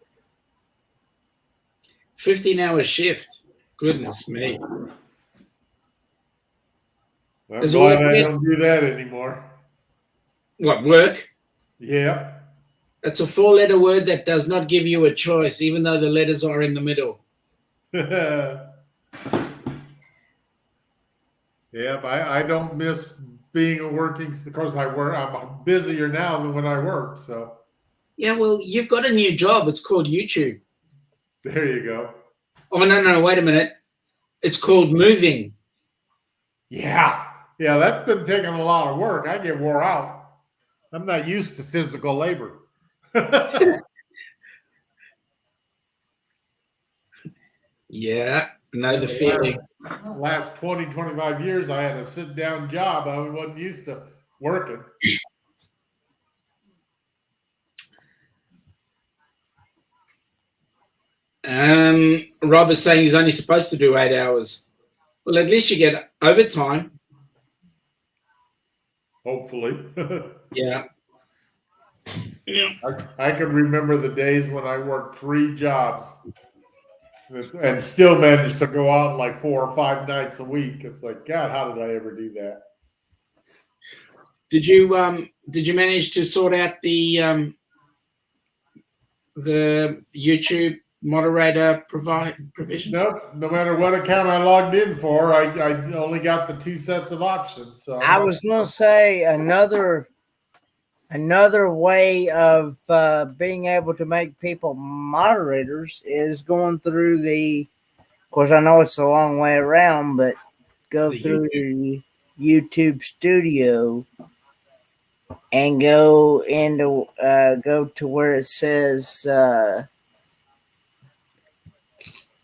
15-hour shift. Goodness me. I'm glad I don't do that anymore. What, work? Yeah. That's a 4-letter word that does not give you a choice, even though the letters are in the middle. Yep, I don't miss being a working. Of course, I'm busier now than when I worked. So. Yeah, well, you've got a new job. It's called YouTube. There you go. Oh, no, wait a minute. It's called moving. Yeah, that's been taking a lot of work. I get wore out. I'm not used to physical labor. Yeah, I know the feeling. Last 20, 25 years, I had a sit-down job. I wasn't used to working. Rob is saying he's only supposed to do 8 hours. Well, at least you get overtime. Hopefully. Yeah. I can remember the days when I worked 3 jobs and still managed to go out like 4 or 5 nights a week. It's like, God, how did I ever do that? Did you manage to sort out the YouTube moderator provision? Nope. No matter what account I logged in for, I only got the 2 sets of options. So I was going to say another way of being able to make people moderators is going through of course, I know it's a long way around, but go through the YouTube studio and go to where it says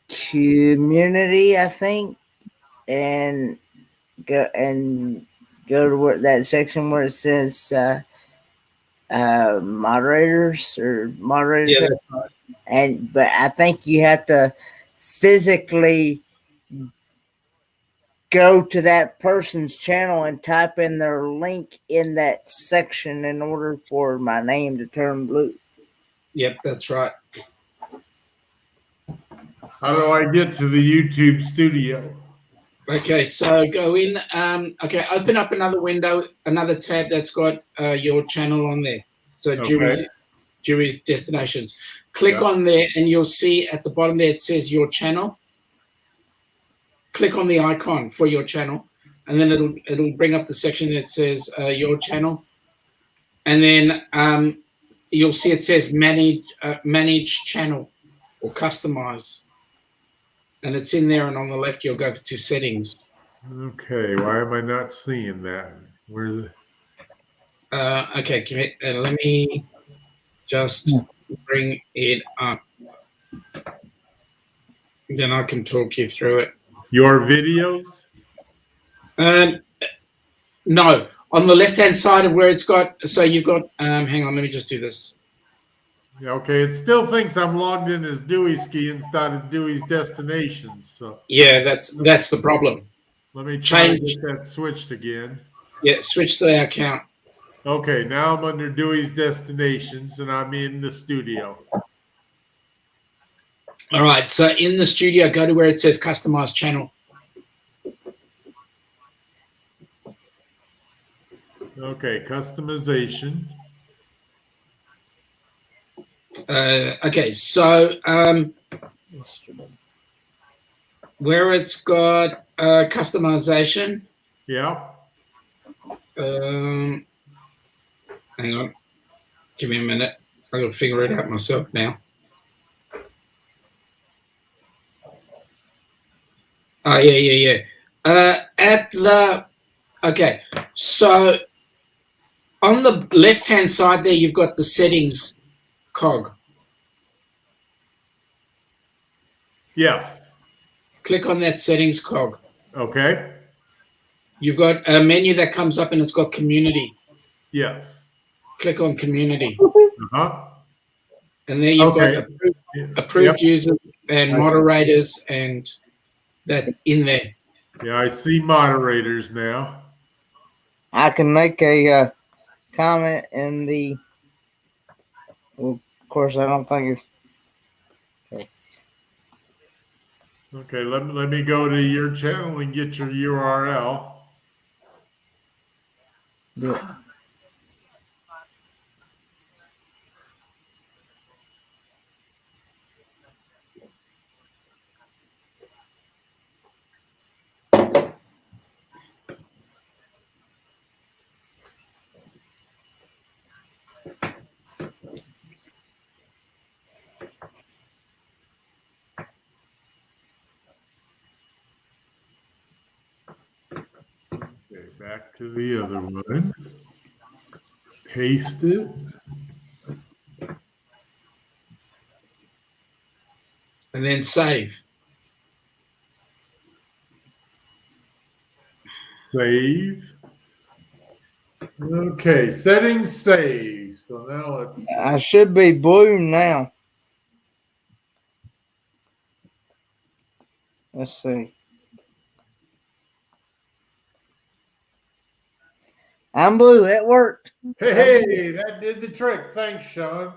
community, I think, and go to that section where it says moderators. Yeah, that's right. But I think you have to physically go to that person's channel and type in their link in that section in order for my name to turn blue. Yep, that's right. How do I get to the YouTube studio? Okay, so go in. Okay, open up another window, another tab that's got your channel on there. So Jury's Destinations. Click on there, and you'll see at the bottom there it says your channel. Click on the icon for your channel, and then it'll bring up the section that says your channel, and then you'll see it says manage channel or customize. And it's in there, and on the left, you'll go to settings. Okay, why am I not seeing that? Where's it? Okay, let me just bring it up. Then I can talk you through it. Your videos? No, on the left-hand side of where it's got, so you've got, hang on, let me just do this. Yeah, okay, it still thinks I'm logged in as Dewey Ski instead of Dewey's Destinations. So Yeah, that's the problem. let me try to Change. get that switched again. Yeah, switch the account. Okay, now I'm under Dewey's Destinations and I'm in the studio. All right, so in the studio, go to where it says customize channel. Okay, customization. Okay, so where it's got customization. Yeah. Hang on, give me a minute. I got to figure it out myself now. Oh yeah. Okay, so on the left-hand side there, you've got the settings cog. Yes. Click on that settings cog. Okay. You've got a menu that comes up and it's got community. Yes. Click on community. Uh-huh. And there you've Okay. got approved Yep. users and moderators and that in there. Yeah, I see moderators now. I can make a comment in the. Well, of course, I don't think it's. Okay, let me go to your channel and get your URL. Yeah. Okay, back to the other one. Paste it. And then save. Save. Okay, settings save. So now it's I should be blue now. Let's see. I'm blue. It worked. hey, that did the trick. Thanks, Sean.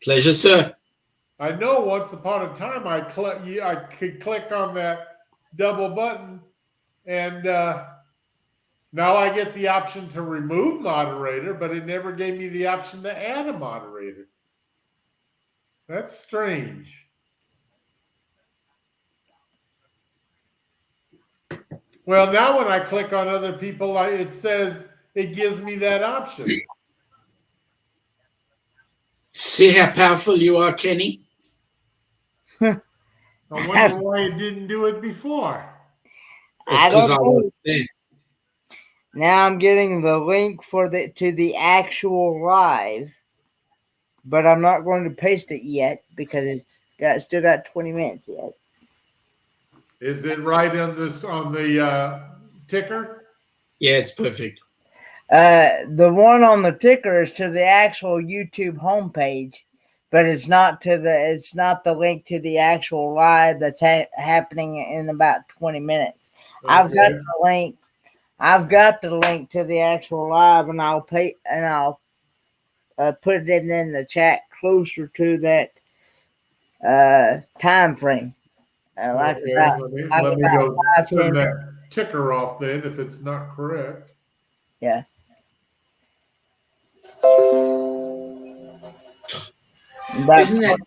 Pleasure, sir. I know once upon a time I could click on that double button and now I get the option to remove moderator, but it never gave me the option to add a moderator. That's strange. Well, now when I click on other people, it says it gives me that option. See how powerful you are, Kenny? I wonder why it didn't do it before. I Because don't I know. was there. Now I'm getting the link for the actual live, but I'm not going to paste it yet because still got 20 minutes yet. Is it right on the ticker? Yeah, it's perfect. The one on the ticker is to the actual YouTube homepage, but it's not the link to the actual live that's happening in about 20 minutes. Okay. I've got the link to the actual live, and I'll put it in the chat closer to that time frame. Like Okay, about, let me go 5, 10 turn minutes. that ticker off then if it's not correct. Yeah. Isn't that,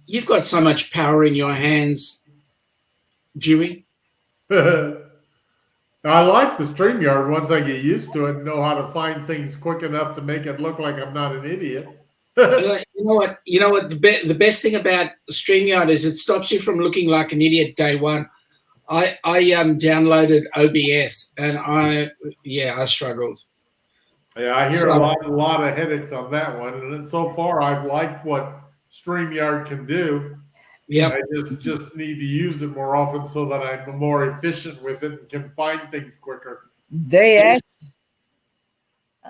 you've got so much power in your hands, Dewey. I like the StreamYard once I get used to it and know how to find things quick enough to make it look like I'm not an idiot. You know what? The best thing about StreamYard is it stops you from looking like an idiot day one. I downloaded OBS and I struggled. Yeah, I hear a lot of headaches on that one, and so far I've liked what StreamYard can do. Yeah, I just need to use it more often so that I'm more efficient with it and can find things quicker. They actually,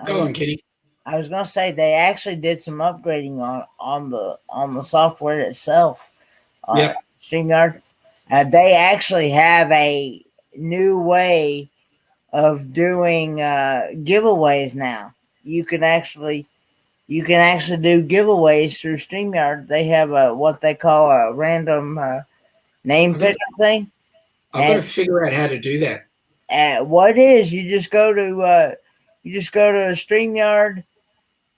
Go on, Kenny. I was gonna say they actually did some upgrading on the software itself. Yep. StreamYard. They actually have a new way of doing giveaways now. You can actually do giveaways through StreamYard. They have what they call a random name picker thing. I've got to figure out how to do that. What it is, you just go to StreamYard,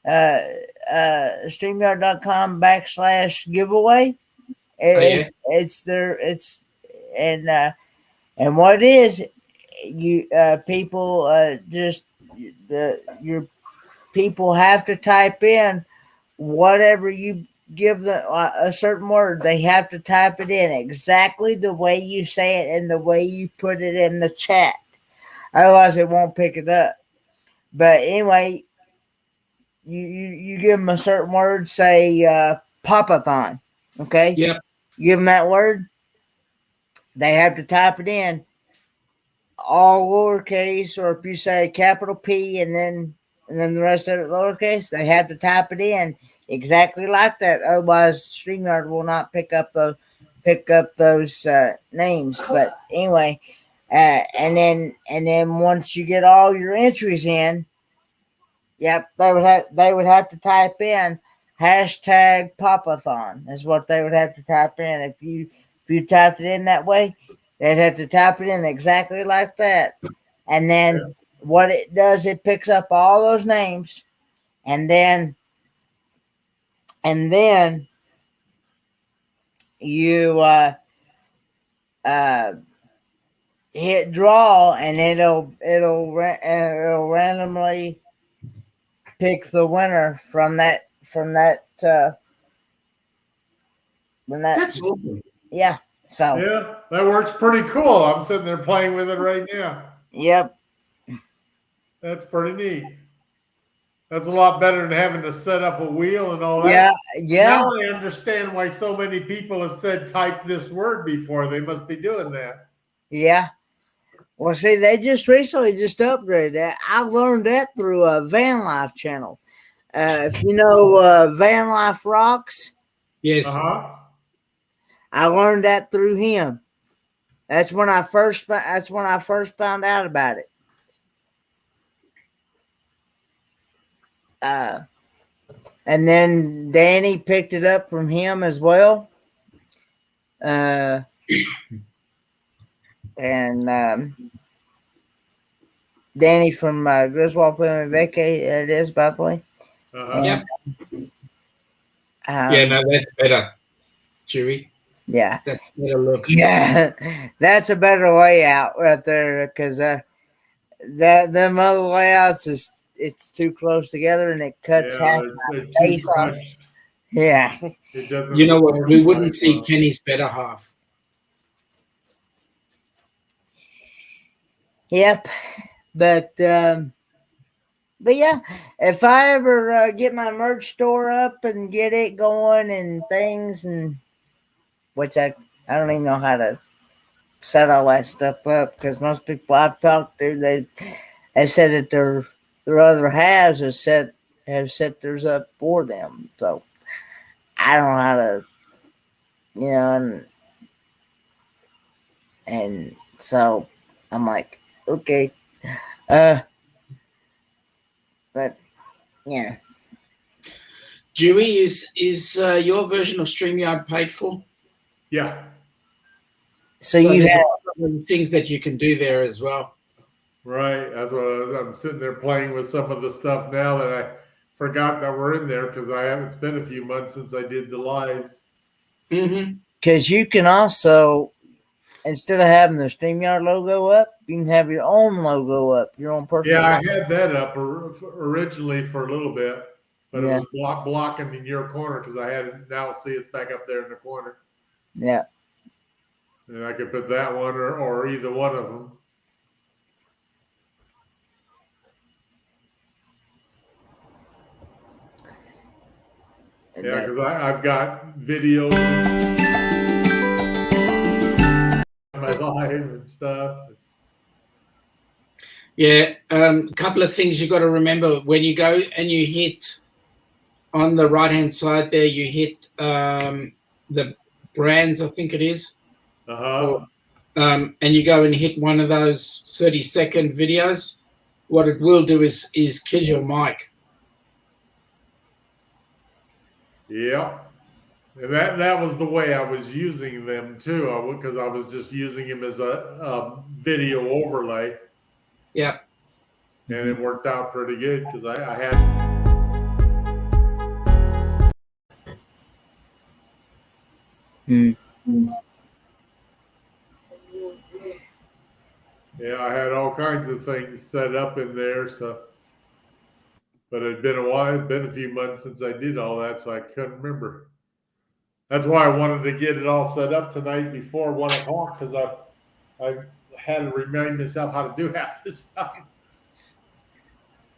StreamYard.com/giveaway. And what it is, you people just your people have to type in whatever you give them a certain word. They have to type it in exactly the way you say it and the way you put it in the chat. Otherwise, it won't pick it up. But anyway, you give them a certain word, say PAPATHON. Okay. Yep. You give them that word. They have to type it in all lowercase, or if you say capital P and then the rest of it lowercase, they have to type it in exactly like that. Otherwise, StreamYard will not pick up those names. But anyway, and then once you get all your entries in, yep, they would have to type in #PapaThon is what they would have to type in. If you typed it in that way, they'd have to type it in exactly like that. And then what it does, it picks up all those names, and then you hit draw, and it'll randomly pick the winner from that. That's awesome. Yeah. So Yeah, that works pretty cool. I'm sitting there playing with it right now. Yep. That's pretty neat. That's a lot better than having to set up a wheel and all that. Yeah. Now I understand why so many people have said type this word before. They must be doing that. Yeah. Well, see, they just recently upgraded that. I learned that through a Van Life channel. If you know Van Life Rocks. Yes. I learned that through him. That's when I first found out about it. And then Danny picked it up from him as well. And Danny from Griswold Plymouth Vacay, it is, by the way. Yep. Yeah, no, that's better, Chewy. Yeah. That's better look. Yeah, that's a better layout right there, because them other layouts it's too close together and it cuts half my face off. Yeah. You know what? We wouldn't see Kenny's better half. Yep. But yeah, if I ever get my merch store up and get it going and things, and which I don't even know how to set all that stuff up, because most people I've talked to, they said that their other halves have set theirs up for them. So I don't know how to, and so I'm like, okay, but yeah. Dewey, is your version of StreamYard paid for? Yeah. So you have things that you can do there as well. Right. That's what I'm sitting there playing with some of the stuff now that I forgot that were in there, because it's been a few months since I did the lives. Because you can also, instead of having the StreamYard logo up, you can have your own logo up, your own personal. Yeah, logo. I had that up originally for a little bit, but it was blocking in your corner, because I had it. Now see, it's back up there in the corner. Yeah. And I could put that one or either one of them. Yeah, because I've got videos of my live and stuff. Yeah, a couple of things you got to remember when you go and you hit on the right hand side there. You hit the brands, I think it is, Uh-huh. and you go and hit one of those 30-second videos. What it will do is kill your mic. Yep. And that was the way I was using them too, because I was just using them as a video overlay, Yeah. and it worked out pretty good because I had. Yeah, I had all kinds of things set up in there, so. But it had been a while. It'd been a few months since I did all that, so I couldn't remember. That's why I wanted to get it all set up tonight before 1 o'clock, because I had to remind myself how to do half this stuff.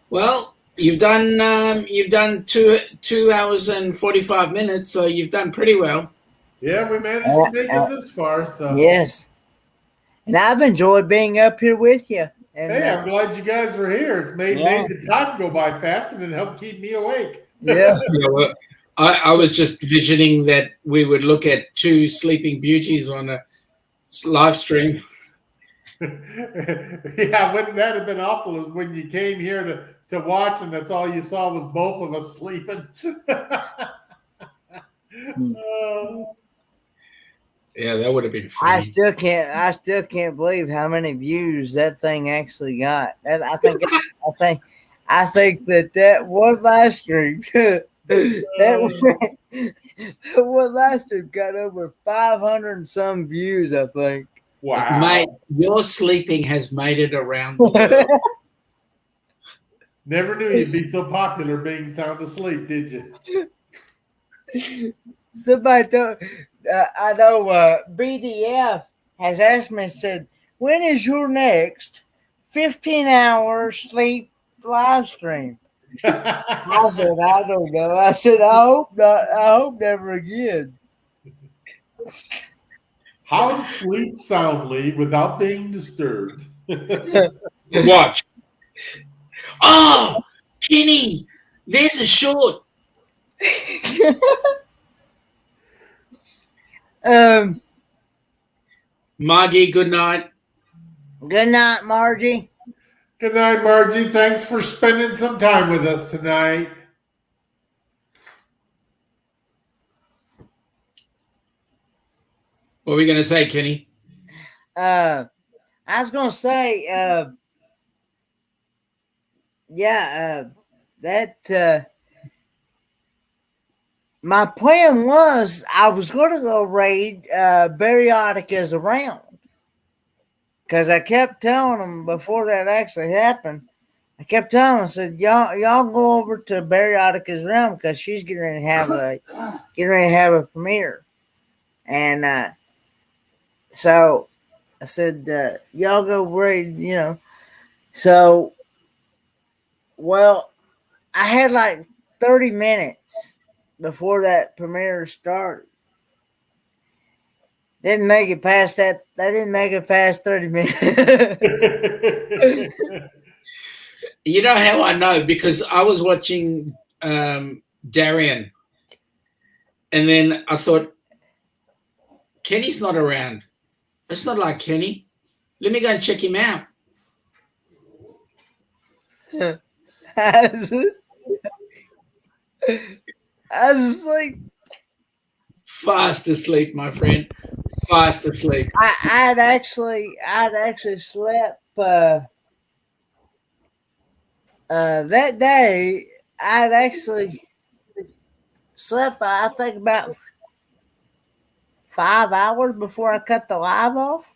Well, you've done 2 hours and 45 minutes, so you've done pretty well. Yeah, we managed to make it this far. So yes, and I've enjoyed being up here with you. And, hey, I'm glad you guys were here. It's made the time go by fast, and it helped keep me awake. Yeah. Yeah, well, I was just visioning that we would look at two sleeping beauties on a live stream. Yeah, wouldn't that have been awful? Is when you came here to watch, and that's all you saw was both of us sleeping. Yeah, that would have been funny. I still can't believe how many views that thing actually got. And I think that one live stream that one live stream got over 500 and some views, I think. Wow. Mate, your sleeping has made it around the world. Never knew you'd be so popular being sound asleep, did you? Somebody told, I know BDF has asked me, said, when is your next 15-hour sleep live stream? I said, I don't know. I said, I hope not. I hope never again. How to sleep soundly without being disturbed. Watch. Oh, Kenny, there's a short. Margie, good night. Good night, Margie. Good night, Margie. Thanks for spending some time with us tonight. What were we going to say, Kenny? I was going to say, my plan was I was going to go raid Bariaticas around. Because I kept telling them before that actually happened, I kept telling them, I said, y'all go over to Bariatica's realm because she's getting ready to have a premiere. And so I said, y'all go raid, So, well, I had like 30 minutes before that premiere started. Didn't make it past that. They didn't make it past 30 minutes. You know how I know? Because I was watching Darian, and then I thought, Kenny's not around. It's not like Kenny. Let me go and check him out. I was asleep. Fast asleep, my friend. Fast asleep. I'd actually slept that day. I'd actually slept, I think, about 5 hours before I cut the live off.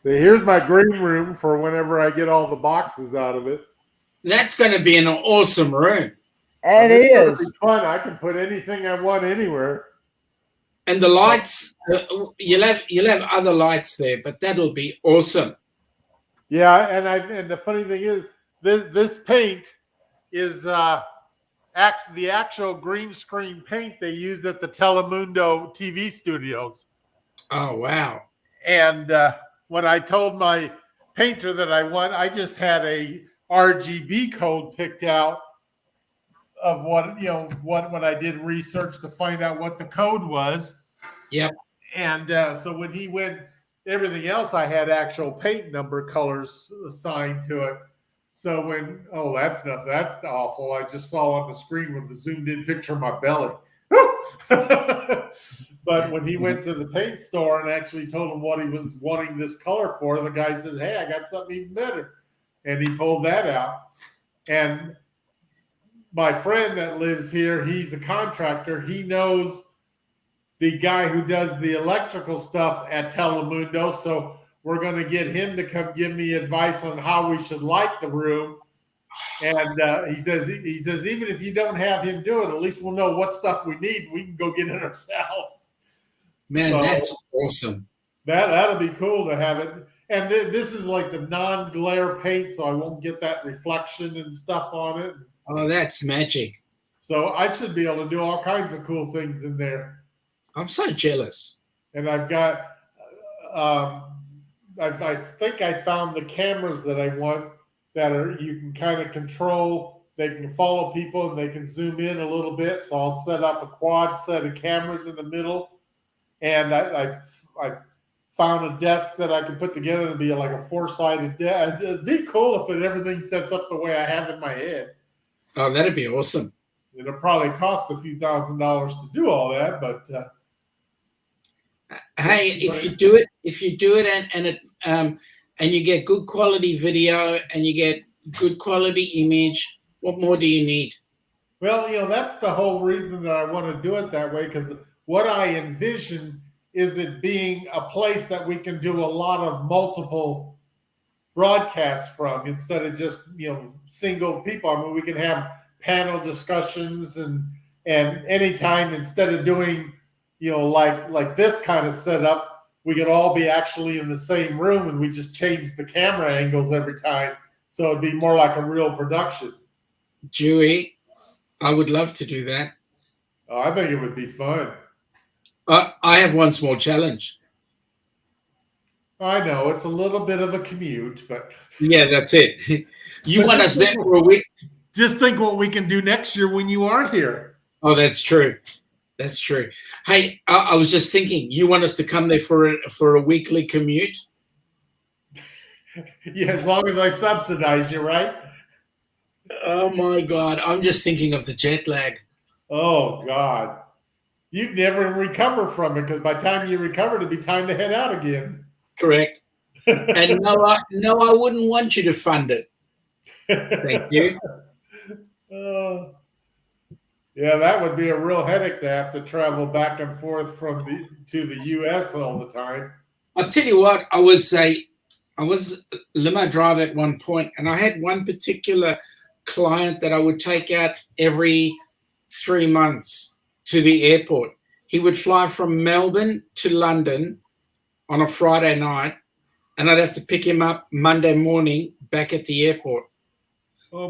Here's my green room for whenever I get all the boxes out of it. That's going to be an awesome room. It is. It's fun. I can put anything I want anywhere. And the lights, you'll have other lights there, but that'll be awesome. Yeah, and the funny thing is, this paint is the actual green screen paint they use at the Telemundo TV studios. Oh, wow. And when I told my painter that I want, I just had a RGB code picked out of what, when I did research to find out what the code was. Yep. And so when he went, everything else I had actual paint number colors assigned to it. So when, that's awful. I just saw on the screen with the zoomed in picture of my belly. But when he went to the paint store and actually told him what he was wanting this color for, the guy said, "Hey, I got something even better." And he pulled that out. And my friend that lives here, he's a contractor. He knows the guy who does the electrical stuff at Telemundo. So we're going to get him to come give me advice on how we should light the room. And he says, even if you don't have him do it, at least we'll know what stuff we need. We can go get it ourselves. Man, So that's awesome. That'll be cool to have it. And this is like the non-glare paint, so I won't get that reflection and stuff on it. Oh, that's magic. So I should be able to do all kinds of cool things in there. I'm so jealous. And I've got, I think I found the cameras that I want that you can kind of control. They can follow people and they can zoom in a little bit. So I'll set up a quad set of cameras in the middle. And I found a desk that I can put together to be like a 4-sided desk. It'd be cool if everything sets up the way I have in my head. Oh, that'd be awesome. It'll probably cost a few $1,000s to do all that, but hey, if you do it and you get good quality video and you get good quality image, what more do you need? Well, that's the whole reason that I want to do it that way, because what I envision is it being a place that we can do a lot of multiple broadcasts from instead of just, single people. I mean, we can have panel discussions and anytime, instead of doing, like this kind of setup, we could all be actually in the same room and we just change the camera angles every time. So it'd be more like a real production. Dewey, I would love to do that. Oh, I think it would be fun. I have one small challenge. I know it's a little bit of a commute, but yeah, that's it. You want us there for a week? Just think what we can do next year when you are here. Oh, that's true. That's true. Hey, I was just thinking, you want us to come there for a weekly commute? Yeah, as long as I subsidize you, right? Oh my God, I'm just thinking of the jet lag. Oh God, you'd never recover from it, because by the time you recover, it'd be time to head out again. Correct. And no, I wouldn't want you to fund it. Thank you. Yeah, that would be a real headache to have to travel back and forth to the U.S. all the time. I'll tell you what, I was limo driver at one point, and I had one particular client that I would take out every 3 months to the airport. He would fly from Melbourne to London on a Friday night, and I'd have to pick him up Monday morning back at the airport.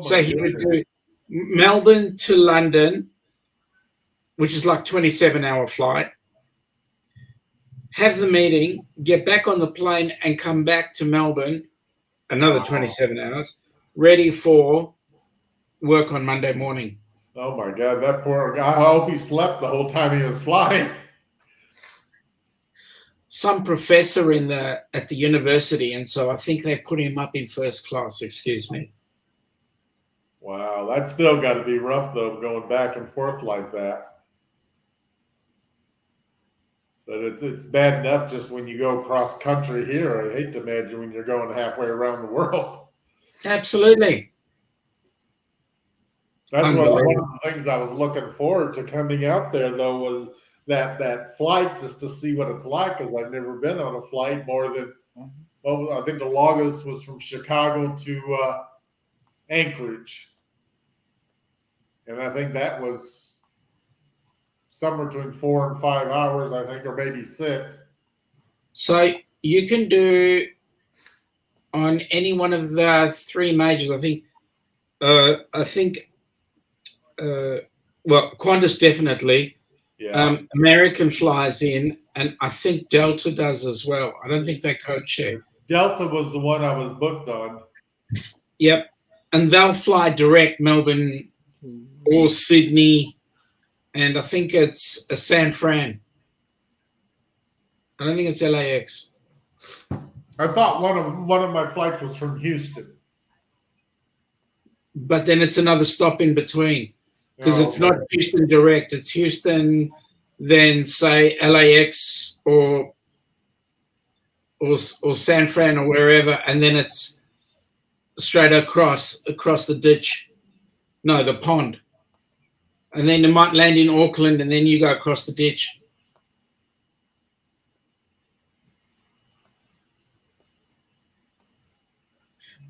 So he would do Melbourne to London, which is like 27-hour flight, have the meeting, get back on the plane and come back to Melbourne, another 27 hours, ready for work on Monday morning. Oh my God, that poor guy. I hope he slept the whole time he was flying. Some professor at the university, and so I think they put him up in first class, excuse me. Wow, that's still got to be rough, though, going back and forth like that. So it's bad enough just when you go cross country here. I hate to imagine when you're going halfway around the world. Absolutely. That's one of the things I was looking forward to coming out there, though, was that flight, just to see what it's like, because I've never been on a flight more than, I think the longest was from Chicago to Anchorage. And I think that was somewhere between 4 and 5 hours, I think, or maybe 6. So you can do on any one of the 3 majors, I think, Qantas definitely. Yeah. American flies in, and I think Delta does as well. I don't think they code share. Delta was the one I was booked on. Yep. And they'll fly direct Melbourne or Sydney, and I think it's a San Fran. I don't think it's LAX. I thought one of my flights was from Houston. But then it's another stop in between, because it's not Houston direct. It's Houston, then say LAX or San Fran or wherever, and then it's straight across the ditch. No, the pond. And then it might land in Auckland, and then you go across the ditch.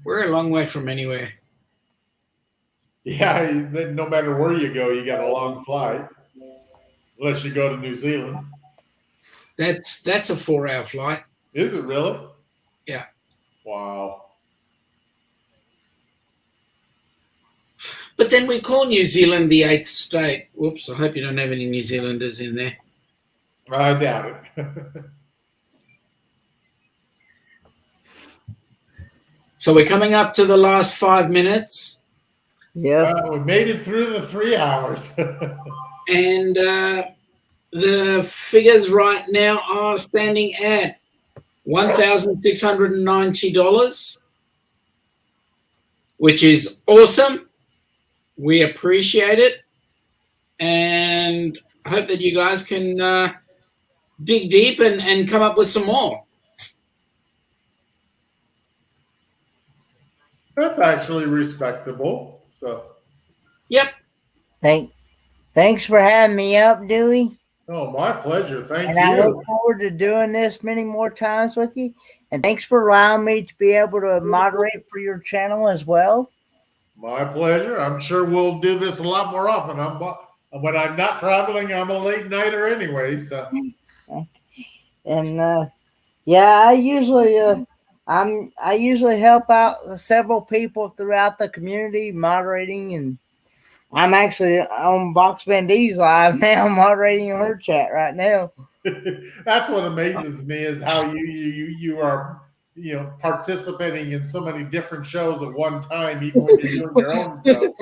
We're a long way from anywhere. Yeah, no matter where you go, you got a long flight. Unless you go to New Zealand. That's a 4-hour flight. Is it really? Yeah. Wow. But then we call New Zealand the 8th state. Whoops, I hope you don't have any New Zealanders in there. I doubt it. So we're coming up to the last 5 minutes. Yeah. We made it through the 3 hours. And the figures right now are standing at $1,690, which is awesome. We appreciate it, and hope that you guys can dig deep and come up with some more. That's actually respectable. So, Yep. Thanks for having me up, Dewey. oh, my pleasure. Thank And you. I look forward to doing this many more times with you. And thanks for allowing me to be able to moderate for your channel as well. My pleasure. I'm sure we'll do this a lot more often. When I'm not traveling, I'm a late nighter anyway. So, And yeah, I usually help out several people throughout the community moderating, and I'm actually on Box Bandi's live now, moderating her chat right now. that's what amazes me is how you are participating in so many different shows at one time, even when you're doing your own show.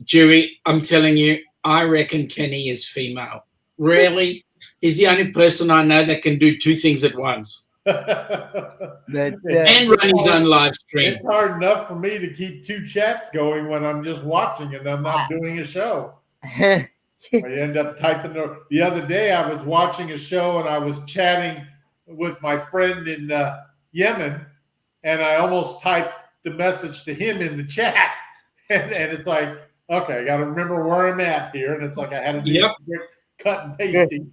Dewey, I'm telling you, I reckon Kenny is female. Really? He's the only person I know that can do 2 things at once. But, And run his own live stream. It's hard enough for me to keep 2 chats going when I'm just watching and I'm not doing a show. I end up typing. The other day I was watching a show and I was chatting with my friend in Yemen, and I almost typed the message to him in the chat. And it's like, okay, I got to remember where I'm at here. And it's like I had to do some quick cut and pasting.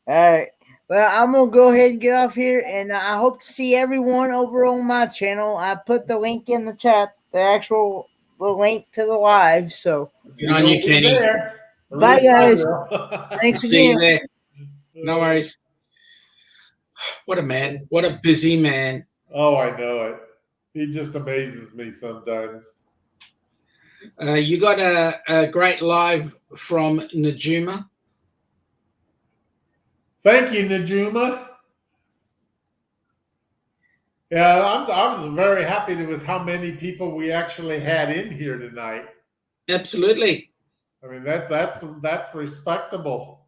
All right. Well, I'm going to go ahead and get off here, and I hope to see everyone over on my channel. I put the link in the chat, the link to the live. So, Good on you, Kenny. Bye, guys. Thanks See again. you there. No worries. What a man. What a busy man. Oh, I know it. He just amazes me sometimes. You got a great live from Najuma. Thank you, Najuma. Yeah, I was very happy with how many people we actually had in here tonight. Absolutely. I mean that's respectable.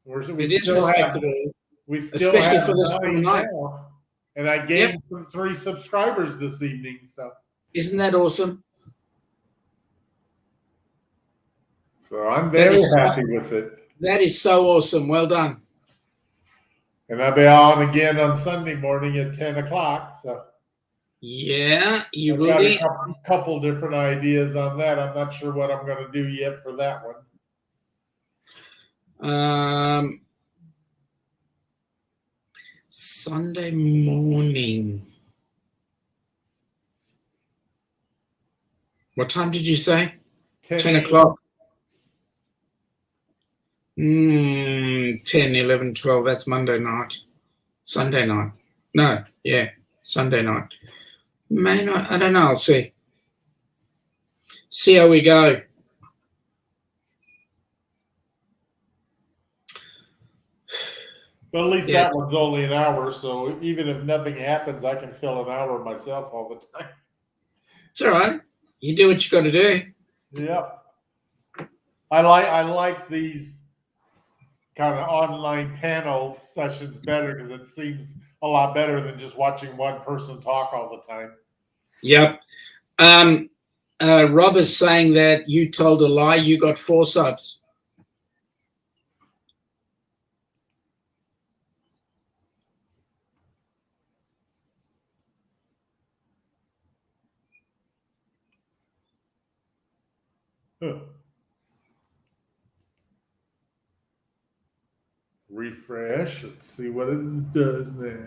It is respectable. We still Especially have for this 9 night. now. And I gained 3 subscribers this evening. So isn't that awesome? So I'm very happy with it. That is so awesome. Well done. And I'll be on again on Sunday morning at 10 o'clock. So yeah, you I've will got be. a couple different ideas on that. I'm not sure what I'm going to do yet for that one. Sunday morning. What time did you say? 10 o'clock. 10, 11, 12. That's Monday night. Sunday night. No, yeah, Sunday night. May not. I don't know. I'll see. See how we go. But at least Yeah, that one's only an hour, so even if nothing happens, I can fill an hour myself all the time. it's all right. You do what you got to do. Yeah. I like these kind of online panel sessions better because it seems a lot better than just watching one person talk all the time. Yep. Rob is saying that you told a lie. You got 4 subs. Huh. Refresh. Let's see what it does now.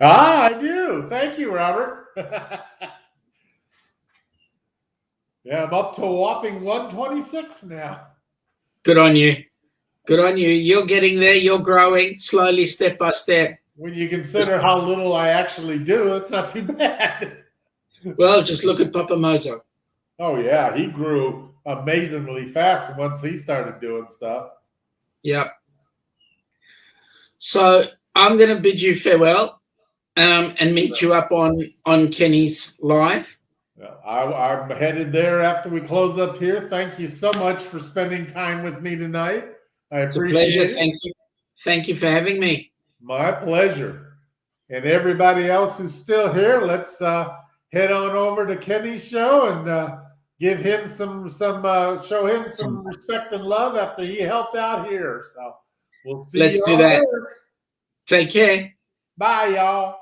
Ah, I do. Thank you, Robert. Yeah, I'm up to a whopping 126 now. Good on you. Good on you. You're getting there. You're growing slowly, step by step. When you consider how little I actually do, it's not too bad. Well, just look at PapaMozo. Oh, yeah. He grew amazingly fast once he started doing stuff. Yep. So I'm going to bid you farewell and meet you up on Kenny's live. I'm headed there after we close up here. Thank you so much for spending time with me tonight. I It's a appreciate pleasure. it. Thank you. Thank you for having me. My pleasure. And everybody else who's still here, let's head on over to Kenny's show and give him show him some respect and love after he helped out here. So we'll see Let's you do all that. there. Take care. Bye, y'all.